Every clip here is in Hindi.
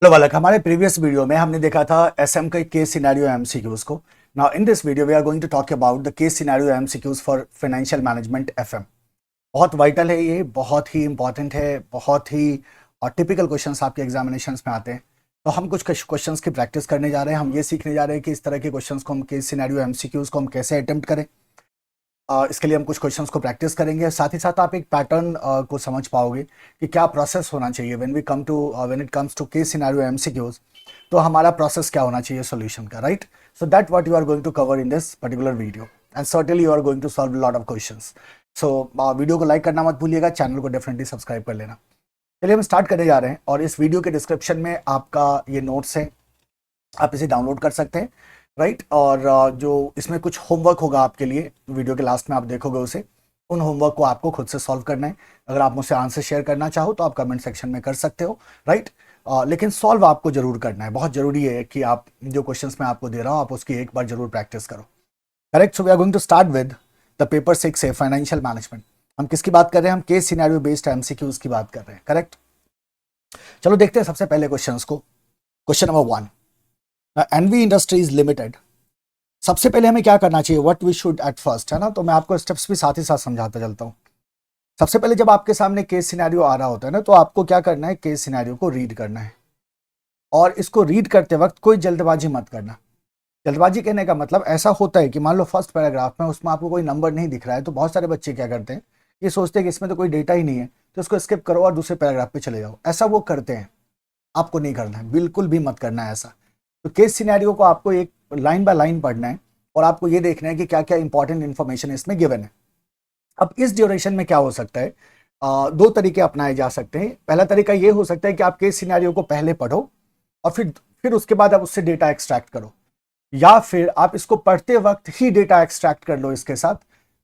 हेलो बालक, हमारे प्रीवियस वीडियो में हमने देखा था एसएम का केस सिनेरियो एमसीक्यूज को। Now in this video we are going to talk about the case scenario MCQs for financial management FM. बहुत वाइटल है, ये बहुत ही इंपॉर्टेंट है, बहुत ही टिपिकल क्वेश्चंस आपके एग्जामिनेशंस में आते हैं। तो हम कुछ क्वेश्चंस की प्रैक्टिस करने जा रहे हैं। हम ये सीखने जा रहे हैं कि इस तरह के क्वेश्चंस को हम केस सिनेरियो एमसीक्यूज को हम कैसे अटेम्प्ट करें। इसके लिए हम कुछ क्वेश्चंस को प्रैक्टिस करेंगे। साथ ही साथ आप एक पैटर्न को समझ पाओगे कि क्या प्रोसेस होना चाहिए when it comes to case scenario MCQs. तो हमारा प्रोसेस क्या होना चाहिए सॉल्यूशन का, right? So that what you are going to cover in this particular video and certainly you are going to solve lot of questions. So video को लाइक करना मत भूलिएगा, चैनल को डेफिनेटली सब्सक्राइब कर लेना। चलिए हम स्टार्ट करने जा रहे हैं और इस वीडियो के डिस्क्रिप्शन में आपका ये नोट्स है, आप इसे डाउनलोड कर सकते हैं, राइट? और जो इसमें कुछ होमवर्क होगा आपके लिए, वीडियो के लास्ट में आप देखोगे उसे, उन होमवर्क को आपको खुद से सॉल्व करना है। अगर आप मुझसे आंसर शेयर करना चाहो तो आप कमेंट सेक्शन में कर सकते हो, राइट? लेकिन सॉल्व आपको जरूर करना है। बहुत जरूरी है कि आप जो क्वेश्चंस मैं आपको दे रहा हूँ आप उसकी एक बार जरूर प्रैक्टिस करो, correct? So we are going to start with the paper 6 है फाइनेंशियल मैनेजमेंट। हम किसकी बात कर रहे हैं? हम केस सिनेरियो बेस्ड एमसीक्यूज की बात कर रहे हैं, करेक्ट? चलो देखते हैं सबसे पहले क्वेश्चंस को। Question number 1, NV industries limited. सबसे पहले हमें क्या करना चाहिए, what we should at first, है ना? तो मैं आपको स्टेप्स भी साथ ही साथ समझाता चलता हूँ। सबसे पहले जब आपके सामने केस सिनेरियो आ रहा होता है ना, तो आपको क्या करना है, केस सिनेरियो को रीड करना है। और इसको रीड करते वक्त कोई जल्दबाजी मत करना। जल्दबाजी कहने का मतलब ऐसा होता है कि मान लो फर्स्ट पैराग्राफ में उसमें आपको कोई नंबर नहीं दिख रहा है, तो बहुत सारे बच्चे क्या करते हैं, ये सोचते हैं कि इसमें तो कोई डेटा ही नहीं है, तो इसको स्किप करो और दूसरे पैराग्राफ पे चले जाओ। ऐसा वो करते हैं, आपको नहीं करना है, बिल्कुल भी मत करना है ऐसा। तो केस सिनेरियो को आपको एक लाइन बाय लाइन पढ़ना है और आपको ये देखना है कि क्या क्या इंपॉर्टेंट इंफॉर्मेशन इसमें गिवन है। अब इस ड्यूरेशन में क्या हो सकता है, दो तरीके अपनाए जा सकते हैं। पहला तरीका ये हो सकता है कि आप केस सिनेरियो को पहले पढ़ो और फिर उसके बाद आप उससे डेटा एक्सट्रैक्ट करो, या फिर आप इसको पढ़ते वक्त ही डेटा एक्सट्रैक्ट कर लो इसके साथ।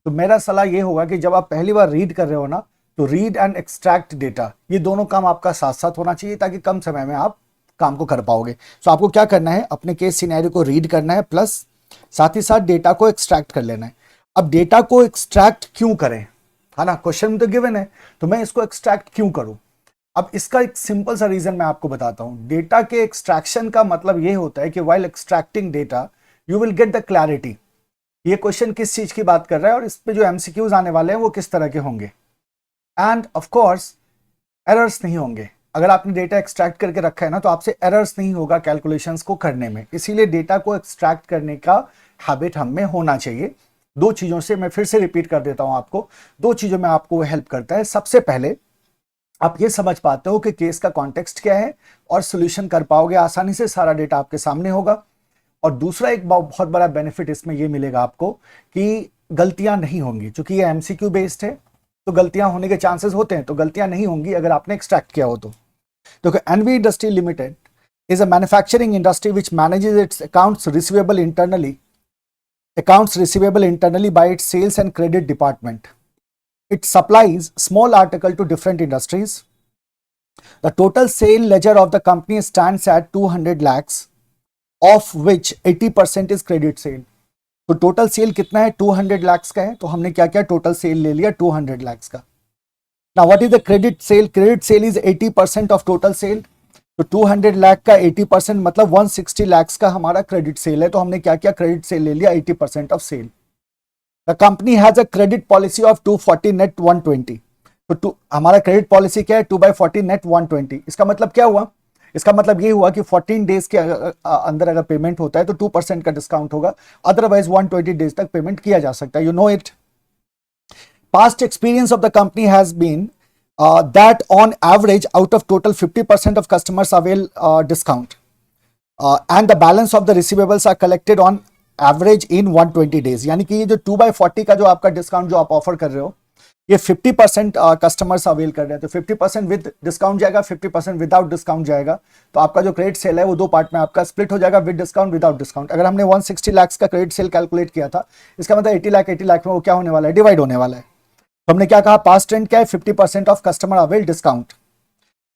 तो मेरा सलाह ये होगा कि जब आप पहली बार रीड कर रहे हो ना, तो रीड एंड एक्सट्रैक्ट डेटा, ये दोनों काम आपका साथ साथ होना चाहिए ताकि कम समय में आप काम को कर पाओगे। सो आपको क्या करना है, अपने केस सिनेरियो को रीड करना है, प्लस साथ ही साथ डेटा को एक्सट्रैक्ट कर लेना है। अब डेटा को एक्सट्रैक्ट क्यों करें, है ना? क्वेश्चन में तो गिवन है, तो मैं इसको एक्सट्रैक्ट क्यों करूं? अब इसका एक सिंपल सा रीजन मैं आपको बताता हूं। डेटा के एक्सट्रैक्शन का मतलब ये होता है कि while extracting data you will get the clarity. ये क्वेश्चन किस चीज की बात कर रहा है और इस पे जो एमसीक्यूज आने वाले हैं वो किस तरह के होंगे, एंड ऑफ कोर्स एरर्स नहीं होंगे। अगर आपने डेटा एक्सट्रैक्ट करके रखा है ना, तो आपसे एरर्स नहीं होगा कैलकुलेशंस को करने में। इसीलिए डेटा को एक्सट्रैक्ट करने का हैबिट हम में होना चाहिए। दो चीजों से, मैं फिर से रिपीट कर देता हूं आपको, दो चीजों में आपको हेल्प करता है। सबसे पहले आप ये समझ पाते हो कि केस का कॉन्टेक्स्ट क्या है और सोल्यूशन कर पाओगे आसानी से, सारा डेटा आपके सामने होगा। और दूसरा एक बहुत बड़ा बेनिफिट इसमें ये मिलेगा आपको कि गलतियां नहीं होंगी, क्योंकि ये एमसीक्यू बेस्ड है, तो गलतियां होने के चांसेस होते हैं, तो गलतियां नहीं होंगी अगर आपने एक्सट्रैक्ट किया हो तो। NV industry limited is a manufacturing industry which manages its accounts receivable internally by its sales and credit department. It supplies small article to different industries. The total sale ledger of the company stands at 200 lakhs, of which 80% is credit sale. तो टोटल सेल कितना है, 200 lakhs का है। तो हमने क्या किया, टोटल सेल ले लिया 200 lakhs का। Now what is the credit sale? Credit sale is 80% of total sale. तो 200 लाख का 80% मतलब 160 lakhs का हमारा क्रेडिट सेल है। तो हमने क्या किया, क्रेडिट सेल ले लिया 80% of sale. The company has a credit policy of 240 net 120। तो हमारा क्रेडिट पॉलिसी क्या है, 2/40 नेट 120। इसका मतलब क्या हुआ, इसका मतलब ये हुआ कि 14 डेज के अंदर अगर पेमेंट होता है तो 2% का डिस्काउंट होगा, अदरवाइज 120 डेज तक पेमेंट किया जा सकता है। You know it. Past experience of the company has been that on average out of total 50% of customers avail discount, and the balance of the receivables are collected on average in 120 days। यानी कि ये जो 2/40 का जो आपका डिस्काउंट जो आप ऑफर कर रहे हो, ये 50% कस्टमर्स अवेल कर रहे हैं। तो 50% विद डिस्काउंट जाएगा, 50% विदाउट डिस्काउंट जाएगा। तो आपका जो क्रेडिट सेल है वो दो पार्ट में आपका स्प्लिट हो जाएगा, विद डिस्काउंट विदाउट डिस्काउंट। अगर हमने 160 लाख का क्रेडिट सेल कैलकुलेट किया था, इसका मतलब 80 लाख में वो क्या होने वाला है, डिवाइड होने वाला है। तो हमने क्या कहा, पास्ट ट्रेंड क्या है, 50% of customer avail discount,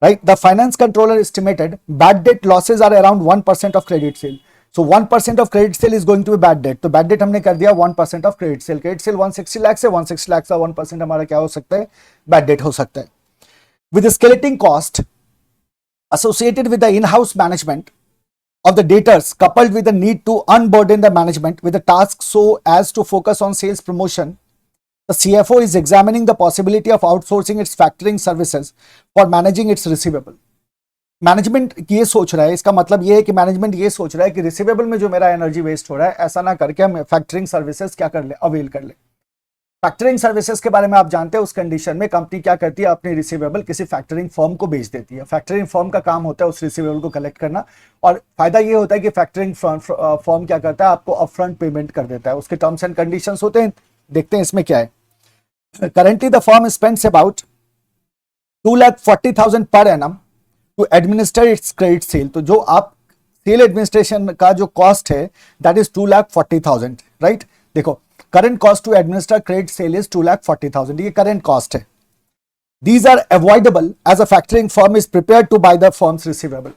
right? The finance controller estimated bad debt losses are around 1% of credit sale. So 1% of credit sale is going to be bad debt. तो बैड डेट हमने कर दिया 1% of credit sale. Credit sale 160 lakh से 160 लाख का 1% हमारा क्या हो सकता है, बैड डेट हो सकता है। With escalating cost associated with the in-house management of the debtors coupled with the need to unburden the management with the task so as to focus on sales promotion, the CFO is examining the possibility of outsourcing its factoring services for managing its receivable. Management ये सोच रहा है, इसका मतलब ये है कि मैनेजमेंट ये सोच रहा है कि रिसीवेबल में जो मेरा एनर्जी वेस्ट हो रहा है, ऐसा ना करके हम फैक्टरिंग सर्विसेज क्या कर ले, अवेल कर ले। फैक्टरिंग सर्विसेज के बारे में आप जानते हैं, उस कंडीशन में कंपनी क्या करती है, अपनी रिसीवेबल किसी फैक्टरिंग फर्म को बेच देती है। फैक्टरिंग फर्म का काम होता है उस रिसीवेबल को कलेक्ट करना, और फायदा ये होता है कि फैक्टरिंग फर्म क्या करता है, आपको अपफ्रंट पेमेंट कर देता है। उसके टर्म्स एंड कंडीशंस होते हैं, देखते हैं इसमें क्या है। Currently the firm spends about 2,40,000 per annum to administer its credit sale. तो जो आप सेल एडमिनिस्ट्रेशन का जो कॉस्ट है दैट इज 2,40,000, राइट। देखो, current cost to administer credit sale is 2,40,000, ये करंट कॉस्ट है। These are avoidable as a factoring firm is prepare to buy the firm's receivable.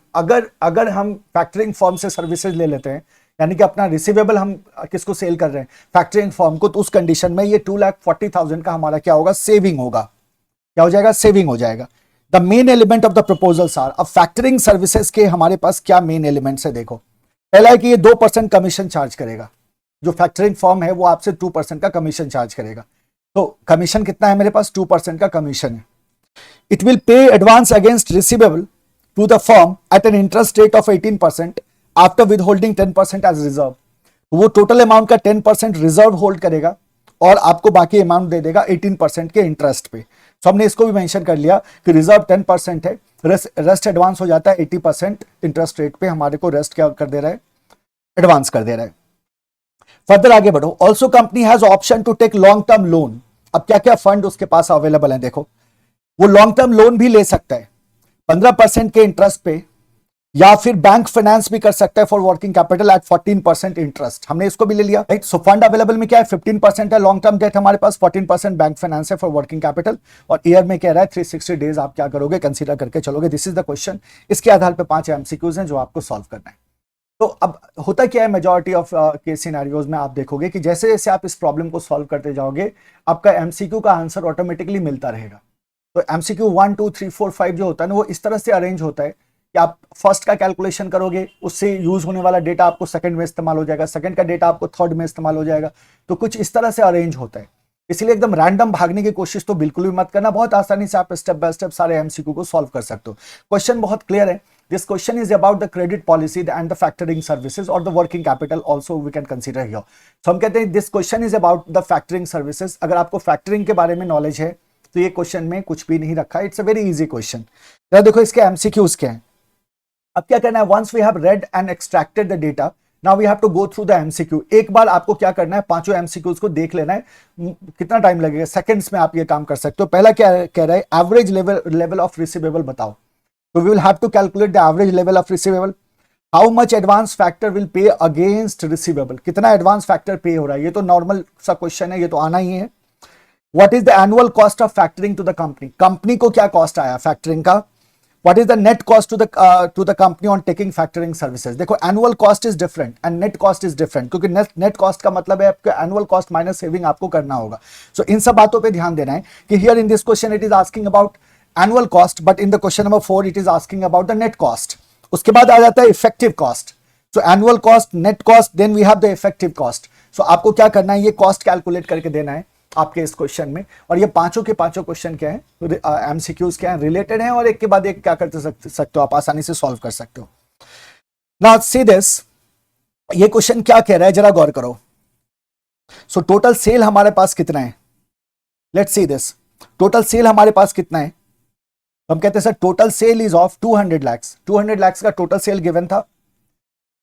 अगर हम फैक्टरिंग फर्म से सर्विसेज ले लेते हैं, यानी कि अपना रिसीवेबल हम किसको सेल कर रहे हैं, फैक्टरिंग फर्म को, तो उस कंडीशन में ये 2,40,000 का हमारा क्या होगा, सेविंग होगा। क्या हो जाएगा, सेविंग हो जाएगा। The main element of the proposals are, अब फैक्टरिंग सर्विसेज के हमारे पास क्या मेन एलिमेंट्स है, देखो। पहला है कि ये 2% कमीशन चार्ज करेगा। जो फैक्टरिंग फर्म है वो आपसे 2% का कमीशन चार्ज करेगा। तो कमीशन कितना है मेरे पास, 2% का कमीशन है। It will pay advance against receivable to the firm at an interest rate of 18% after withholding 10% as reserve. वो टोटल अमाउंट का 10% रिजर्व होल्ड करेगा और आपको बाकी अमाउंट दे देगा 18% के इंटरेस्ट पे। तो हमने इसको भी मेंशन कर लिया कि रिजर्व 10% है, रेस्ट एडवांस हो जाता है 80% इंटरेस्ट रेट पे। हमारे को रेस्ट क्या कर दे रहा है, एडवांस कर दे रहा है। फर्दर आगे बढ़ो। Also company has option to take long term loan. अब क्या क्या फंड उसके पास अवेलेबल है, देखो। वो लॉन्ग टर्म लोन भी ले सकता है 15% के इंटरेस्ट पे, या फिर बैंक फाइनेंस भी कर सकता है for working capital eight 14% interest. हमने इसको भी ले लिया, राइट। सो फंड अवेलेबल में क्या है, 15% है लॉन्ग टर्म डेट हमारे पास, 14% बैंक फाइनेंस है फॉर वर्किंग कैपिटल, और ईयर में कह रहा है 360 डेज आप क्या करोगे, कंसीडर करके चलोगे। This is the question. इसके आधार पर 5 एमसीक्यूज हैं जो आपको सॉल्व करना है। तो अब होता क्या है, मेजॉरिटी ऑफ केस सिनेरियोज में आप देखोगे कि जैसे जैसे आप इस प्रॉब्लम को सॉल्व करते जाओगे, आपका एमसीक्यू का आंसर ऑटोमेटिकली मिलता रहेगा। तो एमसीक्यू 1 2 3 4 5 जो होता है ना, वो इस तरह से अरेंज होता है कि आप फर्स्ट का कैलकुलेशन करोगे, उससे यूज होने वाला डेटा आपको सेकंड में इस्तेमाल हो जाएगा, सेकंड का डेटा आपको थर्ड में इस्तेमाल हो जाएगा। तो कुछ इस तरह से अरेंज होता है, इसलिए एकदम रैंडम भागने की कोशिश तो बिल्कुल भी मत करना। बहुत आसानी से आप स्टेप बाय स्टेप सारे एमसीक्यू को सॉल्व कर सकते हो। क्वेश्चन बहुत क्लियर है। This question is about the credit policy and the factoring services or the working capital also we can consider here. So हम कहते हैं this question is about the factoring services. अगर आपको factoring के बारे में नॉलेज है तो ये क्वेश्चन में कुछ भी नहीं रखा है। It's a very easy question. देखो इसके एमसीक्यूज क्या है। अब क्या करना है, once we have read and extracted the data, now we have to go through the MCQ. एक बार आपको क्या करना है, पांचों एमसीक्यूज को देख लेना है। कितना टाइम लगेगा, सेकंड्स में आप ये काम कर सकते हो। पहला क्या कह रहा है, एवरेज लेवल ऑफ रिसीवेबल बताओ। So we will have to calculate the average level of receivable. How much advance factor will pay against receivable? कितना advance factor pay हो रहा है, ये तो नॉर्मल सा क्वेश्चन है, ये तो आना ही है। What is the annual cost of factoring to the company? Company को क्या कॉस्ट आया फैक्टरिंग का? What is the net cost to the company on taking factoring services? देखो annual cost is different and net cost is different, क्योंकि net cost का मतलब है आपका annual cost minus saving आपको करना होगा। So इन सब बातों पे ध्यान देना है कि here in this question it is asking about annual cost, but in the question number 4 it is asking about the net cost. उसके बाद आ जाता है effective cost. So annual cost, net cost, then we have the effective cost. So आपको क्या करना है, ये cost calculate करके देना है आपके इस क्वेश्चन में। और ये पांचों के पांचों क्वेश्चन क्या है, एमसीक्यूज क्या है, रिलेटेड हैं, और एक के बाद एक क्या करते सकते हो आप, आसानी से सॉल्व कर सकते हो। नाउ सी दिस, ये क्वेश्चन क्या कह रहा है जरा गौर करो। सो टोटल सेल हमारे पास कितना है, let's see this. Total sale हमारे पास कितना है, हम कहते हैं sir total sale is of 200 lakh. 200 lakh का टोटल सेल गिवन था,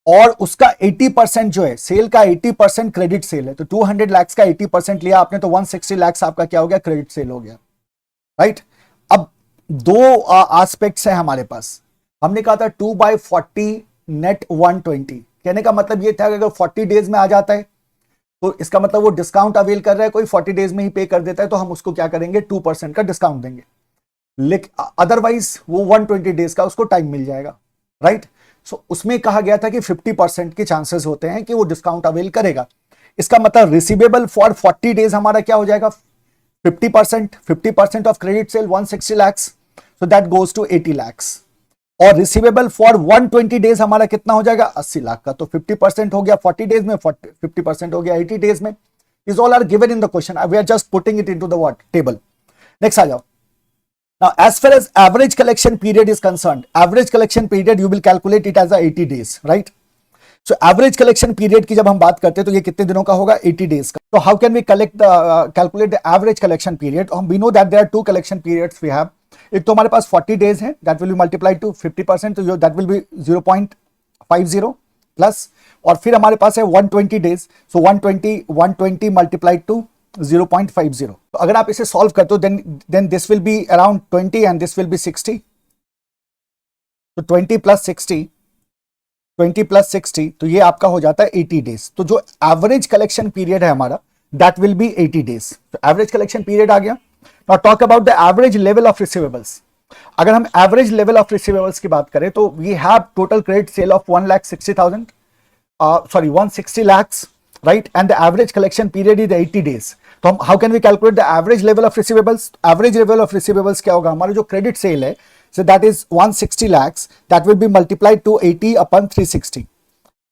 और उसका 80% जो है, सेल का 80% क्रेडिट सेल है। तो 200 लाख का 80% लिया आपने, तो 160 लाख आपका क्या हो गया, क्रेडिट सेल हो गया, राइट। अब दो एस्पेक्ट्स है हमारे पास। हमने कहा था 2/40 नेट 120। कहने का मतलब ये था कि अगर 40 डेज में आ जाता है तो इसका मतलब वो डिस्काउंट अवेल कर रहा है, कोई 40 डेज में ही पे कर देता है, तो हम उसको क्या करेंगे, 2% का डिस्काउंट देंगे। लेकिन अदरवाइज वो 120 डेज का उसको टाइम मिल जाएगा, राइट। सो उसमें कहा गया था कि 50% के चांसेस होते हैं कि वो डिस्काउंट अवेल करेगा। इसका मतलब रिसीवेबल फॉर 40 डेज हमारा क्या हो जाएगा, 50% of credit sale 160 lakhs, so that goes to 80 lakhs। और रिसीवेबल फॉर 120 डेज हमारा कितना हो जाएगा 80 लाख का, तो 50% हो गया 40 डेज में, 50% हो गया 80 डेज में. Is all are given in the question, we are just putting it into the what table. Next आ जाओ. Now, as far as average collection period is concerned, average collection period you will calculate it as a 80 days, right? So average collection period की जब हम बात करते हैं तो ये कितने दिनों का होगा 80 days का. So how can we calculate the average collection period? We know that there are two collection periods we have. एक तो हमारे पास 40 days है, that will be multiplied to 50%, तो that will be 0.50 प्लस, और फिर हमारे पास है 120 days, so 120 multiplied to 0.50. तो अगर आप इसे सॉल्व करते हो then this will be around 20 and this will be 60. तो 20 plus 60 तो ये आपका हो जाता है 80 डेज. तो जो एवरेज कलेक्शन पीरियड है हमारा that will be 80 डेज. तो एवरेज कलेक्शन पीरियड आ गया. Now talk about the average level of receivables. अगर हम एवरेज लेवल ऑफ रिसीवेबल्स की बात करें तो we have total credit sale of 160 lakhs, right? And the average collection period is 80 days. तो हम how can we calculate the average level of receivables? Average level of receivables क्या होगा? हमारा जो credit sale है, so that is 160 lakhs, that will be multiplied to 80 upon 360.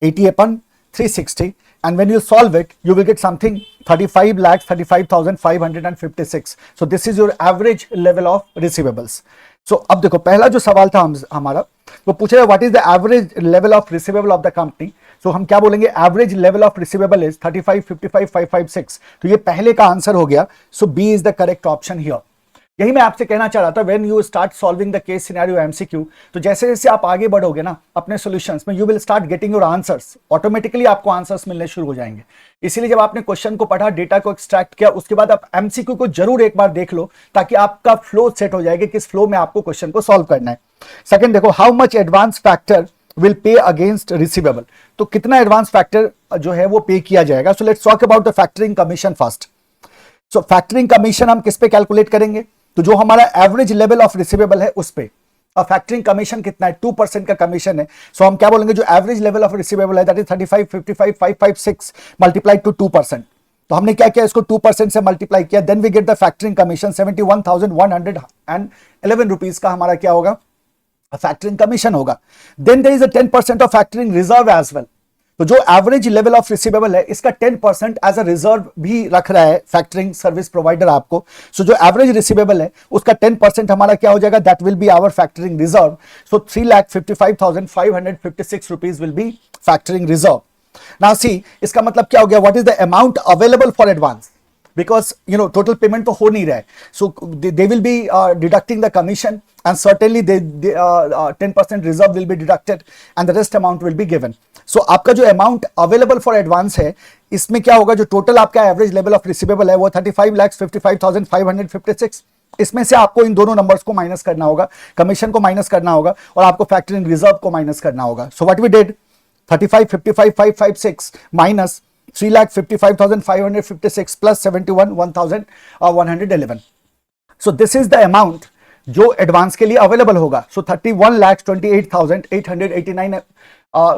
80 upon 360, and when you solve it, you will get something 35 lakhs 35,556. So this is your average level of receivables. So अब देखो पहला जो सवाल था हमारा वो पूछ रहा है what is the average level of receivable of the company. So हम क्या बोलेंगे average level of receivable is 35 55 556. तो ये पहले का आंसर हो गया. So B is the correct option here. यही मैं आपसे कहना चाह रहा था, when you start solving the case scenario MCQ, तो जैसे जैसे आप आगे बढ़ोगे ना अपने सॉल्यूशंस में, you will start getting your answers. Automatically आपको आंसर्स मिलने शुरू हो जाएंगे. इसीलिए जब आपने क्वेश्चन को पढ़ा, डेटा को एक्सट्रैक्ट किया, उसके बाद आप एमसीक्यू को जरूर एक बार देख लो ताकि आपका फ्लो सेट हो जाएगा, किस फ्लो में आपको क्वेश्चन को सॉल्व करना है. सेकंड देखो, how much advance factor will pay against receivable. तो कितना एडवांस फैक्टर जो है वो पे किया जाएगा. So let's talk about the factoring commission first. So factoring commission हम किस पे कैलकुलेट करेंगे, तो जो हमारा एवरेज लेवल ऑफ रिसीवेबल है उस पे. और फैक्टरिंग कमीशन कितना है, 2% का कमीशन है. सो हम क्या बोलेंगे, जो एवरेज लेवल ऑफ रिसीवेबल है दैट इज 35 55 556 मल्टीप्लाइड टू 2%. तो हमने क्या किया, इसको 2% से मल्टीप्लाई किया, then we get the factoring commission 71,111 rupees का हमारा क्या होगा, फैक्टरिंग कमीशन होगा. Then there is a 10% of factoring reserve as well. तो जो एवरेज लेवल ऑफ रिसीवेबल है इसका 10% एज अ रिजर्व भी रख रहा है फैक्टरिंग सर्विस प्रोवाइडर आपको. सो जो एवरेज रिसीवेबल है उसका 10% हमारा क्या हो जाएगा, that will be our factoring reserve. So 3,55,556 rupees will be factoring reserve. Now see, इसका मतलब क्या हो गया, what is the amount available for advance, because you know total payment तो हो नहीं रहा है. So they will be deducting the commission, and certainly they 10% reserve will be deducted and the rest amount will be given. So आपका जो amount available for advance है इसमें क्या होगा, जो total आपका average level of receivable है वो 35,55,556. इसमें से आपको इन दोनों नंबर्स को माइनस करना होगा, कमीशन को माइनस करना होगा और आपको फैक्टरिंग रिजर्व को माइनस करना होगा. So what we did, 35 55 556 minus 3,55,556 plus 71,111. So this is the amount जो एडवांस के लिए अवेलेबल होगा. So 31,28,889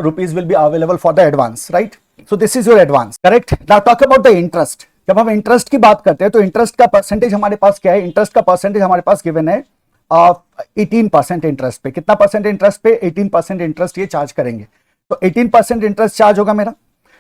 rupees will be available for the advance, right? So this is your advance, correct? Now talk about the interest. जब हम इंटरेस्ट की बात करते हैं तो इंटरेस्ट का परसेंटेज हमारे पास क्या है, इंटरेस्ट का परसेंटेज हमारे पास गिवन है 18% इंटरेस्ट पे. कितना परसेंट इंटरेस्ट पे, 18% इंटरेस्ट ये चार्ज करेंगे. तो 18% इंटरेस्ट चार्ज होगा मेरा.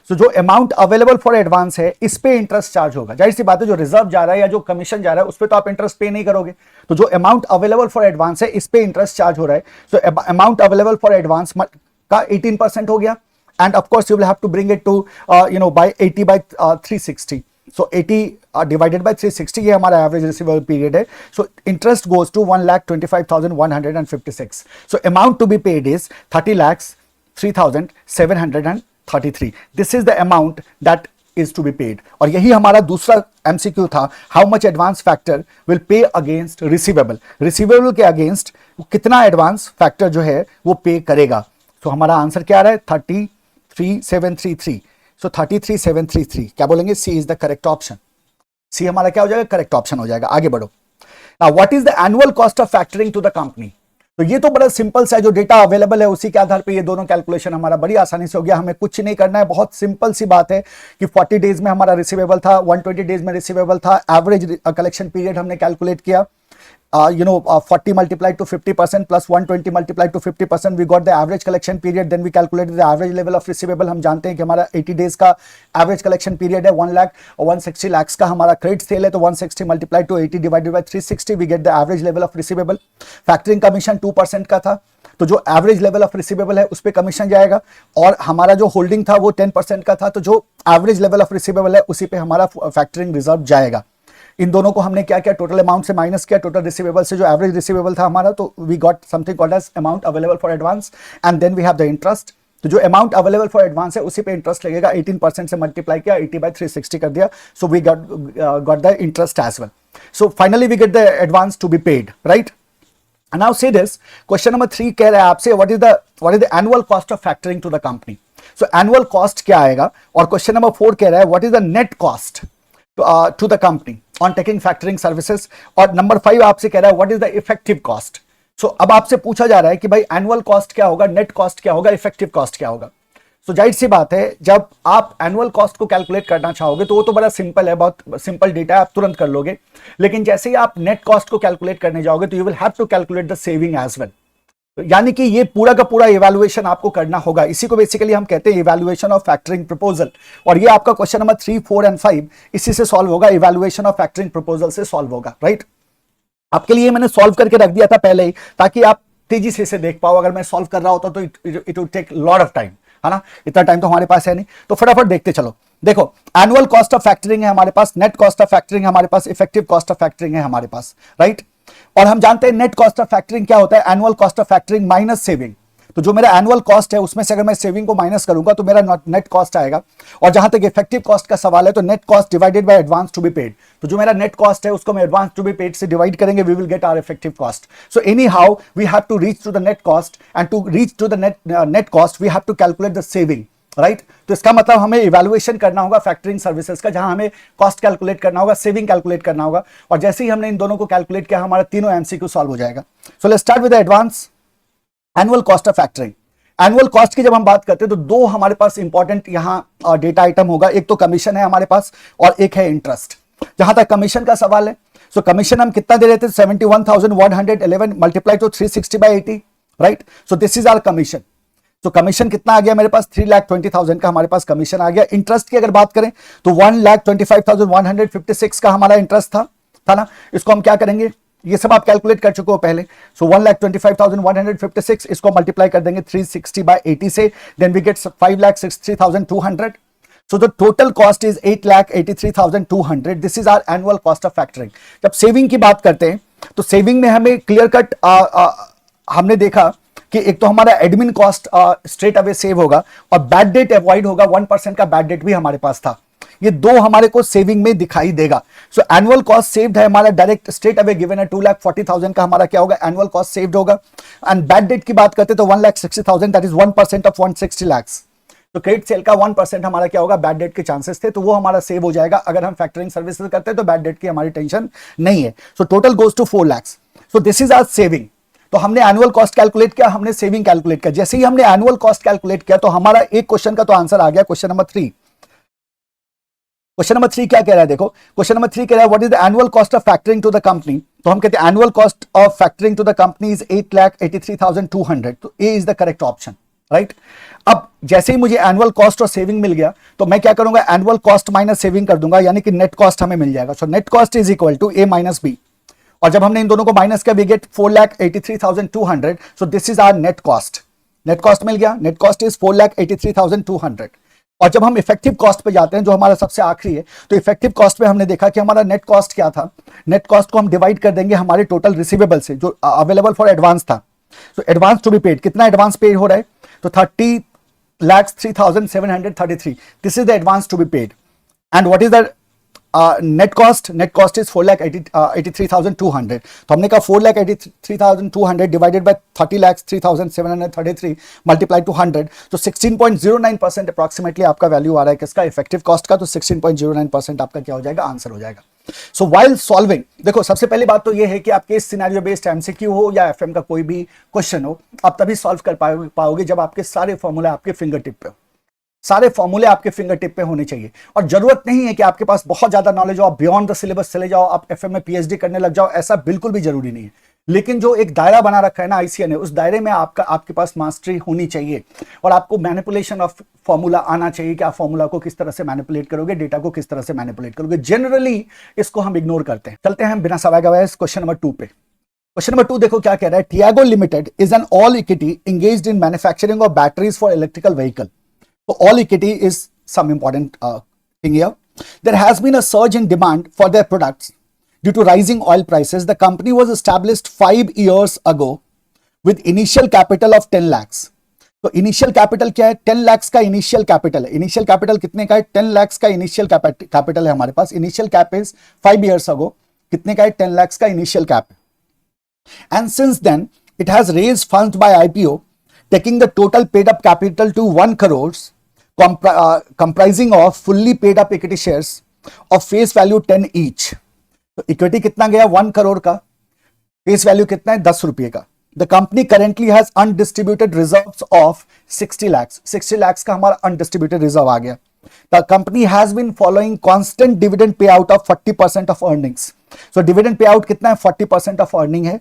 तो जो अमाउंट अवेलेबल फॉर एडवांस है इस पे इंटरेस्ट चार्ज होगा. जाहिर सी बात है, जो रिजर्व जा रहा है या जो कमीशन जा रहा है उस पे तो आप इंटरेस्ट पे नहीं करोगे. तो जो अमाउंट अवेलेबल फॉर एडवांस है इस पे इंटरेस्ट चार्ज हो रहा है. So amount available for advance का 18% हो गया. And of course you will have to bring it to by 80 by 360. So 80 divided by 360 ये हमारा एवरेज रिसीवेबल पीरियड है. So interest goes to 1,25,156. So amount to be paid is 30,03,733. This is the amount that is to be paid. और यही हमारा दूसरा MCQ था, how much advance factor will pay against receivable. Receivable के अगेंस्ट कितना एडवांस फैक्टर जो है वो पे करेगा. तो हमारा आंसर क्या आ रहा है, 33,733. सो 33,733 क्या बोलेंगे, C is the correct option. C हमारा क्या हो जाएगा, करेक्ट ऑप्शन हो जाएगा. आगे बढ़ो. Now what is the annual cost of factoring to the company? तो ये तो बड़ा सिंपल सा है, जो डेटा अवेलेबल है उसी के आधार पे ये दोनों कैलकुलेशन हमारा बड़ी आसानी से हो गया. हमें कुछ नहीं करना है, बहुत सिंपल सी बात है कि 40 डेज में हमारा रिसीवेबल था, 120 डेज में रिसीवेबल था. एवरेज कलेक्शन पीरियड हमने कैलकुलेट किया. 40 multiplied to 50% plus 120 multiplied to 50%, we got the average collection period. Then we calculated the average level of receivable. हम जानते हैं कि हमारा 80 days का average collection period है 1 लाख और 160 lakhs का हमारा credit sale है, तो 160 multiplied to 80 divided by 360, we get the average level of receivable. Factoring commission 2% का था, तो जो एवरेज लेवल ऑफ रिसीवेबल है उस पे कमीशन जाएगा, और हमारा जो होल्डिंग था वो 10% का था, तो जो एवरेज लेवल ऑफ रिसीवेबल है उसी पे हमारा फैक्टरिंग रिजर्व जाएगा. इन दोनों को हमने क्या किया, टोटल अमाउंट से माइनस किया, टोटल रिसीवेबल से जो एवरेज रिसीवेबल था हमारा, तो we got something called as amount available for advance, and then we have the interest. तो जो अमाउंट अवेलेबल फॉर एडवांस है उसी पे इंटरेस्ट लगेगा. 18% से मल्टीप्लाई किया, 80 by 360 कर दिया, so we got the interest as well. So finally we get the advance to be paid, right. And now see this, question number 3 कह रहा है आपसे what is the annual cost of factoring to the company. So annual cost क्या आएगा, और question number 4 कह रहा है what is the net cost to the company on taking factoring services, और number 5 आपसे कह रहा है what is the effective cost. So अब आपसे पूछा जा रहा है कि भाई annual cost क्या होगा, net cost क्या होगा, effective cost क्या होगा. तो जाहिर सी बात है, जब आप एनुअल कॉस्ट को कैलकुलेट करना चाहोगे तो वो तो बड़ा सिंपल है, बहुत सिंपल डेटा है, आप तुरंत कर लोगे. लेकिन जैसे ही आप नेट कॉस्ट को कैलकुलेट करने जाओगे तो you will have to calculate the saving as well. यानी कि ये पूरा का पूरा इवैल्यूएशन आपको करना होगा. इसी को बेसिकली हम कहते हैं इवैल्यूएशन ऑफ फैक्टरिंग प्रपोजल, और ये आपका क्वेश्चन नंबर 3, 4 एंड 5 इसी से सॉल्व होगा, इवैल्यूएशन ऑफ फैक्टरिंग प्रपोजल से सॉल्व होगा, राइट. आपके लिए मैंने सॉल्व करके रख दिया था पहले ही, ताकि आप तेजी से इसे देख पाओ. अगर मैं सॉल्व कर रहा होता तो it would take lot of time, है ना. इतना टाइम तो हमारे पास है नहीं, तो फटाफट देखते चलो. देखो, एनुअल कॉस्ट ऑफ फैक्टरिंग है हमारे पास, नेट कॉस्ट ऑफ फैक्टरिंग है हमारे पास, इफेक्टिव कॉस्ट ऑफ फैक्टरिंग है हमारे पास, राइट. और हम जानते हैं नेट कॉस्ट ऑफ फैक्टरिंग क्या होता है, annual cost of factoring minus saving. तो जो मेरा एनुअल कॉस्ट है उसमें से अगर मैं सेविंग को माइनस करूंगा तो मेरा नेट कॉस्ट आएगा. और जहां तक इफेक्टिव कॉस्ट का सवाल है तो net cost divided by advance to be paid. तो जो मेरा नेट कॉस्ट है उसको मैं एडवांस टू बी पेड से डिवाइड करेंगे, we will get our effective cost. So anyhow we have to reach to the net cost, and to reach to the net cost we have to calculate the saving, right. तो इसका मतलब हमें इवैल्यूएशन करना होगा फैक्टरिंग सर्विसेज का, जहां हमें कॉस्ट कैलकुलेट करना होगा, सेविंग कैलकुलेट करना होगा. और जैसे ही हमने इन दोनों को कैलकुलेट किया हमारा तीनों एमसीक्यू सॉल्व हो जाएगा. So let's start with the advance annual cost of factoring. Annual cost की जब हम बात करते हैं तो दो हमारे पास इंपॉर्टेंट यहां डेटा आइटम होगा. एक तो कमीशन है हमारे पास और एक है इंटरेस्ट. जहां तक कमीशन का सवाल है, सो कमीशन हम कितना दे रहे थे, 71,111 मल्टीप्लाई टू 360 by 80, राइट. So this is our commission. तो कमीशन कितना आ गया मेरे पास, 3,20,000 का हमारे पास कमीशन आ गया. इंटरेस्ट की अगर बात करें तो 1,25,156 का हमारा इंटरेस्ट था ना. इसको हम क्या करेंगे, ये सब आप कैलकुलेट कर चुके हो पहले. सो 1,25,156 इसको मल्टीप्लाई कर देंगे 360 by 80 से, then we get 5,63,200. So the total cost is 8,83,200. This is our annual cost of factoring. जब सेविंग की बात करते हैं तो सेविंग में हमें क्लियर कट हमने देखा कि एक तो हमारा admin cost straight away save होगा और बैड डेट अवॉइड होगा. 1% का बैड डेट भी हमारे पास था. ये दो हमारे को सेविंग में दिखाई देगा. सो एनुअल कॉस्ट सेव्ड है हमारा, डायरेक्ट स्ट्रेट अवे गिवन है 2,40,000 का हमारा क्या होगा, एनुअल कॉस्ट सेव्ड होगा. एंड बैड डेट की बात करते तो 1,60,000, दैट इज 1% ऑफ 160 lakhs. तो क्रेडिट सेल का 1% हमारा क्या होगा, बैड डेट के चांसेस थे, तो वो हमारा सेव हो जाएगा. अगर हम फैक्टरिंग सर्विसेज करते हैं तो बैड डेट की हमारी टेंशन नहीं है. So total goes to 4 lakhs. So this is our saving. तो हमने एनुअल कॉस्ट कैलकुलेट किया, हमने सेविंग कैलकुलेट किया. जैसे ही हमने एनुअल कॉस्ट कैलकुलेट किया तो हमारा एक क्वेश्चन का तो आंसर आ गया. Question number 3. क्वेश्चन नंबर 3 क्या कह रहा है, देखो क्वेश्चन नंबर 3 कह रहा है what is the annual cost of factoring to the company. तो हम कहते हैं annual cost of factoring to the company is 8,83,200. तो A is the correct option, right. अब जैसे ही मुझे एनुअल कॉस्ट और सेविंग मिल गया तो मैं क्या करूंगा, एनुअल कॉस्ट माइनस सेविंग कर दूंगा, यानी कि नेट कॉस्ट हमें मिल जाएगा. So net cost is equal to A minus B. और जब हमने इन दोनों को माइनस किया we get 4,83,200. So this is our net cost. Net cost मिल गया, नेट कॉस्ट इज 4,83,200. और जब हम इफेक्टिव कॉस्ट पे जाते हैं जो हमारा सबसे आखिरी है, तो इफेक्टिव कॉस्ट पे हमने देखा कि हमारा नेट कॉस्ट क्या था. नेट कॉस्ट को हम डिवाइड कर देंगे हमारे टोटल रिसीवेबल से जो अवेलेबल फॉर एडवांस था. So advance to be paid, कितना एडवांस पे हो रहा है, तो 30,03,733. This is the advance to be paid. And what is the net cost is 4,83,200. तो हमने कहा 4,83,200 डिवाइडेड बाय 30,03,733 मल्टीप्लाई टू 100. तो 16.09% अप्रॉक्सीमेटली आपका वैल्यू आ रहा है किसका, इफेक्टिव कॉस्ट का. तो 16.09% आपका क्या हो जाएगा, आंसर हो जाएगा. सो व्हाइल सॉल्विंग, देखो सबसे पहली बात तो ये है कि आपके सिनेरियो बेस्ड एमसीक्यू हो या एफएम का कोई भी क्वेश्चन हो, आप तभी सॉल्व कर पाओगे जब आपके सारे फॉर्मूला आपके फिंगर टिप पे हो. सारे फॉर्मूले आपके फिंगर टिप पे होने चाहिए। और जरूरत नहीं है कि आपके पास बहुत ज्यादा नॉलेज हो, आप बियॉन्ड द सिलेबस चले जाओ, आप एफएम में पीएचडी करने लग जाओ, ऐसा बिल्कुल भी जरूरी नहीं है। लेकिन जो एक दायरा बना रखा है ना आईसीए ने, उस दायरे में आपके पास मास्टरी होनी चाहिए और आपको मैनिपुलेशन ऑफ फॉर्मूला आना चाहिए कि आप फॉर्मूला को किस तरह से मैनिपुलेट करोगे, डेटा को किस तरह से मैनिपुलेट करोगे। जनरली इसको हम इग्नोर करते हैं। चलते हैं हम बिना समय गवाए क्वेश्चन नंबर 2 पे। क्वेश्चन नंबर 2 देखो क्या कह रहा है। Tiago limited is an all equity engaged in manufacturing of batteries for electrical vehicle. So all equity is some important thing here. There has been a surge in demand for their products due to rising oil prices. The company was established 5 years ago with initial capital of 10 lakhs. तो इनिशियल कैपिटल क्या है? 10 lakhs का इनिशियल कैपिटल है। इनिशियल कैपिटल कितने का है? 10 lakhs का इनिशियल कैपिटल है हमारे पास। Initial cap is 5 years ago कितने का है? 10 lakhs का इनिशियल कैप है। And since then it has raised funds by IPO, taking the total paid up capital to 1 crores. Comprising of fully paid up equity shares of face value 10 each. तो इक्विटी कितना गया? 1 करोड़ का। फेस वैल्यू कितना है? 10 रुपए का। The company currently has undistributed reserves of 60 lakhs। 60 lakhs का हमारा अनडिस्ट्रीब्यूटेड रिजर्व आ गया। The company has been following constant dividend pay out of 40% of earnings. So dividend pay out कितना है? 40% ऑफ अर्निंग है।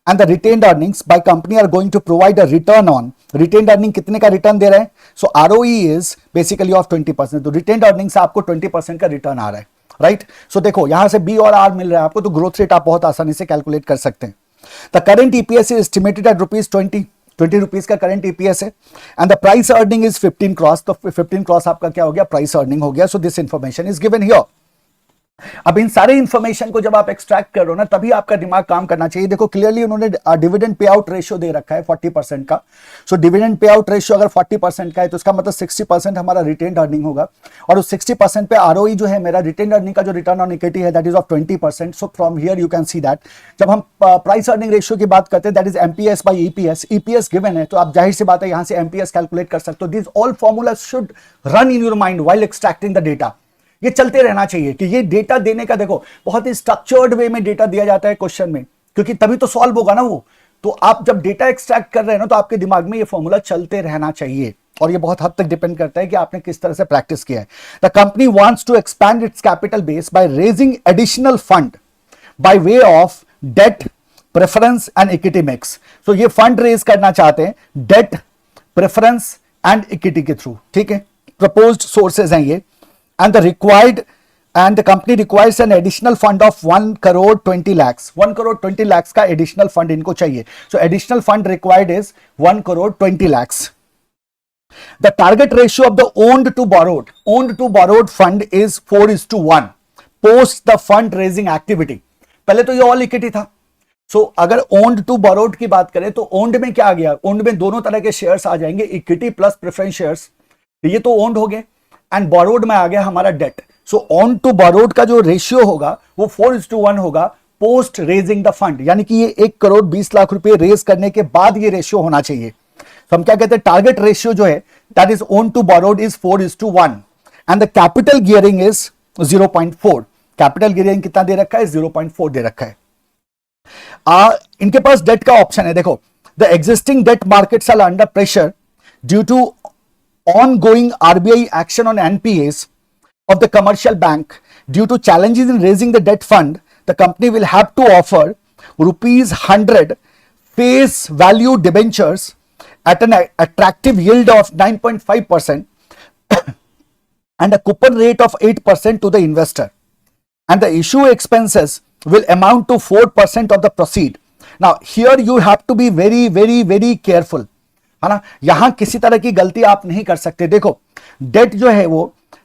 And the retained earnings by company are going to provide a return on retained earning कितने का रिटर्न दे रहे हैं? So ROE is basically of 20%। तो retained earnings से आपको 20% का रिटर्न आ रहा है, राइट? सो देखो यहां से B और R मिल रहा है आपको, तो ग्रोथ रेट आप बहुत आसानी से कैलकुलेट कर सकते हैं। The current EPS is estimated at ₹20 rupees का करंट EPS है। And the price earning is 15 cross. तो 15 क्रॉस आपका क्या हो गया? प्राइस अर्निंग हो गया। So this information is given here. अब इन सारे इंफॉर्मेशन को जब आप एक्सट्रैक्ट करो ना, तभी आपका दिमाग काम करना चाहिए। देखो क्लियरली उन्होंने डिविडेंड पे आउट रेशियो दे रखा है 40% का। सो डिविडेंड पे आउट रेशियो अगर 40% का है तो इसका मतलब 60% हमारा रिटेन्ड अर्निंग होगा, और उस 60% पे आरओई जो है मेरा रिटेन्ड अर्निंग का जो रिटर्न ऑन इक्विटी है that is of 20%। So from here you can see that जब हम प्राइस अर्निंग रेशियो की बात करते हैं that is MPS by EPS. EPS given है तो आप जाहिर सी बात है यहां से एमपीएस कैलकुलेट कर सकते हो। This all formulas should run in your mind while extracting the data. ये चलते रहना चाहिए कि ये डेटा देने का देखो बहुत ही स्ट्रक्चर्ड वे में डेटा दिया जाता है क्वेश्चन में, क्योंकि तभी तो सॉल्व होगा ना वो। तो आप जब डेटा एक्सट्रैक्ट कर रहे हैं ना तो आपके दिमाग में ये फॉर्मूला चलते रहना चाहिए, और ये बहुत हद तक डिपेंड करता है कि आपने किस तरह से प्रैक्टिस किया है। The company wants to expand its capital base by raising additional fund by way of debt, preference and equity mix. तो ये फंड रेज करना चाहते हैं डेट, प्रेफरेंस एंड इक्विटी के थ्रू, ठीक है। प्रपोज्ड सोर्सेज हैं ये। And the company requires an additional fund of 1 crore 20 lakhs। 1 crore 20 lakhs का additional fund इनको चाहिए। So additional fund required is 1 crore 20 lakhs। The target ratio of the owned to borrowed fund is 4:1 post the fund raising activity। पहले तो ये all equity था। So अगर owned to borrowed की बात करें तो owned में क्या आ गया? owned में दोनों तरह के शेयर्स आ जाएंगे, इक्विटी प्लस प्रेफरेंस शेयर्स। ये तो owned हो गए, एंड बोरोड में आ गया हमारा debt. So owned to borrowed का जो रेशियो होगा वो 4:1 होगा पोस्ट रेजिंग द फंड, यानी कि ये 1 करोड़ 20 लाख रुपए रेज करने के बाद ये रेशियो होना चाहिए। तो हम क्या कहते हैं? टारगेट रेशियो जो है that is owned to borrowed is 4:1 and the capital gearing is 0.4। Capital gearing कितना दे रखा है? 0.4 दे रखा है। इनके पास डेट का ऑप्शन है। देखो the existing debt markets are under pressure due to ongoing RBI action on NPAs of the commercial bank. Due to challenges in raising the debt fund, the company will have to offer ₹100 face value debentures at an attractive yield of 9.5% and a coupon rate of 8% to the investor. And the issue expenses will amount to 4% of the proceed. Now here you have to be very, very, very careful, है ना। यहां किसी तरह की गलती आप नहीं कर सकते। देखो डेट जो है वो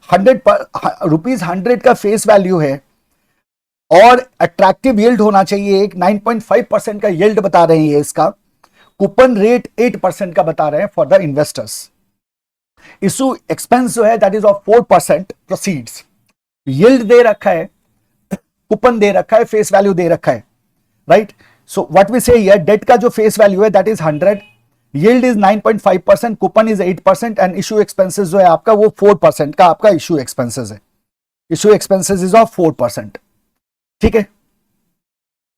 ₹100 का फेस वैल्यू है और अट्रैक्टिव यील्ड होना चाहिए। एक 9.5% का यील्ड बता रहे हैं ये, इसका कूपन रेट 8% का बता रहे हैं for the investors. Issue expense जो है that is of 4% proceeds. Yield दे रखा है, कूपन दे रखा है, फेस वैल्यू दे रखा है, राइट। सो व्हाट वी से हियर, डेट का जो फेस वैल्यू है that is 100, yield is 9.5%, coupon is 8% and issue expenses जो है आपका वो 4% का आपका इशू एक्सपेंसेस है। इशू एक्सपेंसेस इज ऑफ 4%, ठीक है।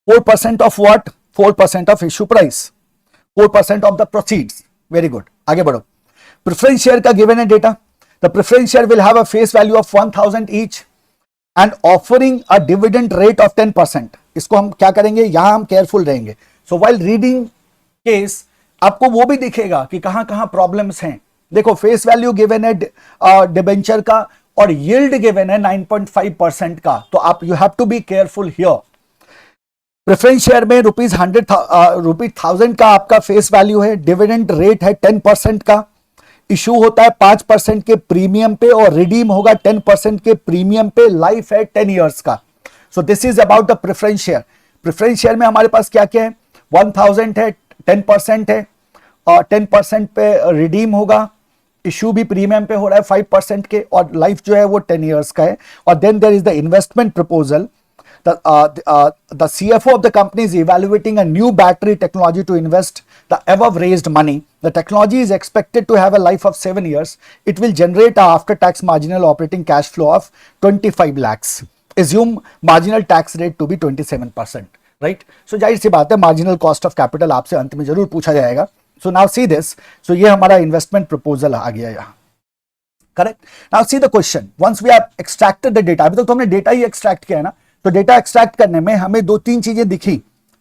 4% of what? 4% of issue price, 4% of the proceeds. Very good, आगे बढ़ो। प्रेफरेंस शेयर का गिवन है data. The preference share will have a face value of 1000 each and offering a dividend rate of 10%. इसको हम क्या करेंगे, यहां हम केयरफुल रहेंगे. सो व्हाइल रीडिंग केस आपको वो भी दिखेगा कि कहां कहां प्रॉब्लम्स हैं. देखो फेस वैल्यू गिवन है डिबेंचर का और यील्ड गिवन है 9.5% का, तो आप you have to be careful here. Preference share में रुपीज 1000 का आपका फेस वैल्यू है, डिविडेंड रेट है 10% का, इशू होता है 5% के प्रीमियम पे और रिडीम होगा 10% के प्रीमियम पे, लाइफ है 10 इयर्स का. सो this is about the preference share. Preference share में हमारे पास क्या क्या है, 1000 है, 10% है और 10% पे रिडीम होगा, इशू भी प्रीमियम पे हो रहा है 5% के और लाइफ जो है वो 10 इयर्स का है. और then there is the investment proposal. The CFO of the company is evaluating a new battery technology to invest the above raised money. The technology is expected to have a life of 7 years. It will generate a after-tax marginal operating cash flow of 25 lakhs. Assume marginal tax rate to be 27%. Right? So जाहिर सी बात है marginal cost of capital आपसे अंत में जरूर पूछा जाएगा. So now see this. So ये हमारा investment proposal आ गया यहाँ. Correct? Now see the question. Once we have extracted the data, अभी तक तो हमने डेटा ही एक्सट्रैक्ट किया है ना, तो डेटा एक्सट्रैक्ट करने में हमें दो तीन चीजें दिखी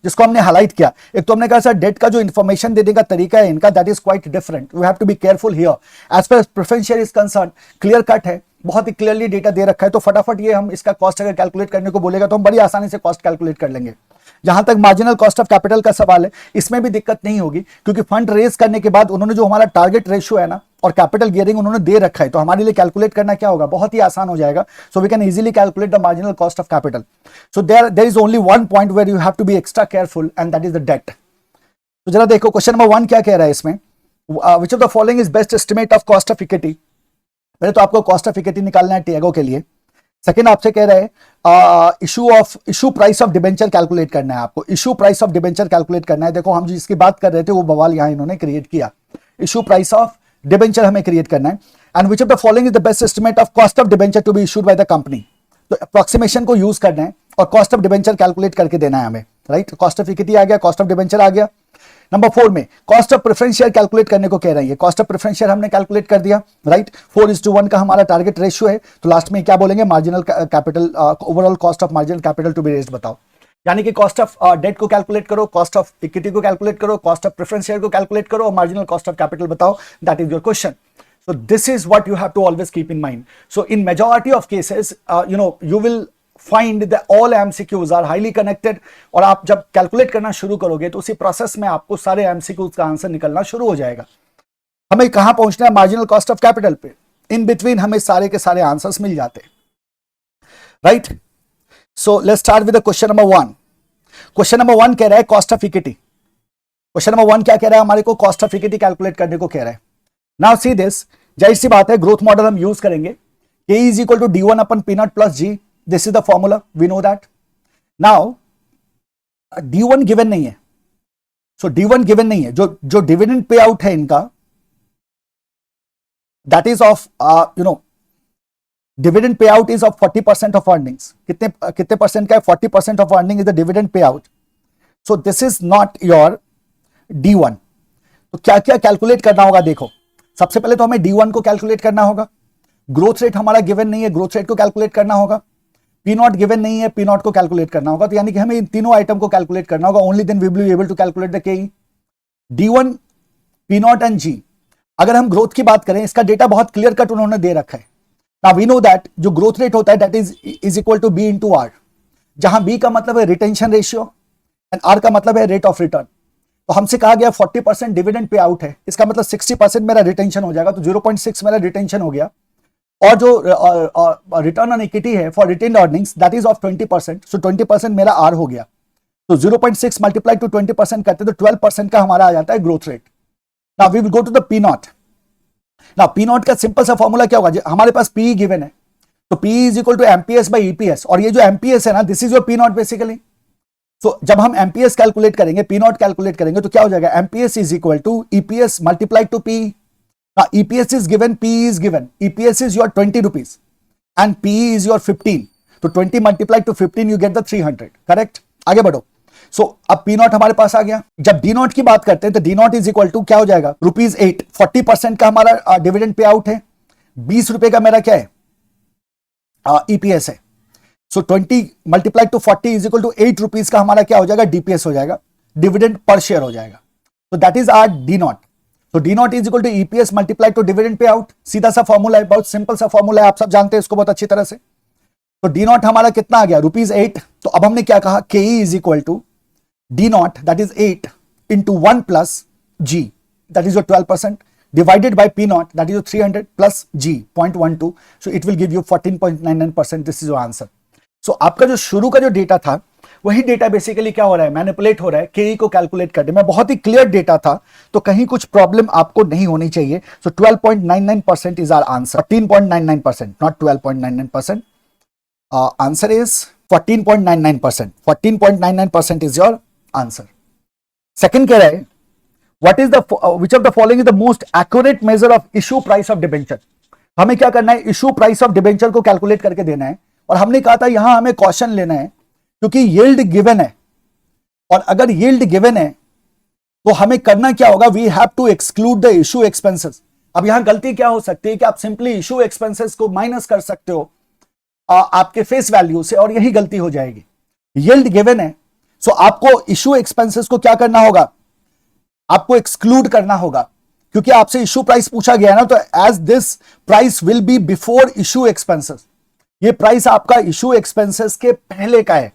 जिसको हमने हाईलाइट किया. एक तो हमने कहा सर डेट का जो इन्फॉर्मेशन देने का तरीका है इनका, that is quite different. We have to be careful here. As far as preference share is concern, clear cut है, बहुत ही क्लियरली डेटा दे रखा है, तो फटाफट ये हम इसका कॉस्ट अगर कैलकुलेट करने को बोलेगा तो हम बड़ी आसानी से कॉस्ट कैलकुलेट कर लेंगे. जहां तक मार्जिनल कॉस्ट ऑफ कैपिटल का सवाल है, इसमें भी दिक्कत नहीं होगी क्योंकि फंड रेज करने के बाद उन्होंने जो हमारा टारगेट रेशियो है ना और कैपिटल गियरिंग उन्होंने दे रखा है, तो हमारे लिए कैलकुलेट करना क्या होगा, बहुत ही आसान हो जाएगा. So we can easily calculate the marginal cost of capital. So there is only one point where you have to be extra careful and that is the debt. तो जरा देखो क्वेश्चन नंबर 1 क्या कह रहा है इसमें, विच of the following is best estimate of cost of equity. पहले तो आपको कॉस्ट ऑफ इक्विटी निकालना है टियागो के लिए. सेकेंड आपसे कह रहे हैं issue price of debenture calculate करना है. आपको issue price of debenture calculate करना है. देखो हम जिसकी बात कर रहे थे वो बवाल यहाँ इन्होंने क्रिएट किया. इशू प्राइस ऑफ डिबेंचर हमें क्रिएट करना है. And which of the following is the best estimate of cost of debenture to be issued by the company. तो अप्रोक्सीमेशन को यूज करना है और कॉस्ट ऑफ डिबेंचर कैलकुलेट करके देना है हमें. राइट, कॉस्ट ऑफ इक्विटी आ गया, कॉस्ट ऑफ डिबेंचर आ गया. नंबर 4 में cost of preference share calculate करने को कह रही है. कॉस्ट ऑफ प्रेफरेंस शेयर हमने कैलकुलेट कर दिया. राइट, 4:1 का हमारा टारगेट रेशियो है. तो लास्ट में क्या बोलेंगे, marginal capital, overall cost of marginal capital to be raised बताओ. यानी कि कॉस्ट ऑफ डेट को कैलकुलेट करो, कॉस्ट ऑफ इक्विटी को कैलकुलेट करो, कॉस्ट ऑफ प्रेफरेंस शेयर को कैलकुलेट करो और मार्जिनल कॉस्ट ऑफ कैपिटल बताओ. That is your question. So this is what you have to always keep in mind. So in majority of cases, you will find that all MCQs are highly connected. और आप जब कैलकुलेट करना शुरू करोगे तो उसी प्रोसेस में आपको सारे MCQs का आंसर निकलना शुरू हो जाएगा. हमें कहां पहुंचना है, मार्जिनल कॉस्ट ऑफ कैपिटल पे. इन बिटवीन हमें सारे के सारे आंसर्स मिल जाते हैं. Right, so let's start with the question number 1. Question number 1 कह रहा है cost of equity. Question number 1 क्या कह रहा है, हमारे को कॉस्ट ऑफ इक्विटी कैलकुलेट करने को कह रहा है. नाउ सी दिस, जाहिर सी बात है ग्रोथ मॉडल हम यूज करेंगे. K is equal to D1 upon P naught plus G. This is the formula. We know that. Now D1 given नहीं है. So D1 given नहीं है. जो डिविडेंड पे आउट है इनका, that is of dividend pay out is of 40% of earnings. कितने परसेंट का है, 40% of earning is the dividend pay out. So this is not your D1. तो क्या क्या कैलकुलेट करना होगा, देखो सबसे पहले तो हमें D1 को कैलकुलेट करना होगा. ग्रोथ रेट हमारा गिवन नहीं है, ग्रोथ रेट को कैलकुलेट करना होगा. P नॉट गिवन नहीं है, P नॉट को कैलकुलेट करना होगा. तो यानी कि हमें इन तीनों आइटम को कैलकुलेट करना होगा. Only then we will be able to calculate the KE. D1, P nought and G. अगर हम ग्रोथ की बात करें, इसका डेटा बहुत क्लियर कट उन्होंने दे रखा है. नाउ वी नो दैट जो ग्रोथ रेट होता है that is equal to B into R, जहां B का मतलब है रिटेंशन रेशियो एंड R का मतलब है रेट ऑफ रिटर्न. तो हमसे कहा गया 40% डिविडेंड पे आउट है, इसका मतलब 60% मेरा रिटेंशन हो जाएगा. तो 0.6 मेरा रिटेंशन हो गया. और जो रिटर्न ऑन इक्विटी है for retained earnings that is of 20%. सो 20% मेरा R हो गया. तो 0.6 मल्टीप्लाई टू 20% करते तो 12% का हमारा आ जाता है growth rate. Now we will go to the P nought. Now P nought का सिंपल सा फॉर्मूला क्या होगा, हमारे पास P गिवन है तो P is equal to MPS by EPS. और ये जो MPS है ना, this is your P nought basically. तो जब हम MPS कैलकुलेट करेंगे, P नॉट कैलकुलेट करेंगे तो क्या हो जाएगा, MPS is equal to EPS multiply to P. Now EPS is given, P is given. EPS is your 20 rupees and P is your 15. तो 20 multiplied to 15 you get the 300. Correct, आगे बढ़ो. सो अब P नॉट हमारे पास आ गया. जब D नॉट की बात करते हैं तो D nought is equal to क्या हो जाएगा, ₹8. 40% का हमारा डिविडेंड पे आउट है. ₹20 का मेरा क्या है, ईपीएस है। So 20 multiply to 40 is equal to ₹8 का हमारा क्या हो जाएगा, डीपीएस हो जाएगा, डिविडेंड पर शेयर हो जाएगा। तो that is our D naught. तो D naught is equal to EPS multiply to dividend pay out. सीधा सा फॉर्मूला है, बहुत सिंपल सा फॉर्मूला है, आप सब जानते हैं इसको बहुत अच्छी तरह से। तो डी नॉट हमारा कितना आ गया, ₹8। तो अब हमने क्या कहा, K E is equal to D nought that is 8 into 1 plus G that is your 12% divided by P naught that is your 300 plus G 0.12, so it will give you 14.99%. This is your answer. So आपका जो शुरू का जो डेटा था वही डेटा बेसिकली क्या हो रहा है, मैनिपुलेट हो रहा है केई को कैलकुलेट करने में। बहुत ही क्लियर डेटा था, तो कहीं कुछ प्रॉब्लम आपको नहीं होनी चाहिए। So 12.99% is our answer, 14.99%, not 12.99%। Answer is 14.99%, 14.99% is your answer. Second कह रहा है What is the which of the following is the most accurate measure of issue price of debenture? हमें क्या करना है, इशू प्राइस ऑफ डिबेंचर को कैलकुलेट करके देना है। और हमने कहा था यहां हमें कॉशन लेना है क्योंकि यील्ड गिवन है, और अगर यील्ड गिवन है तो हमें करना क्या होगा, we have to exclude the issue expenses. अब यहां गलती क्या हो सकती है कि आप सिंपली इशू एक्सपेंसेस को माइनस कर सकते हो आपके फेस वैल्यू से, और यही गलती हो जाएगी। यील्ड गिवन है, सो आपको इशू एक्सपेंसेस को क्या करना होगा, आपको एक्सक्लूड करना होगा, क्योंकि आपसे इशू प्राइस पूछा गया ना। तो as this price will be before issue expenses, ये प्राइस आपका इशू एक्सपेंसेस के पहले का है,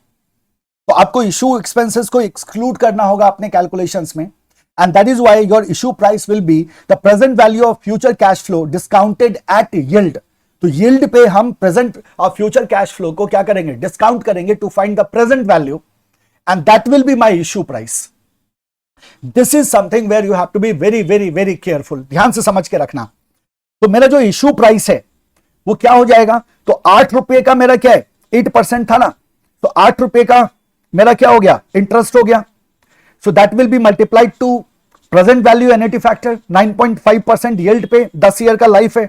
तो आपको इशू एक्सपेंसेस को एक्सक्लूड करना होगा अपने कैलकुलेशंस में। And that is why your issue price will be the present value of future cash flow discounted eight yield. तो यील्ड पे हम प्रेजेंट और फ्यूचर कैश फ्लो को क्या करेंगे, डिस्काउंट करेंगे to find the present value, and that will be my issue price. This is something where you have to be very very very careful, ध्यान से समझ के रखना। तो मेरा जो इशू प्राइस है वो क्या हो जाएगा, तो ₹8 का मेरा क्या है, 8% था ना, तो ₹8 का मेरा क्या हो गया, इंटरेस्ट हो गया। So that will be multiplied to present value annuity factor 9.5% yield पे, 10 ईयर का लाइफ है,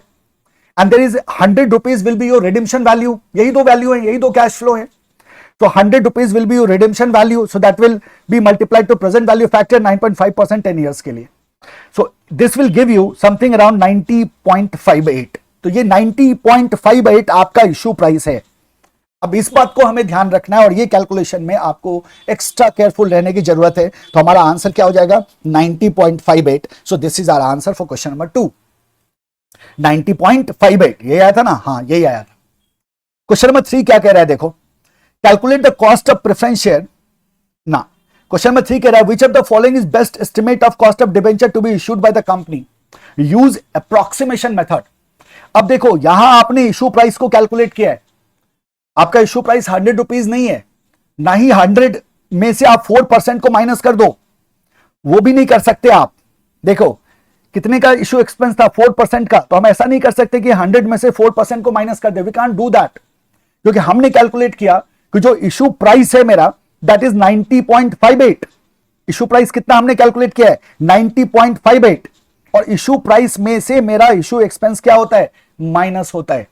and there is ₹100 will be your redemption value. यही दो वैल्यू है, यही दो कैश फ्लो है। So ₹100 will be your redemption value, so that will be multiplied to present value factor 9.5% 10 years के लिए। So this will give you something around 90.58। तो ये 90.58 आपका इशू प्राइस है। अब इस बात को हमें ध्यान रखना है, और ये कैलकुलेशन में आपको एक्स्ट्रा केयरफुल रहने की जरूरत है। तो हमारा आंसर क्या हो जाएगा, 90.58। So this is our answer for question number 2, 90.58। ये आया था ना, हाँ यही आया था। क्वेश्चन नंबर 3 क्या कह रहा है, देखो, calculate the cost of preference share ना। क्वेश्चन नंबर 3 कह रहा है which of the following is best estimate of cost of debenture to be issued by the company, use approximation method। अब देखो यहां आपने इशू प्राइस को कैलकुलेट किया है, आपका इशू प्राइस ₹100 नहीं है, ना ही 100 में से आप 4% को माइनस कर दो, वो भी नहीं कर सकते आप। देखो कितने का इशू एक्सपेंस था, 4% का, तो हम ऐसा नहीं कर सकते कि 100 में से 4% को माइनस कर दे, वी कांट डू दैट, क्योंकि हमने कैलकुलेट किया कि जो इशू प्राइस है मेरा दैट इज 90.58। इशू प्राइस कितना हमने कैलकुलेट किया है, 90.58, और इशू प्राइस में से मेरा इशू एक्सपेंस क्या होता है, माइनस होता है।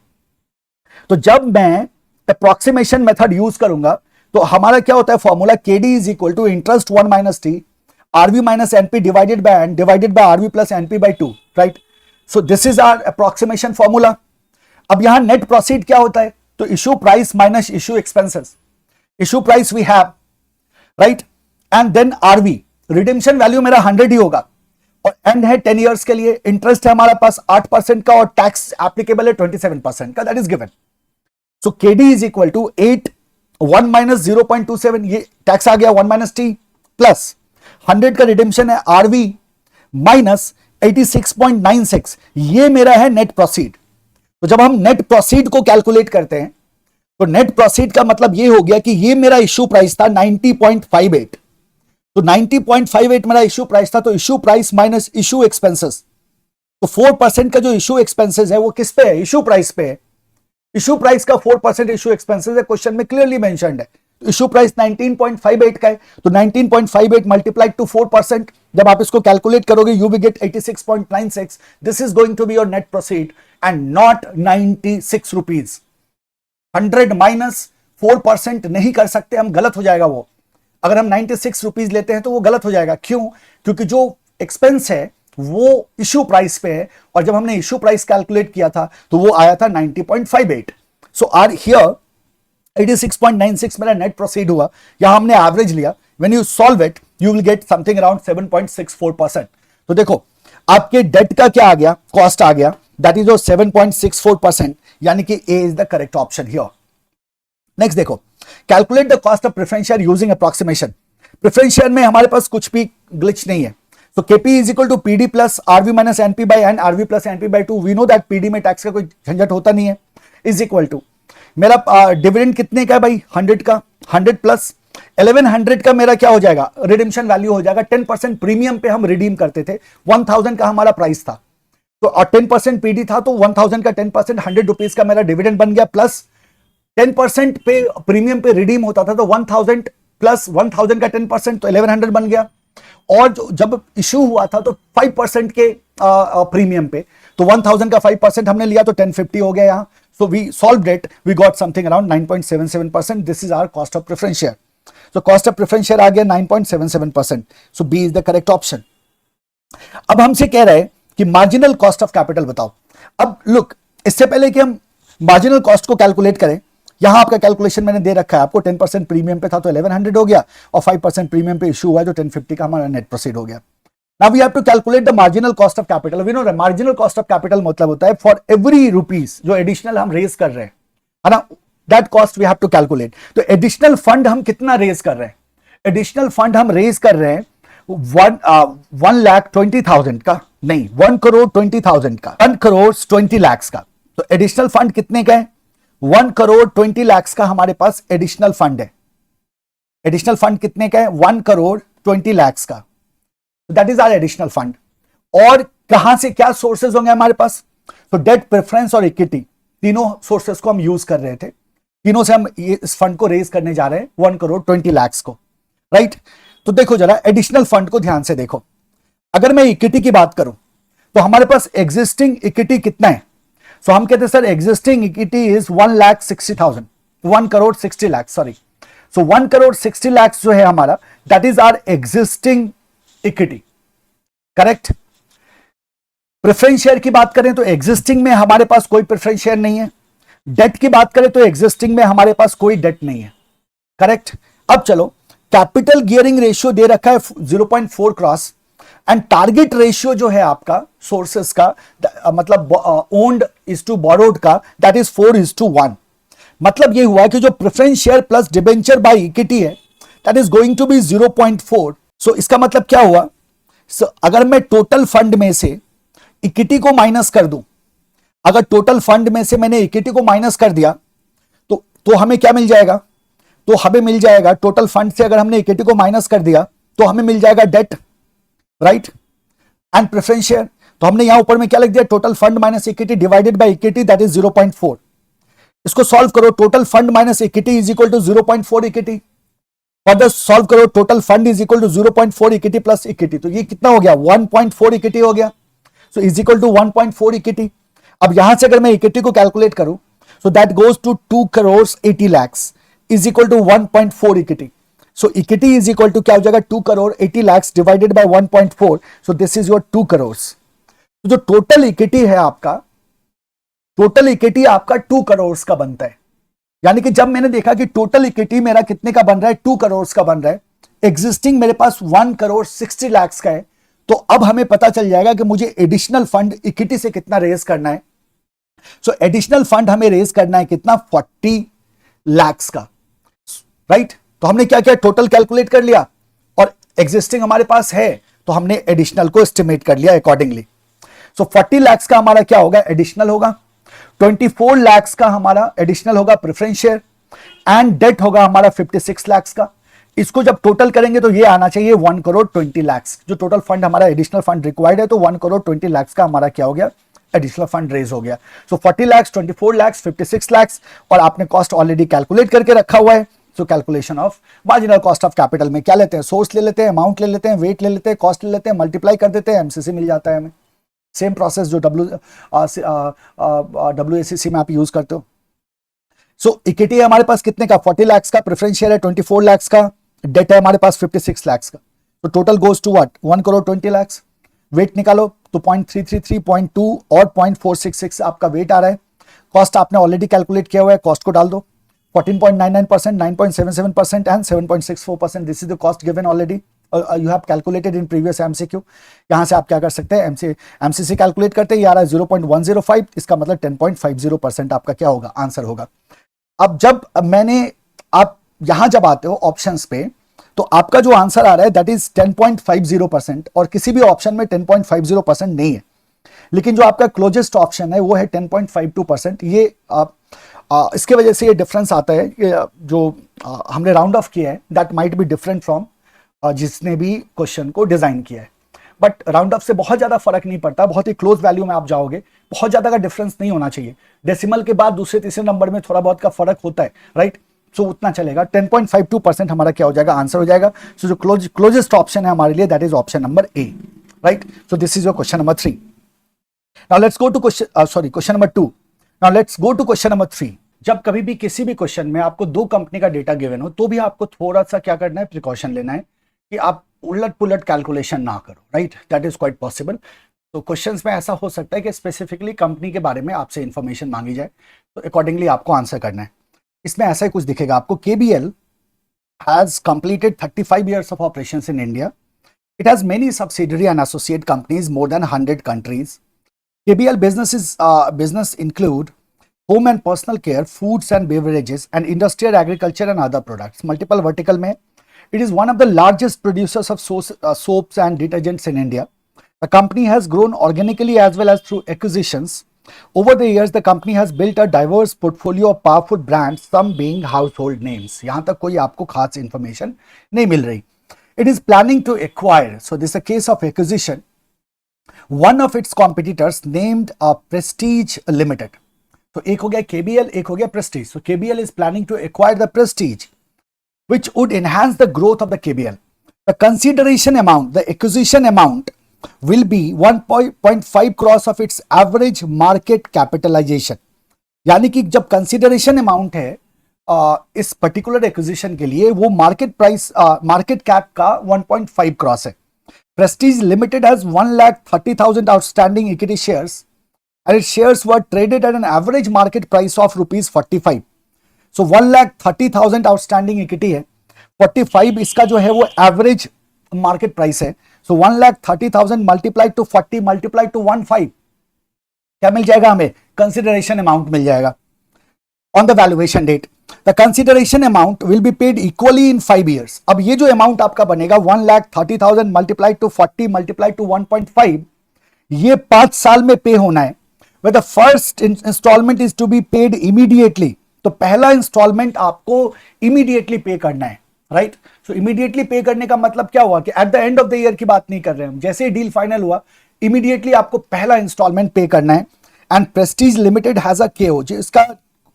तो जब मैं अप्रोक्सीमेशन मेथड यूज करूंगा तो हमारा क्या होता है formula, KD is equal to interest 1 minus T RV minus NP divided by N divided by RV plus NP by 2, right. So this is our approximation formula. अब यहां नेट प्रोसीड क्या होता है, तो issue price minus issue expenses. Issue price we have, right, and then RV, redemption value मेरा 100 ही होगा, और एंड है 10 इयर्स के लिए, इंटरेस्ट है हमारे पास 8% का, और टैक्स एप्लीकेबल है 27% का, that is given. So KD is equal to 8 1 minus 0.27, ये टैक्स आ गया 1 माइनस टी, प्लस 100 का रिडेम्पशन है आरवी माइनस 86.96, ये मेरा है नेट प्रोसीड। तो जब हम नेट प्रोसीड को कैलकुलेट करते हैं तो नेट प्रोसीड का मतलब ये हो गया कि ये मेरा इशू प्राइस था 90.58, तो 90.58 मेरा इशू प्राइस था, तो issue price minus issue expenses, तो 4% का जो इशू एक्सपेंसेस है वो किस पे है, इशू प्राइस पे है। इशू प्राइस का 4% इशू एक्सपेंसेस है, क्वेश्चन में क्लियरली मेंशन्ड है। तो इशू प्राइस 19.58 का है, तो 19.58 मल्टीप्लाइड टू 4%, जब आप इसको कैलकुलेट करोगे you will get 86.96। This is going to be your net proceed and not 96 rupees. 100 minus 4% नहीं कर सकते हम, गलत हो जाएगा वो। अगर हम 96 रुपीज लेते हैं तो वो गलत हो जाएगा। क्यों? क्योंकि जो एक्सपेंस है वो इश्यू प्राइस पे है, और जब हमने इश्यू प्राइस कैलकुलेट किया था तो वो आया था 90.58। सो आर हियर 86.96 मेरा नेट प्रोसीड हुआ, यहां हमने एवरेज लिया। When you solve it you will get something around 7.64%। तो देखो आपके डेट का क्या आ गया, कॉस्ट आ गया, दैट इज 7.64%, यानी कि A is the correct option here. Next देखो, calculate the cost of preference share using approximation. Preference share में हमारे पास कुछ भी ग्लिच नहीं है, तो KP is equal to PD plus RV minus NP by N, RV plus NP by 2। We know that PD में टैक्स का कोई झंझट होता नहीं है, इज इक्वल टू मेरा डिविडेंड कितने का है भाई, 100 का, 100 प्लस 1100 का मेरा क्या हो जाएगा, रिडीम्शन वैल्यू हो जाएगा। 10% प्रीमियम पे हम रिडीम करते थे, 1000 का हमारा प्राइस था, तो और 10% पीडी था, तो 1000 का 10% 100 रुपीज का मेरा डिविडेंड बन गया, प्लस 10% पे प्रीमियम पे रिडीम होता था, तो 1000 प्लस 1000 का 10% तो 1100 बन गया। और जब इश्यू हुआ था तो 5% के प्रीमियम पे, तो 1000 का 5% हमने लिया तो 1050 हो गया यहां। So we solved it, we got something around 9.77%। This is our cost of preference share. So cost of preference share आ गया 9.77%। So B is the correct option. अब हमसे कह रहे हैं कि मार्जिनल कॉस्ट ऑफ कैपिटल बताओ। अब लुक, इससे पहले कि हम मार्जिनल कॉस्ट को कैलकुलेट करें, यहां आपका कैलकुलेशन मैंने दे रखा है आपको। 10% प्रीमियम पे था तो 1100 हो गया, और 5% प्रीमियम पे इशू हुआ तो 1050 का हमारा नेट प्रोसीड हो गया। Now we have to calculate the marginal cost of capital. We know marginal cost of capital मतलब होता है फॉर एवरी रुपीज जो एडिशनल हम रेज कर रहे हैं, है ना, that cost we have to calculate. तो एडिशनल फंड हम कितना रेज कर रहे हैं, एडिशनल फंड हम रेज कर रहे हैं 1,20,000 का, नहीं 1,20,000 का, 1,20 लाख का। तो एडिशनल फंड कितने का है, 1,20 लाख का हमारे पास एडिशनल फंड है। एडिशनल फंड कितने का है, 1,20 लाख का, that is our additional fund. और कहां से क्या सोर्सेज होंगे हमारे पास, तो डेट, प्रेफरेंस और इक्विटी, तीनों सोर्सेज को हम यूज कर रहे थे, तीनों से हम इस फंड को रेज करने जा रहे हैं 1,20 लाख को, राइट। तो देखो जरा एडिशनल फंड को ध्यान से देखो। अगर मैं इक्विटी की बात करूं तो हमारे पास एग्जिस्टिंग इक्विटी कितना है, सो हम कहते हैं sir existing equity is 1,60,000, 1,60 lakh, sorry. So 1,60 lakh जो है हमारा, that is our existing equity, correct. Preference share की बात करें तो एग्जिस्टिंग में हमारे पास कोई प्रेफरेंस शेयर नहीं है। डेट की बात करें तो एग्जिस्टिंग में हमारे पास कोई डेट नहीं है, करेक्ट। अब चलो, कैपिटल गियरिंग रेशियो दे रखा है 0.4 क्रॉस, एंड टारगेट रेशियो जो है आपका सोर्सेस का, मतलब ओन्ड इज टू बोरोड का, दैट इज 4:1। मतलब ये हुआ कि जो preference share plus debenture by equity है, that is going to be 0.4। सो इसका मतलब क्या हुआ, अगर मैं टोटल फंड में से इक्विटी को माइनस कर दूं, अगर टोटल फंड में से मैंने इक्विटी को माइनस कर दिया तो हमें क्या मिल जाएगा, तो हमें मिल जाएगा टोटल फंड से अगर हमने इक्विटी को माइनस कर दिया तो हमें मिल जाएगा debt, right, and preference share. तो हमने यहां ऊपर में क्या लिख दिया, total fund minus equity divided by equity, that is 0.4। इसको सॉल्व करो, total fund minus equity is equal to 0.4 equity. Further solve करो, total fund is equal to 0.4 equity plus equity, तो ये कितना हो गया, 1.4 इक्विटी हो गया। So is equal to 1.4 equity. अब यहां से अगर मैं इक्विटी को कैलकुलेट करूं, so that goes to 2,80 lakh is equal to 1.4 equity. So equity is equal to क्या हो जाएगा, 2,80 lakh divided by 1.4। So this is your 2 crore. तो जो टोटल इक्विटी है आपका, टोटल इक्विटी आपका 2 करोड़ का बनता है। यानी कि जब मैंने देखा कि टोटल इक्विटी मेरा कितने का बन रहा है, 2 करोड़ का बन रहा है, एग्जिस्टिंग मेरे पास 1,60 लाख का है, तो अब हमें पता चल जाएगा कि मुझे एडिशनल फंड इक्विटी से कितना रेज करना है। सो एडिशनल फंड हमें रेज करना है कितना, 40 लाख का, राइट। तो हमने क्या किया, टोटल कैलकुलेट कर लिया, और एग्जिस्टिंग हमारे पास है तो हमने एडिशनल को एस्टिमेट कर लिया अकॉर्डिंगली। सो 40 लाख का हमारा क्या होगा, एडिशनल होगा। 24 लाख का हमारा एडिशनल होगा प्रेफरेंस शेयर, एंड डेट होगा हमारा 56 लाख का। इसको जब टोटल करेंगे तो ये आना चाहिए 1,20 लाख। जो टोटल फंड हमारा एडिशनल फंड रिक्वायर्ड है, तो 1,20 लाख का हमारा क्या हो गया, एडिशनल फंड रेज हो गया। सो 40 लाख, 24 लाख, 56 लाख, और आपने कॉस्ट ऑलरेडी कैलकुलेट करके रखा हुआ है। So calculation of marginal cost of capital में क्या लेते हैं, सोर्स ले लेते हैं, अमाउंट ले लेते हैं, वेट ले लेते हैं, कॉस्ट ले लेते हैं, मल्टीप्लाई कर देते हैं, एमसीसी मिल जाता है हमें। सेम प्रोसेस जो WACC में आप यूज करते हो। सो इक्विटी है हमारे पास कितने का, 40 लाख का, प्रेफरेंस शेयर है 24 लाख का, डेट है हमारे पास 56 लाख का। तो total goes to what, 1,20 lakh. Weight निकालो तो 0.333, 0.2 और 0.466 आपका वेट आ रहा है। कॉस्ट आपने ऑलरेडी कैलकुलेट किया हुआ है, कॉस्ट को डाल दो 14.99%, 9.77% and 7.64%। This is the cost given already, you have calculated in previous MCQ. यहां से आप क्या कर सकते हैं, एमसीसी कैलकुलेट करते हैं, ये आ रहा है 0.105, इसका मतलब 10.50% आपका क्या होगा, आंसर होगा। अब जब आप यहां जब आते हो ऑप्शंस पे, तो आपका जो आंसर आ रहा है दैट इज 10.50%, और किसी भी ऑप्शन में 10.50% नहीं है, लेकिन जो आपका क्लोजेस्ट ऑप्शन है वो है 10.52%। ये इसके वजह से ये डिफरेंस आता है, ये जो हमने राउंड ऑफ किया है that might be different from जिसने भी क्वेश्चन को डिजाइन किया है, बट राउंड ऑफ से बहुत ज्यादा फर्क नहीं पड़ता, बहुत ही क्लोज वैल्यू में आप जाओगे, बहुत ज्यादा का डिफरेंस नहीं होना चाहिए। डेसिमल के बाद दूसरे तीसरे नंबर में थोड़ा बहुत का फर्क होता है, राइट, सो उतना चलेगा। 10.52% हमारा क्या हो जाएगा, आंसर हो जाएगा। सो जो क्लोजेस्ट ऑप्शन है हमारे लिए that is option number A, right. So this is your question number 3। Now let's go to question number 2। Now let's go to question number 3। जब कभी भी किसी भी क्वेश्चन में आपको 2 कंपनी का डेटा गिवन हो, तो भी आपको थोड़ा सा क्या करना है, प्रिकॉशन लेना है कि आप उलट पुलट कैलकुलेशन ना करो, right, that is quite possible. तो क्वेश्चंस में ऐसा हो सकता है कि स्पेसिफिकली कंपनी के बारे में आपसे इंफॉर्मेशन मांगी जाए, तो अकॉर्डिंगली आपको आंसर करना है। इसमें ऐसा ही कुछ दिखेगा आपको, KBL has completed 35 years of operations in India. It has many subsidiary and associate companies, more than 100 countries. KBL business include home and personal care, foods and beverages, and industrial agriculture and other products. Multiple vertical में it is one of the largest producers of soaps and detergents in India. The company has grown organically as well as through acquisitions. Over the years, the company has built a diverse portfolio of powerful brands, some being household names. यहाँ तक कोई आपको खास information नहीं मिल रही. It is planning to acquire, so this is a case of acquisition, one of its competitors named Prestige Limited. तो एक हो गया KBL, एक हो गया Prestige. So KBL is planning to acquire the Prestige, which would enhance the growth of the KBL. The consideration amount, the acquisition amount will be 1.5 crores of its average market capitalization. यानी कि जब कंसिडरेशन अमाउंट है इस पर्टिकुलर एक्विजिशन के लिए, वो मार्केट कैप का 1.5 क्रॉस है। Prestige limited has 1,30,000 outstanding equity shares and its shares were traded at an average market price of rupees 45. So 1,30,000 outstanding equity है, 45 इसका जो है वो एवरेज मार्केट प्राइस है। So 1,30,000 multiply to 40 multiply to 15, क्या मिल जाएगा हमें, कंसिडरेशन अमाउंट मिल जाएगा on the valuation date. The consideration amount will be paid equally in 5 years। अब ये जो अमाउंट आपका बनेगा 1,30,000 मल्टीप्लाई टू 40 मल्टीप्लाई टू 1.5, ये 5 साल में पे होना है। Where the first installment is to be paid immediately, तो पहला इंस्टॉलमेंट आपको इमीडिएटली पे करना है, राइट। सो इमीडिएटली पे करने का मतलब क्या हुआ कि at the end of the year की बात नहीं कर रहे हैं हम, जैसे ही डील फाइनल हुआ इमीडिएटली आपको पहला इंस्टॉलमेंट पे करना है। And Prestige limited has a KO, जो इसका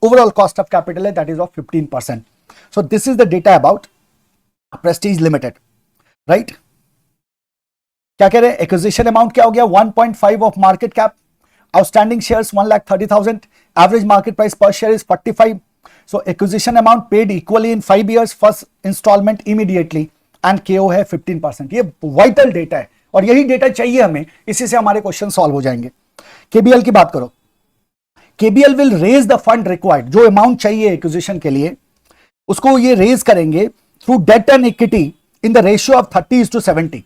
ओवरऑल कॉस्ट ऑफ कैपिटल है that is of 15%। So this is the data about Prestige limited, right. क्या कह रहे हैं, एक्विजिशन अमाउंट क्या हो गया, 1.5 of market cap, outstanding shares 1,30,000, average market price per share is 45. So acquisition amount paid equally in 5 years, first installment immediately, and KO है 15%। ये vital data है और यही डेटा चाहिए हमें, इसी से हमारे क्वेश्चन सॉल्व हो जाएंगे। KBL की बात करो, KBL will raise the fund required, जो अमाउंट चाहिए एक्विजिशन के लिए उसको ये रेज करेंगे through debt and equity in the ratio of 30:70।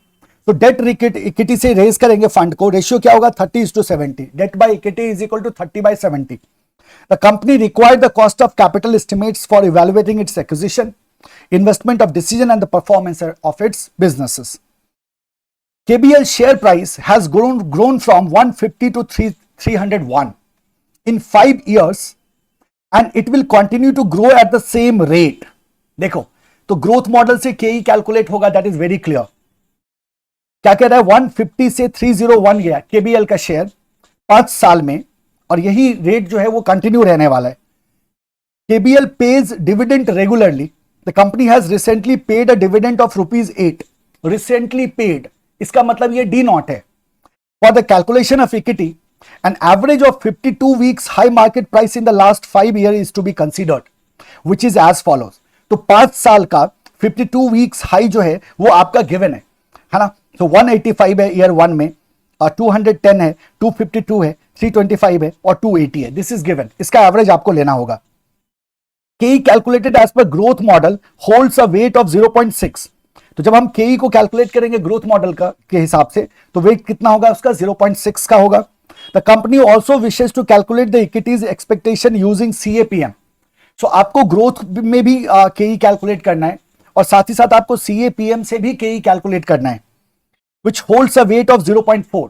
तो डेट इक्विटी से रेज करेंगे फंड को, रेशियो क्या होगा 30:70, debt by equity is equal to 30/70। The company required the cost of capital estimates for evaluating its acquisition, investment of decision and the performance of its businesses. KBL share price has grown from 150 to 301 in 5 years and it will continue to grow at the same rate। देखो तो ग्रोथ मॉडल से KE कैलकुलेट होगा, दैट इज वेरी क्लियर। क्या कह रहा है, 150 से 301 गया KBL का शेयर 5 साल में, और यही रेट जो है वो कंटिन्यू रहने वाला है। KBL pays dividend regularly. The company has recently paid a dividend of ₹8. Recently paid, इसका मतलब ये D नॉट है। For the calculation of equity, an average of 52 weeks high market price in the last 5 years is to be considered, which is as follows। तो 5 साल का 52 weeks हाई जो है वो आपका गिवन है ना। तो 185 है ईयर 1 में, 210 है, 252 है, 325 है और 280 है. This is given. इसका एवरेज आपको लेना होगा. KE calculated as per growth model holds a weight of 0.6. तो जब हम KE को कैलकुलेट करेंगे ग्रोथ मॉडल का के हिसाब से तो वेट कितना होगा उसका 0.6 का होगा. The company also wishes to calculate the equities expectation using CAPM. So आपको ग्रोथ में भी KE कैलकुलेट करना है और साथ ही साथ आपको CAPM से भी KE कैलकुलेट करना है, which holds a weight of 0.4.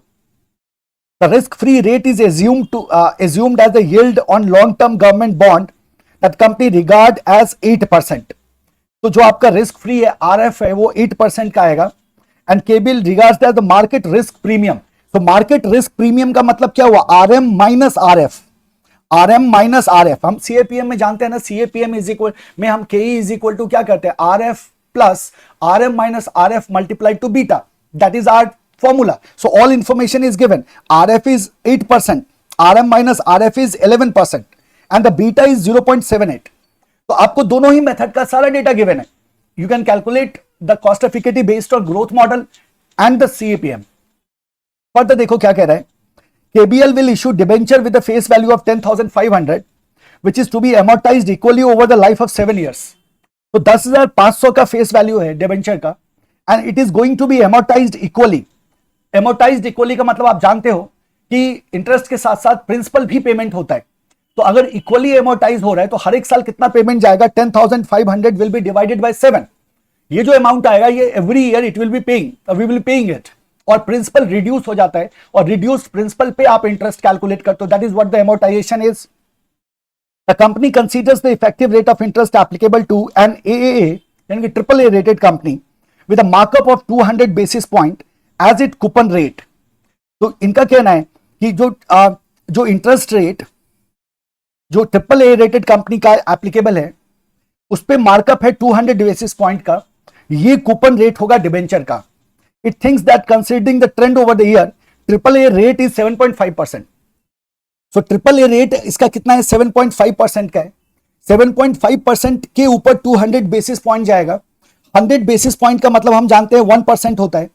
The risk-free rate is assumed as the yield on long-term government bond that company regard as 8%. तो जो आपका रिस्क फ्री है RF है वो 8% का आएगा. And KBL regards as the market risk premium. तो मार्केट रिस्क प्रीमियम का मतलब क्या हुआ? RM minus RF. RM minus RF. हम CAPM में जानते हैं ना, CAPM इज इक्वल में हम KE इज इक्वल टू क्या करते हैं? RF plus RM minus RF multiplied to beta. That is our formula. So all information is given. RF is 8%, RM minus RF is 11%, and the beta is 0.78. तो आपको दोनों ही मेथड का सारा डेटा गिवन है. You can calculate the cost of equity based on growth model and the CAPM. Further देखो क्या कह रहा है. KBL will issue debenture with a face value of 10,500, which is to be amortized equally over the life of 7 years. तो 10,500 का फेस वैल्यू है डिबेंचर का and it is going to be amortised equally. Amortised equally का मतलब आप जानते हो कि इंटरेस्ट के साथ साथ प्रिंसिपल भी पेमेंट होता है. तो अगर इक्वली एमोर्टाइज हो रहा है तो हर एक साल कितना पेमेंट जाएगा? 10,500 विल बी डिवाइडेड बाय 7. ये जो अमाउंट आएगा ये every year it will be paying, we will paying it. और प्रिंसिपल रिड्यूस हो जाता है और रिड्यूस प्रिंसिपल पे आप इंटरेस्ट कैलकुलेट करते हो. That is what the amortisation is. The company considers the effective rate of interest applicable to an AAA, यानी कि AAA rated company with a markup of 200 basis point as its coupon rate. तो इनका कहना है कि जो इंटरेस्ट रेट जो AAA रेटेड कंपनी का एप्लीकेबल है उस पे मार्कअप है 200 बेसिस पॉइंट का. ये कूपन रेट होगा डिबेंचर का. It thinks that considering the trend over the year AAA rate is 7.5%. So AAA rate इसका कितना है? 7.5% का है. 7.5% के ऊपर 200 बेसिस पॉइंट जाएगा. 100 बेसिस पॉइंट का मतलब हम जानते हैं 1% होता है.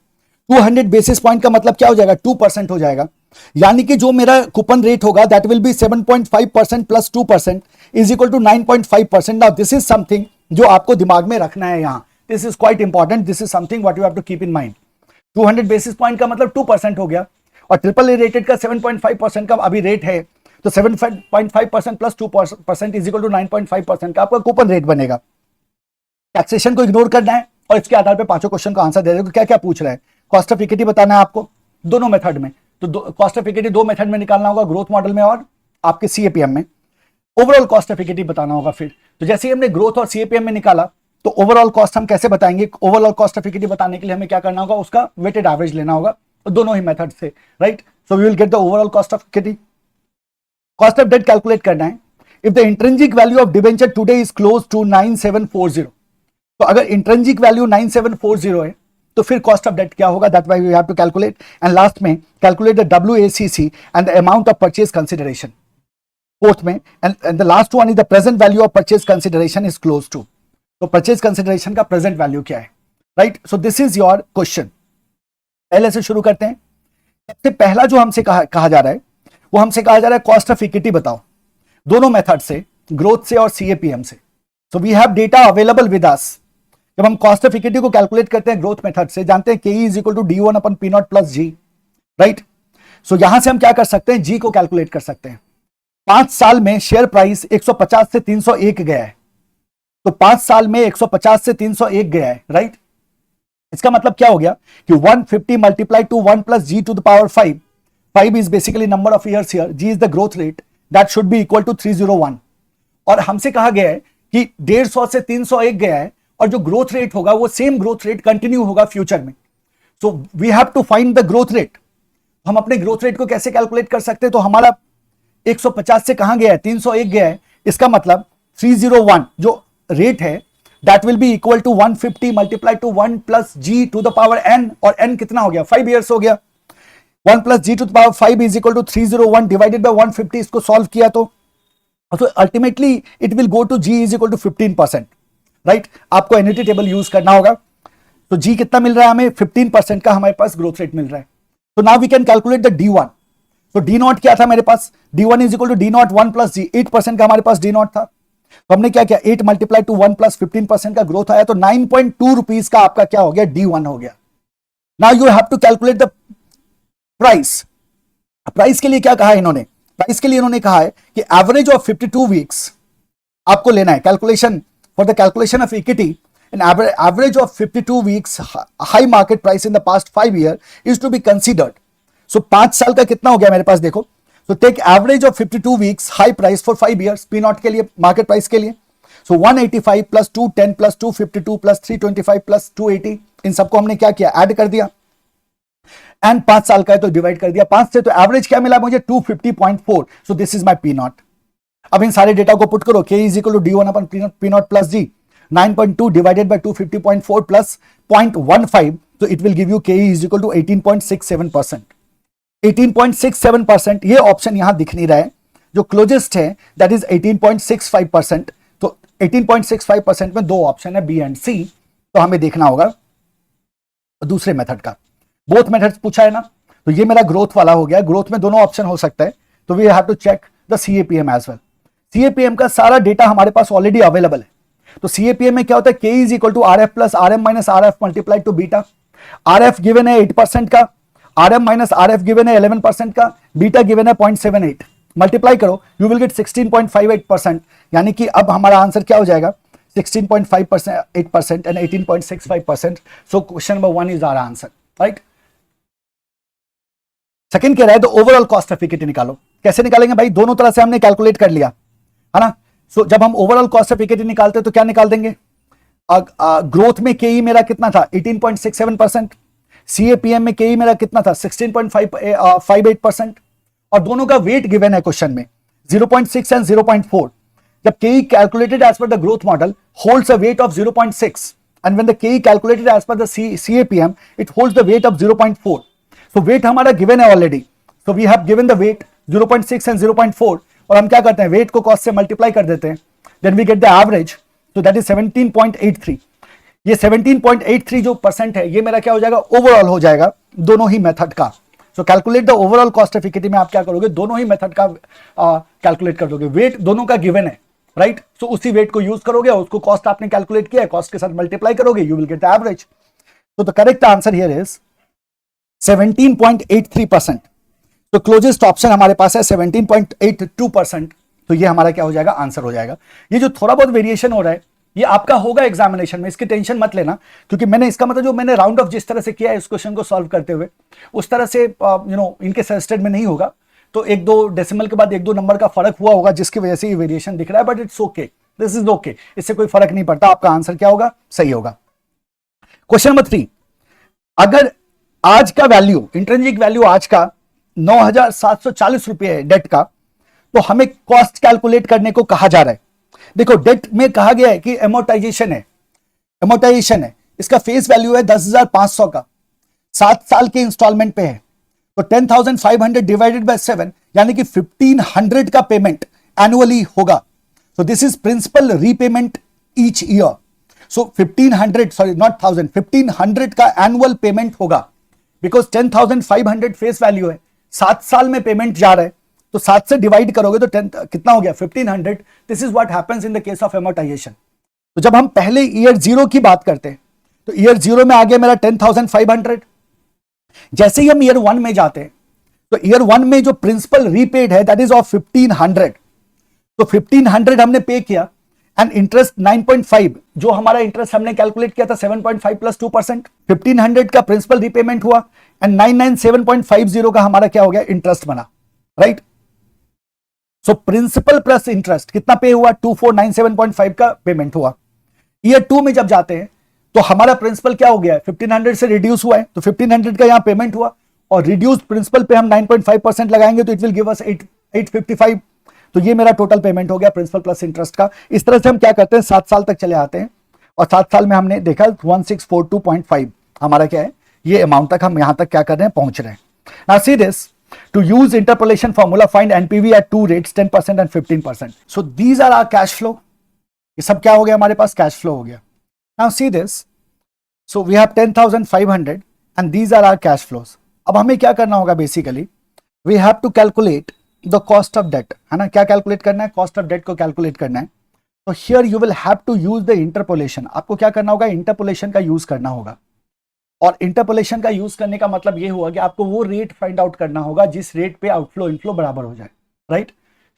200 बेसिस पॉइंट का मतलब क्या हो जाएगा? 2% हो जाएगा. यानी कि जो मेरा कूपन रेट होगा that will be 7.5% plus 2% is equal to 9.5%. Now this is something जो आपको दिमाग में रखना है यहाँ. This is quite important. This is something what you have to keep in mind. 200 basis point का मतलब 2% हो गया और AAA रेटेड का 7.5% का अभी रेट है. तो 7.5% प्लस 2% इज इक्वल टू 9.5% का आपका कूपन रेट बनेगा. टैक्सेशन को इग्नोर करना है और इसके आधार पे पांचों क्वेश्चन का आंसर दे देगा. क्या क्या पूछ रहा है? कॉस्ट ऑफ इक्विटी बताना है आपको दोनों मेथड में. तो कॉस्ट ऑफ इक्विटी दो मेथड में निकालना होगा, ग्रोथ मॉडल में और आपके CAPM में. ओवरऑल कॉस्ट ऑफ इक्विटी बताना होगा. फिर तो जैसे ही हमने ग्रोथ और CAPM में निकाला तो ओवरऑल कॉस्ट हम कैसे बताएंगे? ओवरऑल कॉस्ट ऑफ इक्विटी बताने के लिए हमें क्या करना होगा? उसका वेटेड एवरेज लेना होगा दोनों ही मेथड से, right. So we will get the overall cost of equity. Cost of debt calculate करना है. If the intrinsic value of debenture today is close to 9740. तो अगर इंट्रिंसिक वैल्यू 9740 है तो फिर कॉस्ट ऑफ डेट क्या होगा? That why we have to calculate. And last में calculate the WACC and the amount of purchase consideration. Fourth में and the last one is the present value of purchase consideration is close to. तो परचेज कंसिडरेशन का प्रेजेंट वैल्यू क्या है, right. So this is your question. पहले से शुरू करते हैं. सबसे पहला जो हमसे कहा जा रहा है वो हमसे कहा जा रहा है कॉस्ट ऑफ इक्विटी बताओ दोनों मेथड से, ग्रोथ से और CAPM से. So we have data available with us. जब हम कॉस्ट ऑफ इक्विटी को कैलकुलेट करते हैं ग्रोथ मेथड से जानते हैं KE is equal to D1 upon P0 plus G, right. So यहां से हम क्या कर सकते हैं? G को कैलकुलेट कर सकते हैं. 5 साल में शेयर प्राइस 150 से 301 गया है. तो 5 साल में 150 से 301 गया है, राइट. इसका मतलब क्या हो गया कि 150 multiply to 1 plus G to the power 5. 5 is basically number of years here. G is the growth rate. That should be equal to 301. और हमसे कहा गया है कि 150 से 301 गया है और जो ग्रोथ रेट होगा वो सेम ग्रोथ रेट कंटिन्यू होगा फ्यूचर में. So we have to find the growth rate. हम अपने ग्रोथ रेट को कैसे कैलकुलेट कर सकते हैं? तो हमारा 150 से कहां गया है? 301 गया है. इसका मतलब 301 जो रेट है that will be equal to 150 multiplied to 1 plus G to the power n. और n कितना हो गया? 5 years हो गया. 1 plus G to the power 5 is equal to 301 divided by 150. इसको सॉल्व किया तो ultimately it will go to G is equal to 15%, right. आपको एन्युटी टेबल यूज करना होगा. तो G कितना मिल रहा है हमें? 15% का हमारे पास ग्रोथ रेट मिल रहा है. So now we can calculate the D1. तो D नॉट क्या था मेरे पास, D1 is equal to D not 1 plus G, 8% का हमारे पास D नॉट था, तो हमने क्या किया 8 मल्टीप्लाई टू 1 प्लस 15% का ग्रोथ आया, तो 9.2 रुपीज का आपका क्या हो गया, D1 हो गया. Now you have to calculate the price. Price के लिए क्या कहा है इन्होंने, प्राइस के लिए इन्होंने कहा है कि एवरेज ऑफ 52 वीक्स आपको लेना है. Calculation for the calculation of equity, an average of 52 weeks high market price in the past 5 years is to be considered. So 5 साल का कितना हो गया मेरे पास देखो, so take average of 52 weeks high price for 5 years P not के लिए, मार्केट प्राइस के लिए. So 185 plus 210 plus 252 plus 325 plus 280, इन सबको हमने क्या किया, ऐड कर दिया, एंड 5 साल का है तो डिवाइड कर दिया 5 से, तो एवरेज क्या मिला मुझे 250.4. So this is my P naught. अब इन सारे डेटा को पुट करो, K is equal to D1 upon P naught plus G, 9.2 divided by 250.4 plus 0.15, तो it will give you K is equal to 18.67%. 18.67%, ये ऑप्शन यहां दिख नहीं रहा है, जो क्लोजेस्ट है दैट इज 18.65%. तो 18.65% में दो ऑप्शन है, बी एंड सी, तो हमें देखना होगा दूसरे मेथड का. बोथ मेथड्स पूछा है ना, तो ये मेरा ग्रोथ वाला हो गया. ग्रोथ में दोनों ऑप्शन हो सकता है, तो we have to check the CAPM as well. CAPM का सारा डेटा हमारे पास ऑलरेडी अवेलेबल है. तो CAPM में क्या होता है, K is equal to RF plus RM minus RF multiplied to beta. RF given है 8% का, RM माइनस RF गिवन है 11% का, बीटा गिवन है 0.78, मल्टीप्लाई करो यू विल गेट 16.58%. यानी कि अब हमारा आंसर क्या हो जाएगा, 16.58% and 18.65%. So question number 1 is our answer, right. Second कह रहा है तो ओवरऑल कॉस्ट ऑफ इक्विटी निकालो. कैसे निकालेंगे भाई, दोनों तरह से हमने कैलकुलेट कर लिया है ना. सो जब हम ओवरऑल कॉस्ट ऑफ इक्विटी निकालते हैं तो क्या निकाल देंगे, ग्रोथ में KE मेरा कितना था 18.67%, CAPM में KE मेरा कितना था 16.58%, और दोनों का वेट गिवन है क्वेश्चन में 0.6 एंड 0.4. जब KE calculated as per the growth model holds a weight of 0.6 and when the KE calculated as per the CAPM it holds the weight of 0.4. so weight हमारा given है already, so we have given the weight 0.6 and 0.4, और हम क्या करते हैं वेट को कॉस्ट से मल्टीप्लाई कर देते हैं, then we get the average, so that is 17.83. ये 17.83 जो परसेंट है ये मेरा क्या हो जाएगा, ओवरऑल हो जाएगा दोनों ही मेथड का. सो calculate the overall cost of equity में आप क्या करोगे, दोनों ही मेथड का कैलकुलेट कर दोगे. वेट दोनों का गिवन है, राइट. सो उसी वेट को यूज करोगे, उसको कॉस्ट आपने कैलकुलेट किया है, कॉस्ट के साथ मल्टीप्लाई करोगे, you will get the average. तो the correct answer here is 17.83%. तो क्लोजेस्ट ऑप्शन हमारे पास है 17.82%. तो ये हमारा क्या हो जाएगा, आंसर हो जाएगा. ये जो थोड़ा बहुत वेरिएशन हो रहा है ये आपका होगा एग्जामिनेशन में, इसकी टेंशन मत लेना, क्योंकि मैंने इसका मतलब जो मैंने राउंड ऑफ जिस तरह से किया है इस क्वेश्चन को सॉल्व करते हुए उस तरह से इनके सजेस्टेड में नहीं होगा. तो एक दो डेसिमल के बाद एक दो नंबर का फर्क हुआ होगा जिसकी वजह से ये वेरिएशन दिख रहा है, but it's okay, this is okay, इससे कोई फर्क नहीं पड़ता, आपका आंसर क्या होगा, सही होगा. क्वेश्चन नंबर 3, अगर आज का वैल्यू, इंट्रिंसिक वैल्यू आज का 9,740 रुपये है डेट का, तो हमें कॉस्ट कैलकुलेट करने को कहा जा रहा है. देखो डेट में कहा गया है कि एमोर्टाइजेशन है, इसका फेस वैल्यू है 10,500 का, 7 साल के इंस्टॉलमेंट पे है, तो 10,500 डिवाइडेड बाय 7 यानी कि 1,500 का पेमेंट एनुअली होगा. So this is principal repayment each year. So 1,500 का एनुअल पेमेंट होगा, बिकॉज 10,500 फेस वैल्यू है, 7 साल में पेमेंट जा रहा है, तो 7 से डिवाइड करोगे तो 10 कितना हो गया 1,500. This is what happens in the case of amortisation. तो जब हम पहले ईयर 0 की बात करते हैं तो ईयर 0 में आ गया मेरा 10,500. जैसे ही हम ईयर 1 में जाते हैं तो ईयर 1 में जो प्रिंसिपल रीपेड है दैट इज ऑफ 1,500. तो 1,500 हमने पे किया एंड इंटरेस्ट 9.5, जो हमारा इंटरेस्ट हमने कैलकुलेट किया था 7.5 प्लस 2%, 1,500 का प्रिंसिपल रीपेमेंट हुआ एंड 997.50 का हमारा क्या हो गया, इंटरेस्ट बना, right. So principal plus interest कितना पे हुआ, 2,497.5 का पेमेंट हुआ. ईयर 2 में जब जाते हैं तो हमारा प्रिंसिपल क्या हो गया है, 1,500 से रिड्यूस हुआ है, तो 1,500 का यहां पेमेंट हुआ और रिड्यूस्ड प्रिंसिपल पे हम 9.5% लगाएंगे तो इट विल गिव अस 855. तो ये मेरा टोटल पेमेंट हो गया प्रिंसिपल प्लस इंटरेस्ट का. इस तरह से हम क्या करते हैं 7 साल तक चले आते हैं और 7 साल में हमने देखा 1642.5 हमारा क्या है, ये अमाउंट तक हम यहां तक क्या कर रहे हैं, पहुंच रहे हैं. Now see this, to use interpolation formula find NPV at 2 rates 10% and 15%. so these are our cash flow. ये सब क्या हो गया हमारे पास, कैश फ्लो हो गया. now see this, so we have 10,500 and these are our cash flows. अब हमें क्या करना होगा, basically we have to calculate the cost of debt, है ना। क्या कैलकुलेट करना है, कॉस्ट ऑफ डेट को कैलकुलेट करना है। तो here you will have to use the interpolation. आपको क्या करना होगा, इंटरपोलेशन का यूज करना होगा। और इंटरपोलेशन का यूज करने का मतलब ये हुआ कि आपको वो रेट फाइंड आउट करना होगा जिस रेट पे आउटफ्लो इनफ्लो बराबर हो जाए, राइट।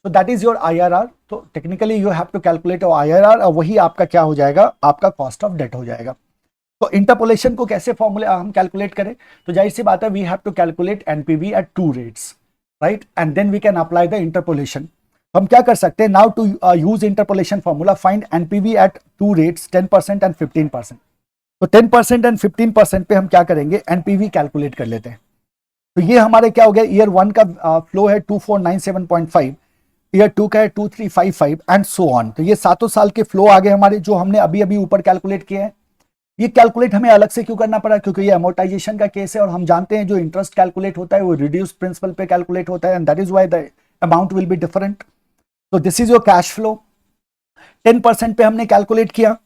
तो दैट इज योर IRR। तो technically you have to calculate your IRR और वही आपका क्या हो जाएगा, आपका कॉस्ट ऑफ डेट हो जाएगा। तो इंटरपोलेशन को कैसे फॉर्मूला हम कैलकुलेट करें, तो जाहिर सी बात है we have to calculate NPV at two rates, right, and then we can apply the interpolation. हम क्या कर सकते हैं, now to use interpolation formula, find NPV at two rates 10% and 15%। तो 10% एंड 15% पे हम क्या करेंगे, एनपीवी कैलकुलेट कर लेते हैं। तो ये हमारे क्या हो गया, ईयर 1 का फ्लो है 2497.5, ईयर 2 का है 2355 एंड सो ऑन। तो ये सातों साल के फ्लो आ गए हमारे, जो हमने अभी अभी ऊपर कैलकुलेट किए हैं। ये कैलकुलेट हमें अलग से क्यों करना पड़ा, क्योंकि ये अमोर्टाइजेशन का केस है और हम जानते हैं जो इंटरेस्ट कैलकुलेट होता है वो रिड्यूस प्रिंसिपल पे कैलकुलेट होता है, and that is why the amount will be different. तो this is your cash flow. 10% पे हमने कैलकुलेट किया,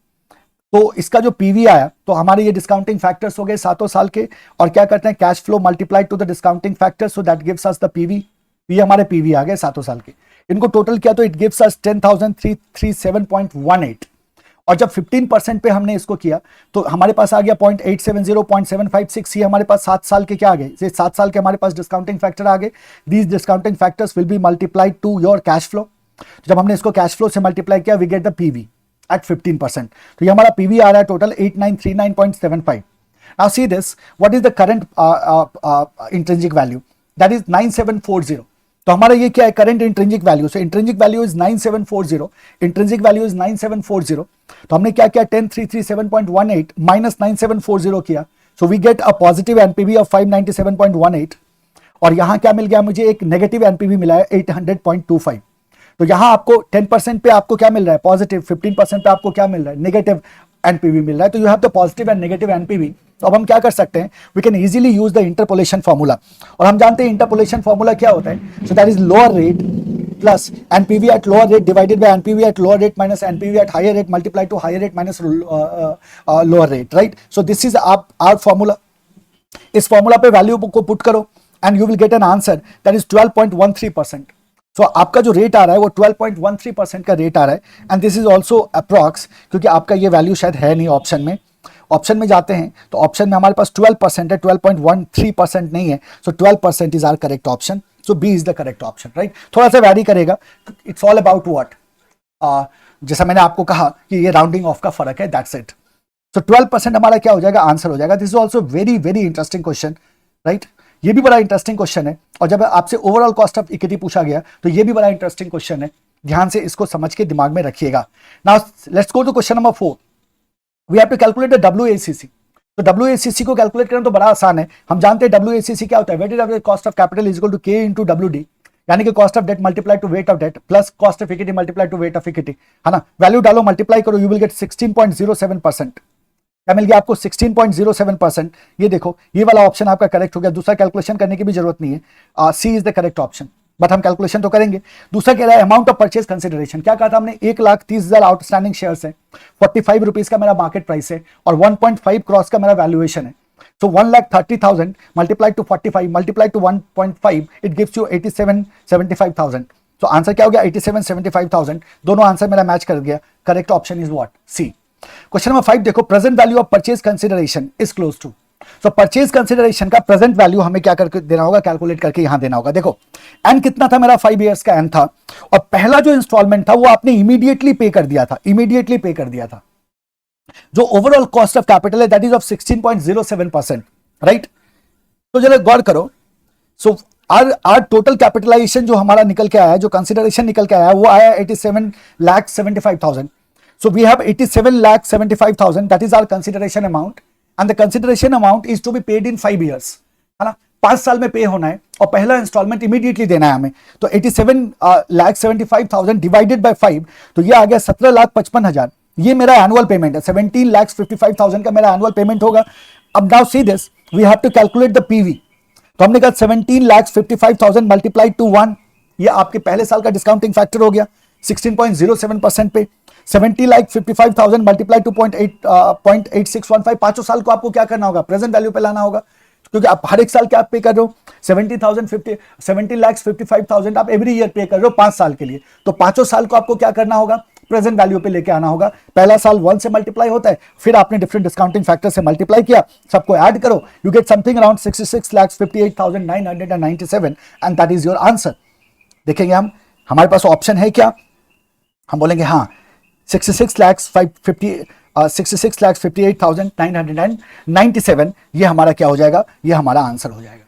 तो इसका जो पीवी आया, तो हमारे ये डिस्काउंटिंग फैक्टर्स हो गए सातों साल के, और क्या करते हैं, cash flow multiplied to the discounting factor, so that gives us the PV. ये हमारे पीवी आ गए सातों साल के। इनको टोटल किया तो इट गिव्स अस 10,337.18। और जब 15% पे हमने इसको किया तो हमारे पास आ गया 0.870, 0.756। ये हमारे पास 7 साल के क्या आ गए, 7 साल के हमारे पास डिस्काउंटिंग फैक्टर आ गए। These discounting factors will be multiplied to your cash flow. जब हमने इसको कैश फ्लो से मल्टीप्लाई किया, we get the PV at 15%। तो ये हमारा पीवी आ रहा है total 8939.75। Now see this, what is the current intrinsic value, that is 9740। तो हमारा ये क्या है, current intrinsic value. So intrinsic value is 9740, intrinsic value is 9740। तो हमने क्या किया, 10337.18 माइनस 9740 किया, so we get a positive NPV of 597.18। और यहां क्या मिल गया मुझे, एक नेगेटिव एनपीवी मिला है 800.25। तो यहां आपको 10% पे आपको क्या मिल रहा है, पॉजिटिव, 15% पे आपको क्या मिल रहा है, नेगेटिव एनपीवी मिल रहा है। तो you have the positive and negative NPV. तो अब हम क्या कर सकते हैं, we can easily use the interpolation formula. और हम जानते हैं इंटरपोलेशन फॉर्मूला क्या होता है, so that is lower rate plus NPV at lower rate divided by NPV at lower rate minus NPV at higher rate multiply to higher rate minus lower rate, right. So this is our formula. इस फॉर्मूला पे वैल्यू को पुट करो and you will get an answer that is 12.13%। सो आपका जो रेट आ रहा है वो 12.13% का रेट आ रहा है, and this is also approx, क्योंकि आपका ये वैल्यू शायद है नहीं ऑप्शन में। ऑप्शन में जाते हैं तो ऑप्शन में हमारे पास 12% है, 12.13% नहीं है। So 12% is our correct option. So B is the correct option, right. थोड़ा सा वैरी करेगा, इट्स ऑल अबाउट व्हाट, जैसा मैंने आपको कहा कि ये राउंडिंग ऑफ का फर्क है, दैट्स इट। सो 12% हमारा क्या हो जाएगा, आंसर हो जाएगा। This is also very very interesting question, right. ये भी बड़ा इंटरेस्टिंग क्वेश्चन है। और जब आपसे ओवरऑल कॉस्ट ऑफ इक्विटी पूछा गया तो ये भी बड़ा इंटरेस्टिंग क्वेश्चन है, ध्यान से इसको समझ के दिमाग में रखिएगा। Now let's go to question number 4। We have to calculate the WACC। तो WACC को कैलकुलेट करना तो बड़ा आसान है। हम जानते हैं WACC क्या होता है, weighted average cost of capital is equal to K into WD, यानी कि cost of debt multiply to weight of debt plus cost of equity multiply to weight of equity, है ना। वैल्यू डालो, मल्टीप्लाई करो, यू विल गेट 16.07%। क्या मिल गया आपको, 16.07%। ये देखो, ये वाला ऑप्शन आपका करेक्ट हो गया, दूसरा कैलकुलेशन करने की भी जरूरत नहीं है। C is the correct option, but हम कैलकुलेशन तो करेंगे। दूसरा कह रहा है अमाउंट ऑफ परचेज कंसिडरेशन। क्या कहा था हमने, 1,30,000 आउटस्टैंडिंग शेयर्स है, 45 रुपीज का मेरा मार्केट प्राइस है और 1.5 क्रॉस का मेरा वैल्यूएशन है। So 1,30,000 multiplied to 45 multiplied to 1.5 it gives you 87,75,000। तो आंसर क्या हो गया, 87,75,000। दोनों आंसर मेरा मैच कर गया। Correct option is what, C. Question number 5 देखो, present value of purchase consideration is close to. So purchase consideration का प्रेजेंट वैल्यू हमें क्या करके देना होगा, कैलकुलेट करके यहां देना होगा। देखो एन कितना था मेरा, 5 इयर्स का एन था, और पहला जो इंस्टॉलमेंट था वो आपने इमीडिएटली पे कर दिया था, इमीडिएटली पे कर दिया था। जो ओवरऑल कॉस्ट ऑफ कैपिटल है दैट इज ऑफ 16.07%, राइट। तो जरा गौर करो, सो आर टोटल कैपिटलाइजेशन जो हमारा निकल के आया है, जो कंसिडरेशन निकल के आया है, वो आया 87,75,000। So we have 87,75,000 that is our consideration amount, and the consideration amount is to be paid in 5 years, है ना। 5 साल में पे होना है और पहला इंस्टॉलमेंट इमीडिएटली देना है हमें। तो 87,75,000 डिवाइडेड बाय 5, तो ये आ गया 17,55,000। ये मेरा एनुअल पेमेंट है, 17,55,000 का मेरा एनुअल पेमेंट होगा। अब now see this, we have to calculate the PV. तो हमने कहा 17,55,000 मल्टीप्लाई टू 1, ये आपके पहले साल का डिस्काउंटिंग फैक्टर हो गया 16.07% पे। 70,55,000 मल्टीप्लाई टू 0.8615, पांचों साल को आपको क्या करना होगा, प्रेजेंट वैल्यू पे लाना होगा। क्योंकि आप हर एक साल क्या पे कर रहे हो, 70,055,000 आप एवरी ईयर पे कर रहे हो 5 साल के लिए। तो पांचों साल को आपको क्या करना होगा, प्रेजेंट वैल्यू पे लेके आना होगा। पहला साल 1 से मल्टीप्लाई होता है, फिर आपने डिफरेंट डिस्काउंटिंग फैक्टर से मल्टीप्लाई किया, सबको ऐड करो, you get something around 66,58,997 and that is your answer. देखेंगे हम, हमारे पास ऑप्शन है क्या, हम बोलेंगे हाँ 66,58,997 ये हमारा क्या हो जाएगा, ये हमारा आंसर हो जाएगा।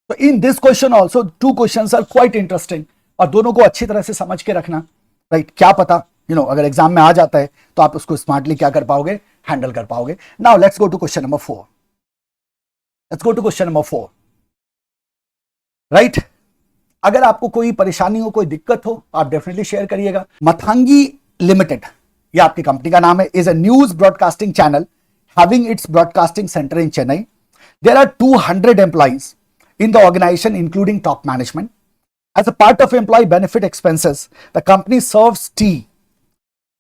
तो in this question also 2 questions are quite interesting, और दोनों को अच्छी तरह से समझ के रखना, राइट। क्या पता अगर एग्जाम में आ जाता है तो आप उसको स्मार्टली क्या कर पाओगे, हैंडल कर पाओगे। Now let's go to question number 4। Let's go to question number 4, right. अगर आपको कोई परेशानी हो, कोई दिक्कत हो, आप डेफिनेटली शेयर करिएगा। मथांगी लिमिटेड, ये आपकी कंपनी का नाम है, is a news broadcasting channel having its broadcasting centre in Chennai. There are 200 employees in the organization including top management. As a part of employee benefit expenses, the company serves tea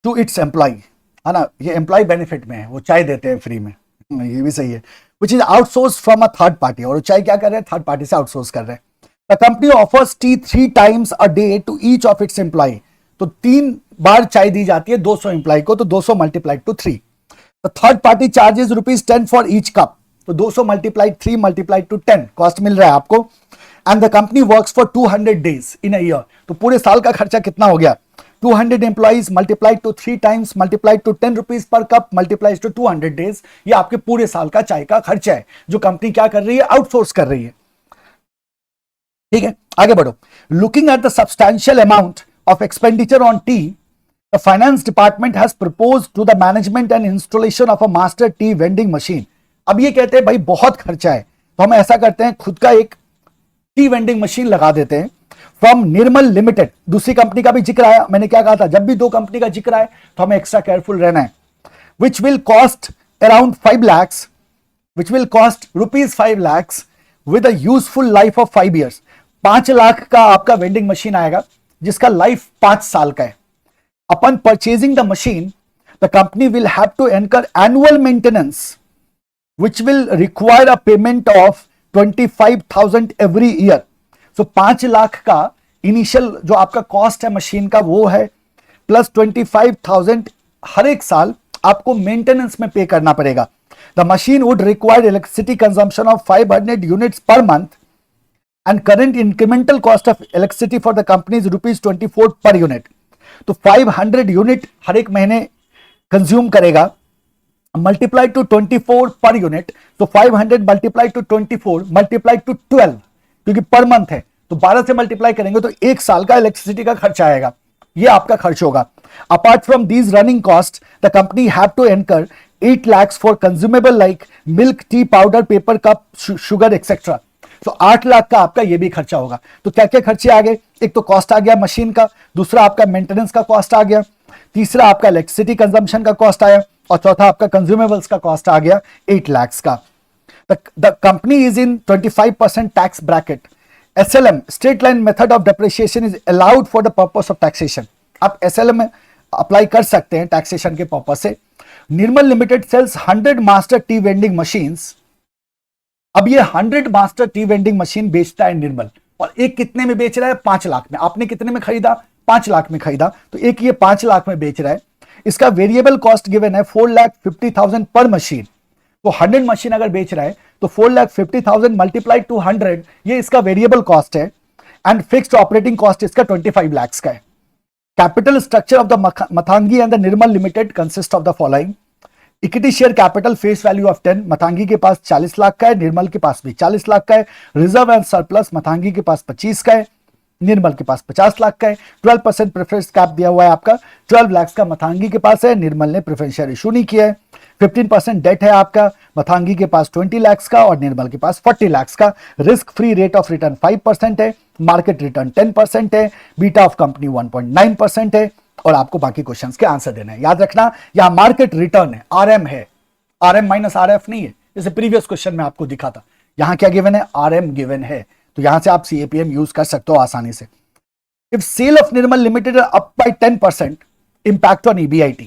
to its employee. है ना, ये एम्प्लॉय बेनिफिट में है, वो चाय देते हैं फ्री में, ये भी सही है, which is outsourced from a third party, और चाय क्या कर रहे हैं, थर्ड पार्टी से आउटसोर्स कर रहे हैं। The company offers tea 3 times a day to each of its employee. तो 3 बार चाय दी जाती है 200 एम्प्लॉय को, तो 200 multiplied to 3। The third party charges ₹10 for each cup. तो 200 मल्टीप्लाइड 3 मल्टीप्लाइड टू 10 कॉस्ट मिल रहा है आपको। And the company works for 200 days in a year. तो पूरे साल का खर्चा कितना हो गया, 200 employees multiplied to 3 times multiplied to ₹10 per cup multiplied to 200 days. ये आपके पूरे साल का चाय का खर्चा है जो कंपनी क्या कर रही है, आउटसोर्स कर रही है। ठीक है, आगे बढ़ो। Looking at the substantial amount of expenditure on tea, the finance department has proposed to the management and installation of a master tea vending machine. अब ये कहते हैं भाई बहुत खर्चा है, तो हम ऐसा करते हैं खुद का एक टी वेंडिंग मशीन लगा देते हैं। फ्रॉम निर्मल लिमिटेड, दूसरी कंपनी का भी जिक्र आया, मैंने क्या कहा था, जब भी 2 कंपनी का जिक्र आए तो हमें एक्स्ट्रा केयरफुल रहना है। Which will cost around 5 lakhs, which will cost ₹5 lakhs with a useful life of 5 years। 5 lakh का आपका वेंडिंग मशीन आएगा जिसका लाइफ 5 साल का है। Upon purchasing the machine, the company will have to incur annual maintenance which will require a payment of 25,000 every year. So 5 lakh का इनिशियल जो आपका कॉस्ट है मशीन का वो है, प्लस 25,000 हर एक साल आपको मेंटेनेंस में पे करना पड़ेगा। The machine would require electricity consumption of 500 units per month and current incremental cost of electricity for the company is ₹24 per unit. तो 500 यूनिट हर एक महीने कंज्यूम करेगा, मल्टीप्लाइड टू 24 पर यूनिट, तो 500 मल्टीप्लाइड टू 24 मल्टीप्लाइड टू 12, क्योंकि पर मंथ है तो 12 से मल्टीप्लाई करेंगे तो 1 साल का इलेक्ट्रिसिटी का खर्चा आएगा, ये आपका खर्च होगा। Apart from these running cost, the company have to incur 8 lakhs for consumable like milk, tea powder, paper cup, sugar etcetera. तो 8 लाख का आपका ये भी खर्चा होगा। तो क्या क्या खर्चे आ गए, एक तो कॉस्ट आ गया मशीन का, दूसरा आपका मेंटेनेंस का कॉस्ट आ गया, तीसरा आपका इलेक्ट्रिसिटी कंजम्पशन का कॉस्ट आया, और चौथा आपका कंज्यूमेबल्स का कॉस्ट आ गया 8 lakhs का। The company is in 25% tax bracket. SLM, straight line method of depreciation, is allowed for the purpose of taxation. आप SLM में अप्लाई कर सकते हैं टैक्सेशन के पर्पस से। Nirmal limited sales 100 master tea vending machines. अब ये 100 मास्टर टी वेंडिंग मशीन बेचता है निर्मल, और एक कितने में बेच रहा है, 5 लाख में। आपने कितने में खरीदा, 5 लाख में खरीदा, तो एक ये 5 लाख में बेच रहा है। इसका वेरिएबल कॉस्ट गिवन है 4,50,000 पर मशीन। तो 100 मशीन अगर बेच रहा है तो 4,50,000 मल्टीप्लाइड टू 100, ये इसका वेरिएबल कॉस्ट है। एंड फिक्स्ड ऑपरेटिंग कॉस्ट इसका 25 lakhs का है। Capital structure of the Mathangi and the Nirmal limited consist of the following. Equity share capital face value of 10, Mathangi के पास 40 लाख का है, निर्मल के पास भी 40 लाख का है। रिजर्व एंड सरप्लस मथांगी के पास 25 का है, निर्मल के पास 50 लाख का है। 12% प्रेफरेंस कैप दिया हुआ है आपका, 12 lakhs का मथांगी के पास है, निर्मल ने प्रेफरेंस शेयर इशू नहीं किया है। 15% डेट है आपका, मथांगी के पास 20 lakhs का और निर्मल के पास 40 lakhs का। Risk free rate of return 5% है, मार्केट रिटर्न 10% है, बीटा ऑफ कंपनी 1.9% है। और आपको बाकी क्वेश्चंस के आंसर देना है। याद रखना यहां मार्केट रिटर्न है, RM है, RM माइनस RF नहीं है, जैसे प्रीवियस क्वेश्चन में आपको दिखा था। यहां क्या गिवन है, RM गिवन है, तो यहां से आप CAPM यूज कर सकते हो आसानी से। If sale of Nirmal limited up by 10%, impact on EBIT।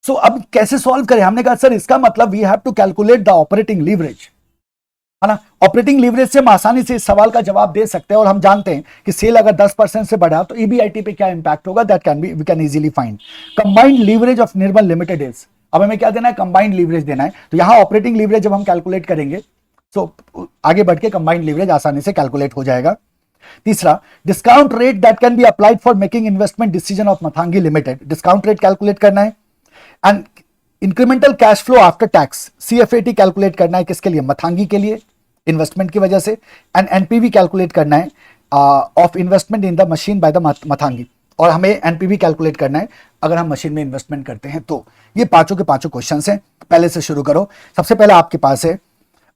So अब कैसे सॉल्व करें, हमने कहा सर इसका मतलब we have to calculate the operating leverage. है ना। ऑपरेटिंग लीवरेज से हम आसानी से इस सवाल का जवाब दे सकते हैं और हम जानते हैं कि सेल अगर 10% से बढ़ा तो ईबीआईटी पे क्या इंपैक्ट होगा, that can be we can easily find. Combined leverage of Nirmal limited is, अब हमें क्या देना है, कंबाइंड लीवरेज देना है। तो यहां ऑपरेटिंग लीवरेज जब हम कैलकुलेट करेंगे तो आगे बढ़ के कंबाइंड लीवरेज आसानी से कैलकुलेट हो जाएगा। तीसरा, discount rate that can be applied for making investment decision of Mathangi limited, discount rate calculate करना है। And incremental cash flow after tax CFAT calculate करना है, किसके लिए, मथांगी के लिए, इन्वेस्टमेंट की वजह से। एंड एनपीवी कैलकुलेट करना है of investment in the machine by the Mathangi, और हमें एनपीवी कैलकुलेट करना है अगर हम मशीन में इन्वेस्टमेंट करते हैं तो। ये पांचों के पांचों क्वेश्चंस हैं, पहले से शुरू करो। सबसे पहले आपके पास है,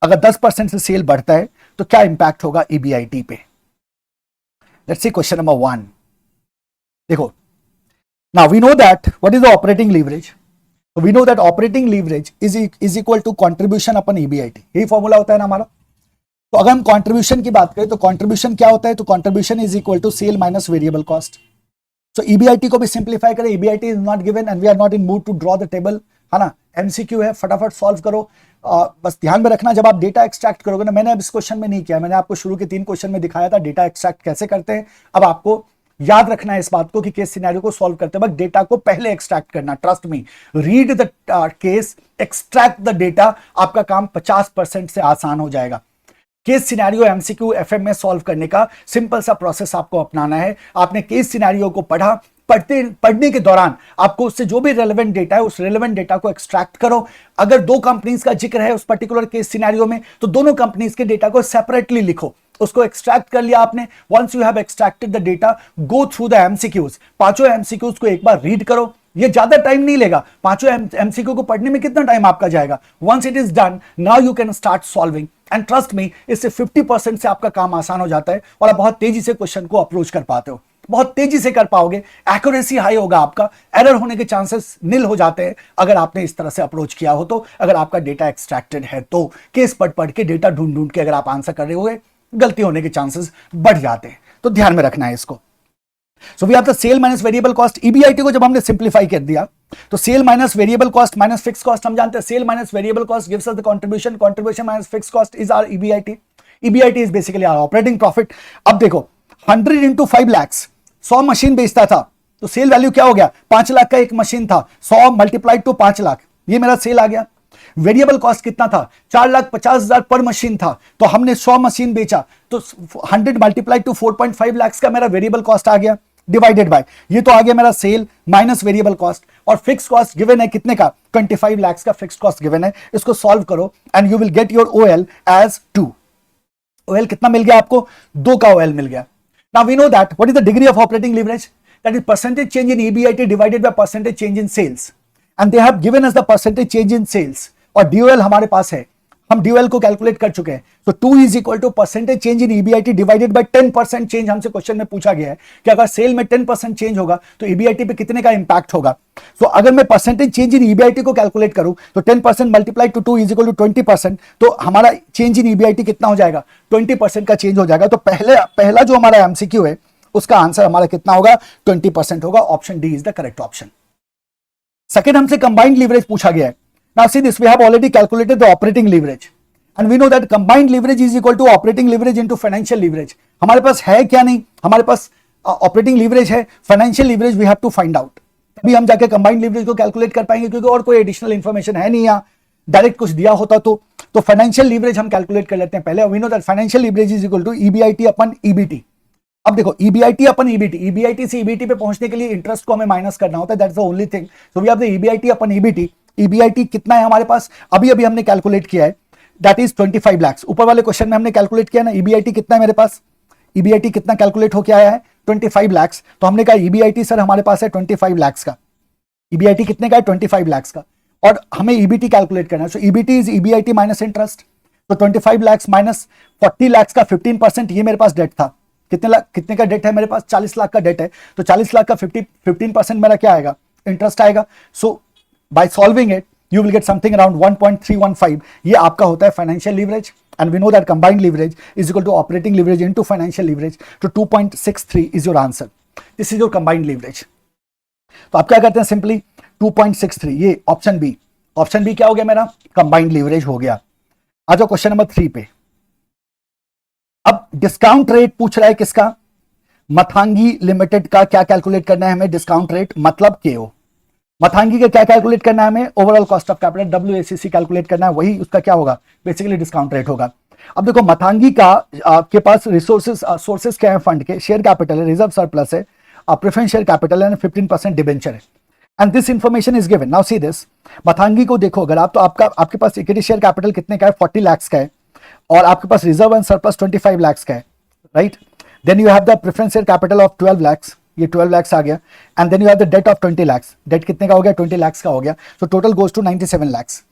अगर 10% से सेल बढ़ता है तो क्या इंपैक्ट होगा ईबीआईटी पे। Let's see question number 1। देखो, now we know that what is the operating leverage. We know that operating leverage is equal to contribution upon EBIT, यही फॉर्मूला होता है ना हमारा। तो अगर हम कंट्रीब्यूशन की बात करें तो कंट्रीब्यूशन क्या होता है, तो contribution is equal to sale minus variable cost. So EBIT को भी सिंप्लीफाई करें, EBIT is not given and we are not in mood to draw the table, है ना। एमसीक्यू है, फटाफट सॉल्व करो। बस ध्यान में रखना, जब आप डेटा एक्सट्रैक्ट करोगे ना, मैंने अब इस क्वेश्चन में नहीं किया, मैंने आपको शुरू के 3 क्वेश्चन में दिखाया था डेटा एक्सट्रैक्ट कैसे करते हैं। अब आपको याद रखना है इस बात को कि केस सिनेरियो को सॉल्व करते वक्त डेटा को पहले एक्सट्रैक्ट करना। Trust me, read the case, extract the data, आपका काम 50% से आसान हो जाएगा। केस सिनेरियो एमसीक्यू एफएम में सॉल्व करने का सिंपल सा प्रोसेस आपको अपनाना है। आपने केस सिनेरियो को पढ़ा, पढ़ने के दौरान आपको उससे जो भी रेलेवेंट डेटा है उस रेलेवेंट डेटा को एक्सट्रैक्ट करो। अगर 2 कंपनीज का जिक्र है उस पर्टिकुलर केस सिनेरियो में तो दोनों कंपनीज के डेटा को सेपरेटली लिखो। उसको एक्सट्रैक्ट कर लिया आपने, once you have extracted the data, go through the MCQs, पांचों एमसीक्यूज को एक बार रीड करो। ये ज्यादा टाइम नहीं लेगा, पांचों एमसीक्यू को पढ़ने में कितना टाइम आपका जाएगा। Once it is done, now you can start solving and trust me, इससे 50% से आपका काम आसान हो जाता है और आप बहुत तेजी से क्वेश्चन को अप्रोच कर पाते हो, बहुत तेजी से कर पाओगे, एक्यूरेसी हाई होगा आपका, एरर होने के चांसेस नील हो जाते हैं अगर आपने इस तरह से अप्रोच किया हो तो। अगर आपका डेटा एक्सट्रैक्टेड है तो केस पढ़ के डेटा ढूंढ ढूंढ के अगर आप आंसर कर रहे हो, गलती होने के चांसेस बढ़ जाते हैं, तो ध्यान में रखना है इसको। So we have the sale minus variable cost. EBIT को जब हमने सिंप्लीफाई कर दिया तो sale minus variable cost minus fix cost, हम जानते हैं sale minus variable cost gives us the contribution, contribution minus fix cost is our EBIT. EBIT is basically our operating profit. अब देखो, 100 इंटू 5 लाख, 100 मशीन बेचता था तो सेल वैल्यू क्या हो गया, 5 लाख का एक मशीन था, 100 मल्टीप्लाइड टू 5 लाख, ये मेरा सेल आ गया। वेरिएबल कॉस्ट कितना था, 4,50,000 पर मशीन था, तो हमने 100 मशीन बेचा तो 100 मल्टीप्लाइड टू 4.5 लाख का मेरा वेरिएबल कॉस्ट आ गया, डिवाइडेड बाय ये तो आ गया मेरा सेल माइनस वेरिएबल कॉस्ट। और फिक्स कॉस्ट गिवन है कितने का, 25 लाख का फिक्स कॉस्ट गिवन है। इसको सॉल्व करो and you will get your OL as 2। OL कितना मिल गया आपको, 2 का ओएल मिल गया। Now we know that what is the degree of operating leverage, that is percentage change in EBIT divided by percentage change in sales, and they have given us the percentage change in sales. और ड्यूएल हमारे पास है, हम ड्यूएल को कैलकुलेट कर चुके हैं। तो 2 is equal to percentage change in EBIT divided by 10% change. हमसे क्वेश्चन में पूछा गया है कि अगर सेल में 10% चेंज होगा तो ईबीआईटी पे कितने का इंपैक्ट होगा। तो अगर मैं परसेंटेज चेंज इन ईबीआईटी को कैलकुलेट करूं तो 10% multiply to 2 is equal to 20%, तो हमारा चेंज इन ईबीआईटी कितना हो जाएगा, 20% का चेंज हो जाएगा। तो पहला जो हमारा एमसीक्यू है उसका आंसर हमारा कितना होगा, 20% होगा। Option D is the correct option. Second, हमसे कंबाइंड लीवरेज पूछा गया है। Now see this, we have already calculated the operating leverage and we know that combined leverage is equal to operating leverage into financial leverage. हमारे पास है क्या, नहीं हमारे पास ऑपरेटिंग लीवरेज है, financial leverage we have to find out, तभी हम जाके कंबाइंड लीवरेज को कैलकुलेट कर पाएंगे, क्योंकि और कोई एडिशनल इंफॉर्मेशन है नहीं, यहाँ डायरेक्ट कुछ दिया होता तो फाइनेंशियल लीवरेज हम कैलकुलेट कर लेते हैं पहले। We know that financial leverage is equal to EBIT upon EBT. अब देखो, ईबीआईटी अपन ईबीटी, ईबीआईटी से ईबीटी पे पहुंचने के लिए इंटरेस्ट को हमें माइनस करना होता है, that's the only thing. So we have the EBIT upon EBT. EBIT कितना है हमारे पास, अभी हमने कैलकुलेट किया है, दैट इज 25 लाख। ऊपर वाले क्वेश्चन में हमने कैलकुलेट किया ना, ईबीआईटी कितना है मेरे पास, ईबीआईटी कितना कैलकुलेट होकर आया है, 25 लाख। तो हमने कहा ईबीआईटी सर हमारे पास है 25 लाख का, ईबीआईटी कितने का है, 25 लाख का, और हमें ईबीटी कैलकुलेट करना है। So EBT is EBIT minus interest. तो 25 लाख माइनस 40 लाख का 15%, ये मेरे पास डेट था। कितने का डेट है मेरे पास, 40 लाख का डेट है। तो 40 लाख का 15% मेरा क्या आएगा, इंटरेस्ट आएगा। सो by solving it you will get something around 1.315. ये आपका होता है financial leverage, and we know that combined leverage is equal to operating leverage into financial leverage, तो 2.63 is your answer. This is your combined leverage. तो आप क्या करते हैं, सिंपली 2.63, ये ऑप्शन बी। ऑप्शन बी क्या हो गया मेरा, कंबाइंड लीवरेज हो गया। आ जाओ क्वेश्चन नंबर 3 पे। अब डिस्काउंट रेट पूछ रहा है किसका, मथांगी लिमिटेड का। क्या कैलकुलेट करना है हमें, डिस्काउंट रेट मतलब केओ। मथांगी का क्या कैलकुलेट करना है हमें, overall cost of capital WACC calculate करना है, वही उसका क्या होगा, बेसिकली डिस्काउंट रेट होगा। अब देखो मथांगी का आपके पास रिसोर्सेज सोर्सेज क्या है फंड के, शेयर कैपिटल है, रिजर्व सरप्लस है, प्रेफरेंस शेयर कैपिटल है, 15% डिबेंचर है, and this information is given. Now see this, Mathangi को देखो अगर आप, तो आपके पास इक्विटी शेयर कैपिटल कितने का है, 40 लाख का है, और आपके पास रिजर्व एंड सरप्लस 25 लाख का है, right. Then you have the preference share capital of 12 lakh, ये 12 लाख आ गया, and then you have the debt of 20 lakh, debt कितने का हो गया, 20 लाख का हो गया, so total goes to 97 lakh.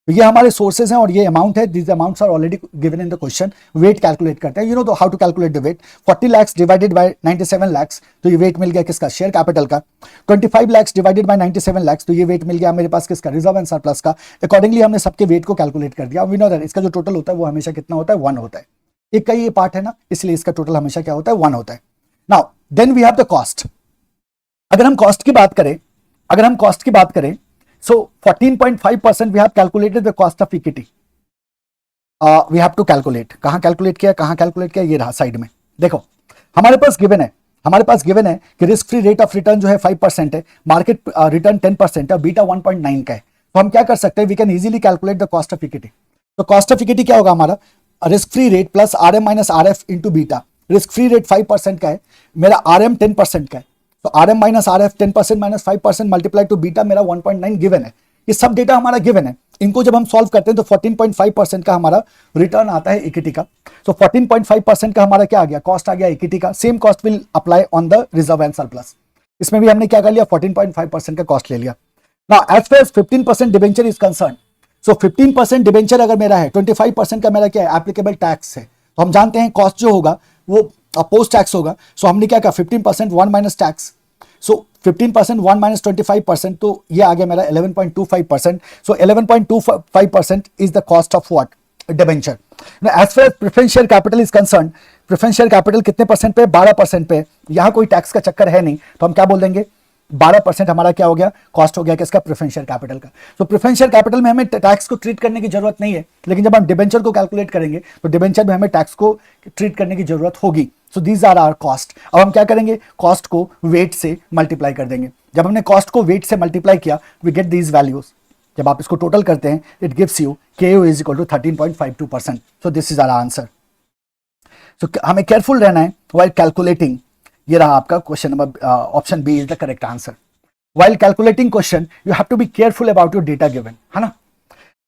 तो ये हमारे सोर्सेज हैं और ये अमाउंट है, this amounts are already given in the question. Wait calculate करते हैं, you know how to calculate the weight. 40 lakh divided by 97 lakh, तो ये वेट मिल गया किसका, शेयर कैपिटल का। 25 लाख डिवाइडेड बाय 97 लाख, तो ये वेट मिल गया मेरे पास किसका, रिजर्व एंड सरप्लस का। अकॉर्डिंगली हमने सबके वेट को कैलकुलेट कर दिया। वी नो दैट इसका जो टोटल होता है वो हमेशा कितना होता है, 1 होता है। एक का ये पार्ट है ना, इसलिए इसका टोटल हमेशा क्या होता है, 1 होता है। Now then we have the cost. अगर हम कॉस्ट की बात करें, so 14.5% we have calculated the cost of equity. We have to calculate, कहां कैलकुलेट किया, ये रहा साइड में। देखो हमारे पास गिवन है कि risk free rate of return जो है 5% है, मार्केट रिटर्न 10% है, बीटा 1.9 का है। तो हम क्या कर सकते हैं, we can easily calculate the cost of equity. तो कॉस्ट ऑफ इक्विटी क्या होगा हमारा, risk free rate plus RM minus RF into beta. Risk free rate 5% का है, मेरा RM 10% का है, तो RM minus RF 10% minus 5% multiply two beta मेरा 1.9 गिवन है। ये सब डेटा हमारा गिवन है, इनको जब हम सॉल्व करते हैं तो 14.5% का हमारा रिटर्न आता है इक्विटी का। तो 14.5% का हमारा क्या आ गया, कॉस्ट आ गया इक्विटी का। Same cost will apply on the reserve and surplus. इसमें भी हमने क्या कर लिया, 14.5% का कॉस्ट ले लिया। Now as far as 15% debenture is concern, so 15% debenture अगर मेरा है, 25% का मेरा क्या है, एप्लीकेबल टैक्स है। तो हम जानते हैं कॉस्ट जो होगा वो पोस्ट टैक्स होगा। सो हमने क्या कहा, 15% 1 माइनस टैक्स, सो 15% 1 माइनस 25%, तो ये आ गया मेरा 11.25%। So 11.25% is the cost of what, debenture. As far as preference share capital is concern, preference share capital कितने परसेंट पे, 12% पे। यहां कोई टैक्स का चक्कर है नहीं, तो हम क्या बोल देंगे, 12% हमारा क्या हो गया, कॉस्ट हो गया किसका, प्रेफरेंस शेयर कैपिटल का। तो प्रेफरेंस शेयर कैपिटल में हमें टैक्स को ट्रीट करने की जरूरत नहीं है, लेकिन जब हम डिबेंचर को कैलकुलेट करेंगे तो डिबेंचर में हमें टैक्स को ट्रीट करने की जरूरत होगी। So these are our cost. अब हम क्या करेंगे, कॉस्ट को वेट से मल्टीप्लाई कर देंगे। जब हमने कॉस्ट को वेट से मल्टीप्लाई किया, वी गेट दीज वैल्यूज। जब आप इसको टोटल करते हैं, it gives you KO is equal to 13.52%। So this is our answer. So हमें केयरफुल रहना है व्हाइल कैलकुलेटिंग। ये रहा आपका question number, option B is the correct answer. While calculating question, you have to be careful about your data given, है ना।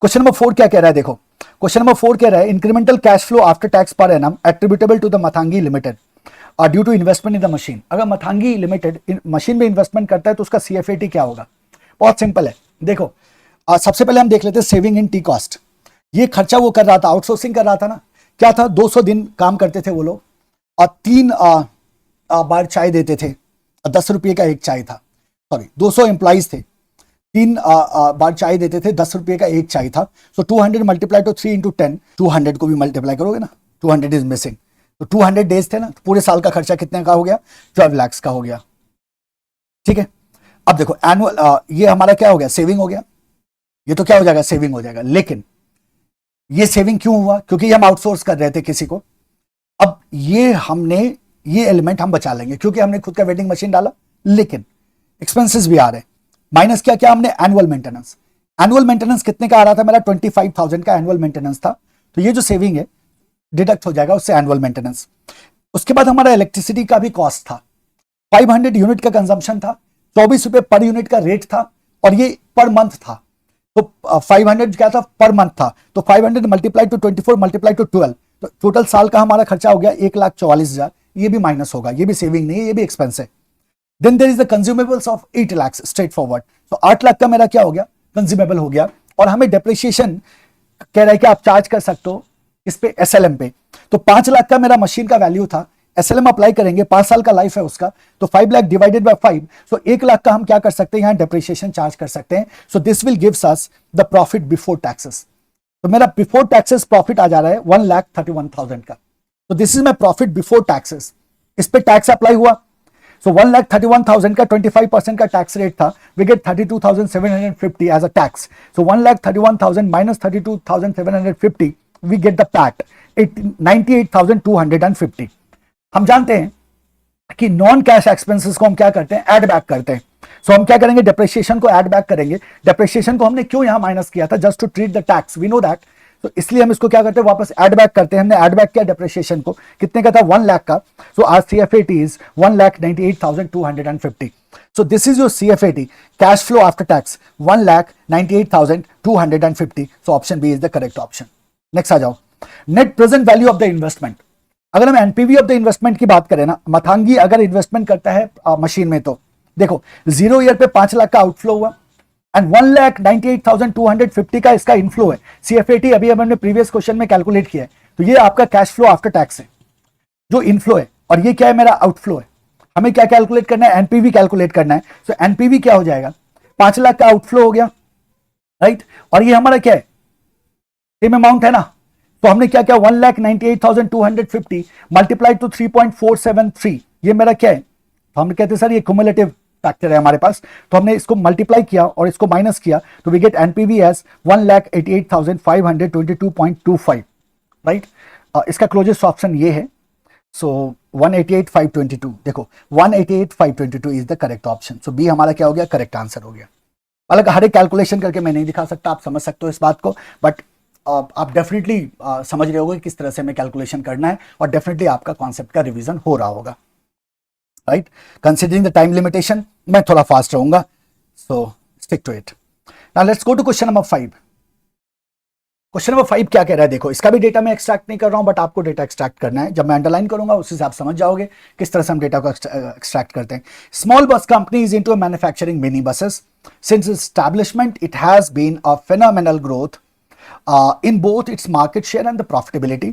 क्वेश्चन नंबर 4 क्या कह रहा है, देखो क्वेश्चन नंबर 4 कह रहा है, incremental cash flow after tax per annum attributable to the Mathangi limited due to investment in the machine. अगर मथांगी लिमिटेड मशीन में इन्वेस्टमेंट करता है तो उसका CFAT क्या होगा। बहुत सिंपल है, देखो सबसे पहले हम देख लेते हैं सेविंग इन टी कॉस्ट। ये खर्चा वो कर रहा था, आउटसोर्सिंग कर रहा था ना। क्या था, 200 दिन काम करते थे वो लोग, और 3 बार चाय देते थे, 10 रुपये का एक चाय था। सॉरी 200 एम्प्लॉइज थे, 3 बार चाय देते थे, 10 रुपये का एक चाय था। सो 200 मल्टीप्लाई टू 3 इंटू 10, 200 को भी मल्टीप्लाई करोगे ना, 200 इज मिसिंग, तो 200 डेज थे ना, तो पूरे साल का खर्चा कितने का हो गया, 12 लाख का हो गया। ठीक है, अब देखो एनुअल ये हमारा क्या हो गया, सेविंग हो गया। ये तो क्या हो जाएगा, सेविंग हो जाएगा। लेकिन ये सेविंग क्यों हुआ, क्योंकि हम आउटसोर्स कर रहे थे किसी को। अब ये एलिमेंट हम बचा लेंगे क्योंकि हमने खुद का वेंडिंग मशीन डाला, लेकिन एक्सपेंसेस भी आ रहे हैं। माइनस क्या क्या हमने, एनुअल मेंटेनेंस। एनुअल मेंटेनेंस कितने का आ रहा था मेरा, 25,000 का एनुअल मेंटेनेंस था। तो ये जो सेविंग है डिडक्ट हो जाएगा उससे, एनुअल मेंटेनेंस। उसके बाद हमारा इलेक्ट्रिसिटी का भी कॉस्ट था, 500 यूनिट का कंजम्पशन था, 24 रुपए पर यूनिट का रेट था, और ये पर मंथ था। तो 500 क्या था, पर मंथ था। तो 500 मल्टीप्लाई टू 24 मल्टीप्लाई टू 12, तो टोटल साल का हमारा खर्चा हो गया 1,44,000। ये भी माइनस होगा, ये भी सेविंग नहीं है, ये भी एक्सपेंस है। Then there is the consumables of 8 lakh straight forward. तो 8 लाख का मेरा क्या हो गया, कंज्यूमेबल हो गया। और हमें डेप्रिसिएशन कह रहा है कि आप चार्ज कर सकते हो इस पे SLM पे। तो 5 लाख का मेरा मशीन का वैल्यू था, SLM अप्लाई करेंगे, 5 साल का लाइफ है उसका, तो 5 लाख डिवाइडेड बाय 5, सो 1 लाख का हम क्या कर सकते हैं, यहाँ डेप्रिसिएशन चार्ज कर सकते हैं। So this will gives us the profit before taxes. तो मेरा बिफोर टैक्सेस प्रॉफिट आ जा रहा है 1,31,000 का। तो this is my profit before taxes. इस पे टैक्स अप्लाई हुआ, सो 1,31,000 का 25% का टैक्स रेट था, we get 32,750 as a tax. So 1,31,000 minus 32,750 we get the PAT 98,250. हम जानते हैं कि नॉन कैश एक्सपेंसेस को हम क्या करते हैं, ऐड बैक करते हैं. सो हम क्या करेंगे, डिप्रिसिएशन को ऐड बैक करेंगे. डिप्रिसिएशन को हमने क्यों यहां माइनस किया था, just to treat the tax, we know that. तो इसलिए हम इसको क्या करते हैं, वापस ऐड बैक करते हैं. हमने ऐड बैक किया डिप्रिसिएशन को, कितने का था, 1 लाख का. So our CFAT is 1,98,250. So this is your CFAT, cash flow after tax, 1,98,250. So option B is the correct option. Next आ जाओ, net present value of the investment. अगर हम NPV of the investment की बात करें ना, मथांगी अगर इन्वेस्टमेंट करता है मशीन में, तो देखो 0 ईयर पे 5 लाख का आउटफ्लो हुआ एंड 1,98,250 का इसका इनफ्लो है. CFAT अभी हमने प्रीवियस क्वेश्चन में कैलकुलेट किया है. तो ये आपका कैश फ्लो आफ्टर टैक्स है जो इनफ्लो है, और ये क्या है, मेरा आउटफ्लो है. हमें क्या कैलकुलेट करना है, एनपीवी कैलकुलेट करना है. सो एनपीवी क्या हो जाएगा, 5 लाख का आउटफ्लो हो गया, राइट. और ये हमारा क्या है, सेम अमाउंट है ना. तो हमने क्या किया, 1,98,250 मल्टीप्लाइड टू 3.473, ये मेरा क्या है. तो हम कहते हैं सर ये क्युमुलेटिव फैक्टर है हमारे पास, तो हमने इसको मल्टीप्लाई किया और इसको माइनस किया, तो we get NPV as 1,88,522.25, right. इसका क्लोजेस्ट ऑप्शन ये है. So 188,522, देखो 188,522 is the correct option. So B हमारा क्या हो गया, करेक्ट आंसर हो गया. हालांकि हर एक कैलकुलेशन करके मैं नहीं दिखा सकता, आप समझ सकते हो इस बात को, बट आप डेफिनेटली समझ रहे होगे किस तरह से हमें कैलकुलेशन करना है, और डेफिनेटली आपका कॉन्सेप्ट का रिवीजन हो रहा होगा, right. Considering the time limitation मैं थोड़ा फास्ट रहूंगा, so stick to it. Now let's go to question number 5. Question number 5 क्या कह रहा है, देखो इसका भी डेटा मैं एक्सट्रैक्ट नहीं कर रहा हूं, बट आपको डेटा एक्सट्रैक्ट करना है. जब मैं अंडरलाइन करूंगा उस हिसाब से समझ जाओगे किस तरह से हम डेटा को एक्सट्रैक्ट करते हैं. Small bus company is into manufacturing mini buses. Since establishment it has been a phenomenal growth in both its market share and the profitability.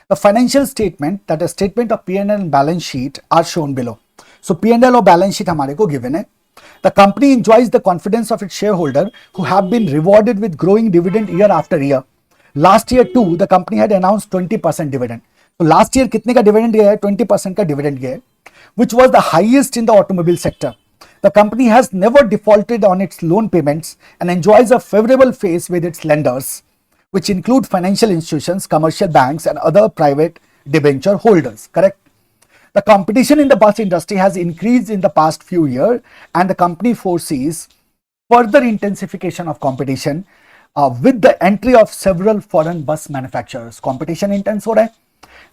The financial statement, that is statement of P&L and balance sheet, are shown below. So P&L और balance sheet हमारे को given है. The company enjoys the confidence of its shareholder who have been rewarded with growing dividend year after year. Last year too, the company had announced 20% dividend. So last year कितने का dividend गया है, 20% का dividend गया है, which was the highest in the automobile sector. The company has never defaulted on its loan payments and enjoys a favorable phase with its lenders, which include financial institutions, commercial banks, and other private debenture holders. Correct? The competition in the bus industry has increased in the past few years, and the company foresees further intensification of competition with the entry of several foreign bus manufacturers. Competition intense हो रहा है,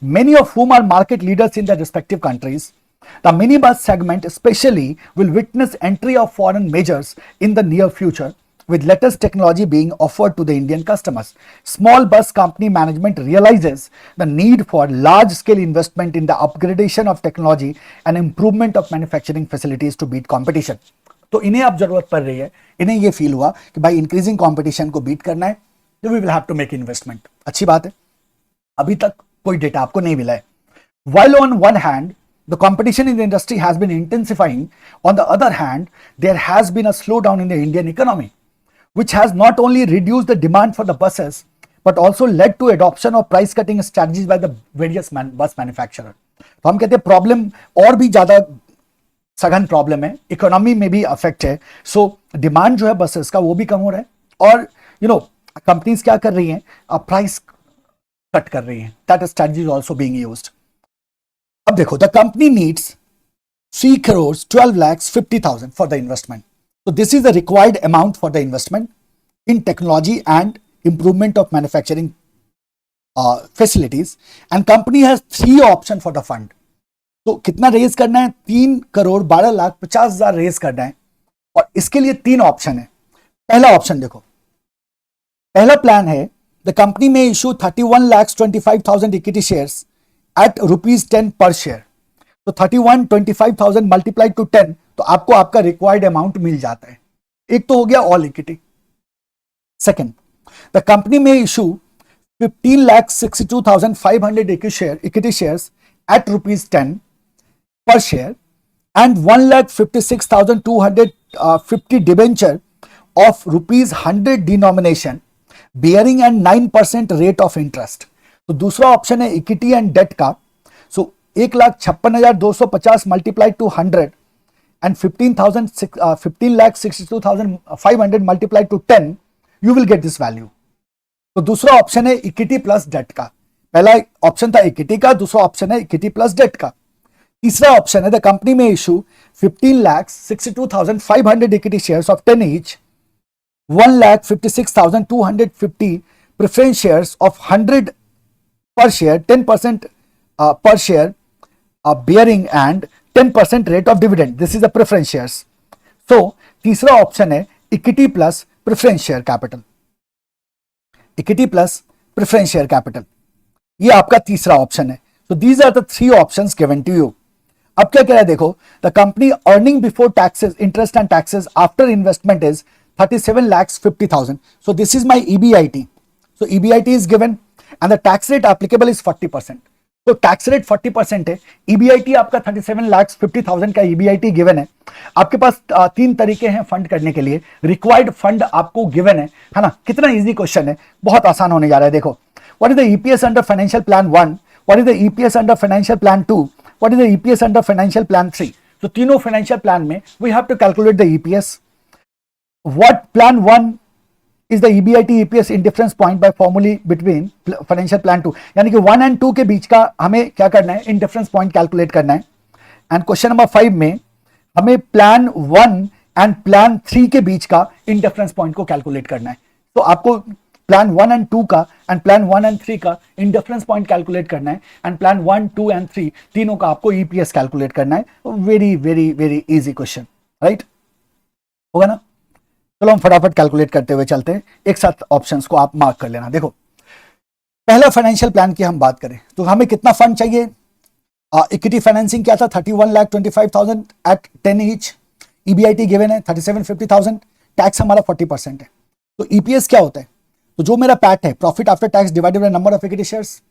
many of whom are market leaders in their respective countries. The minibus segment especially will witness entry of foreign majors in the near future, with latest technology being offered to the Indian customers. Small bus company management realizes the need for large-scale investment in the upgradation of technology and improvement of manufacturing facilities to beat competition. तो इन्हें अब जरूरत पड़ रही है, इन्हें ये फील हुआ कि भाई इंक्रीजिंग कंपटीशन को बीट करना है, तो we will have to make investment. अच्छी बात है, अभी तक कोई डेटा आपको नहीं मिला है. While on one hand, the competition in the industry has been intensifying, on the other hand, there has been a slowdown in the Indian economy, which has not only reduced the demand for the buses, but also led to adoption of price cutting strategies by the various bus manufacturer. तो हम कहते हैं प्रॉब्लम और भी ज्यादा सघन प्रॉब्लम है, इकोनॉमी में भी अफेक्ट है. सो डिमांड जो है बसेस का वो भी कम हो रहा है, और कंपनीज क्या कर रही हैं, प्राइस कट कर रही हैं. That strategy is also being used. अब देखो, the company needs 3,12,50,000 for the investment. So this is the required amount for the investment in technology and improvement of manufacturing facilities, and company has 3 options for the fund. तो कितना रेज करना है, 3,12,50,000 रेज करना है, और इसके लिए 3 ऑप्शन है. पहला ऑप्शन देखो, पहला प्लान है द कंपनी में इशू 31,25,000 इक्विटी शेयर्स एट ₹10 पर शेयर. तो 31,25,000 मल्टीप्लाइड टू 10, तो आपको आपका रिक्वायर्ड अमाउंट मिल जाता है. एक तो हो गया all equity. Second, the company में issue 15,62,500 equity shares at ₹10 per share and 1,56,250 debenture of ₹100 denomination bearing and 9% rate of interest. तो दूसरा ऑप्शन है इक्विटी एंड डेट का. सो 1,56,250 multiplied to 100 and 15,62,500 multiplied to 10, you will get this value. तो दूसरा ऑप्शन है इक्विटी प्लस डेट का। पहला ऑप्शन था इक्विटी का, दूसरा ऑप्शन है इक्विटी प्लस डेट का। तीसरा ऑप्शन है द कंपनी में issue 15,62,500 equity shares of 10 each, 1,56,250 preference shares of 100 per share, 10% per share bearing and 10% rate of dividend. This is the preference shares. So तीसरा ऑप्शन है equity plus preference share capital, equity plus preference share capital, ये आपका तीसरा ऑप्शन है। तो these are the three options given to you. अब क्या कह रहा है देखो, the company earning before taxes, interest and taxes after investment is 37,50,000. So this is my EBIT. So EBIT is given and the tax rate applicable is 40%. तो टैक्स रेट 40% है, EBIT आपका 37,50,000 का EBIT गिवन है। आपके पास तीन तरीके हैं फंड करने के लिए, रिक्वायर्ड फंड आपको गिवन है ना। कितना इजी क्वेश्चन है, बहुत आसान होने जा रहा है। देखो, what is the EPS under financial plan 1, what is the EPS under financial plan 2, what is the EPS under financial plan 3। तो तीनों फाइनेंशियल प्लान में we have to calculate the EPS। What plan 1 is the EBIT EPS indifference point by formula between financial plan 2, यानी कि 1 and 2 के बीच का हमें क्या करना है, indifference point कैलकुलेट करना है। एंड क्वेश्चन नंबर 5 में हमें प्लान 1 एंड प्लान 3 के बीच का indifference point को कैलकुलेट करना है। तो आपको प्लान 1 एंड 2 का एंड प्लान 1 एंड 3 का indifference point कैलकुलेट करना है, एंड प्लान 1, 2 एंड 3 तीनों का आपको EPS कैलकुलेट करना है। Very very very easy question, right, होगा ना। चलो हम फटाफट कैलकुलेट करते हुए चलते हैं, एक साथ ऑप्शंस को आप मार्क कर लेना। देखो, पहला फाइनेंशियल प्लान की हम बात करें तो हमें कितना फंड चाहिए। इक्विटी फाइनेंसिंग क्या था, 31,25,000 एट 10 ईच, EBIT गिवन है 37,50,000, टैक्स हमारा 40% है। तो EPS क्या होता है, तो जो मेरा पैट है, profit after tax divided by number of equity shares.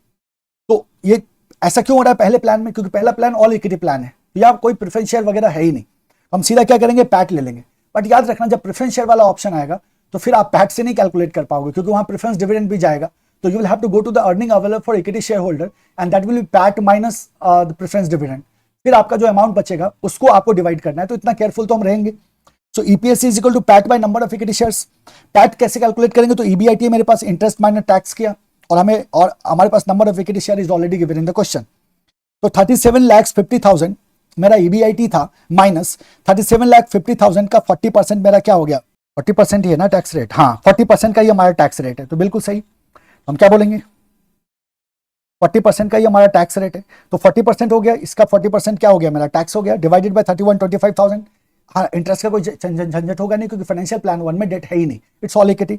तो ये ऐसा क्यों हो रहा है पहले प्लान में, क्योंकि पहला प्लान ऑल इक्विटी प्लान है, तो यहाँ कोई प्रेफरेंस शेयर वगैरह है ही नहीं। हम सीधा क्या करेंगे, पैट ले लेंगे। बट याद रखना, जब प्रेफरेंस शेयर वाला ऑप्शन आएगा तो फिर आप पैट से नहीं कैलकुलेट कर पाओगे, क्योंकि वहां प्रेफरेंस डिविडेंड भी जाएगा। तो you will have to go to the earning available for equity share holder and that will be PAT minus the preference dividend. फिर आपका जो अमाउंट बचेगा उसको आपको डिवाइड करना है। तो इतना केयरफुल तो हम रहेंगे। So EPS is equal to PAT by number of equity shares. PAT कैसे कैलकुलेट करेंगे, तो EBIT मेरे पास इंटरेस्ट माइनस टैक्स किया, और हमारे पास number of equity share is already given in the question. तो 37,50,000 मेरा EBIT था, माइनस 37,50,000 का 40% मेरा क्या हो गया, 40% ही है ना टैक्स रेट। हाँ, 40% का ही हमारा टैक्स रेट है, तो बिल्कुल सही। हम क्या बोलेंगे, 40% का ही हमारा टैक्स रेट है। तो 40% हो गया, इसका 40% क्या हो गया, मेरा टैक्स हो गया, डिवाइडेड बाय 31,25,000। हाँ, इंटरेस्ट का कोई झंझट होगा नहीं, क्योंकि फाइनेंशियल प्लान 1 में डेट है ही नहीं, इट्स ऑल इक्विटी।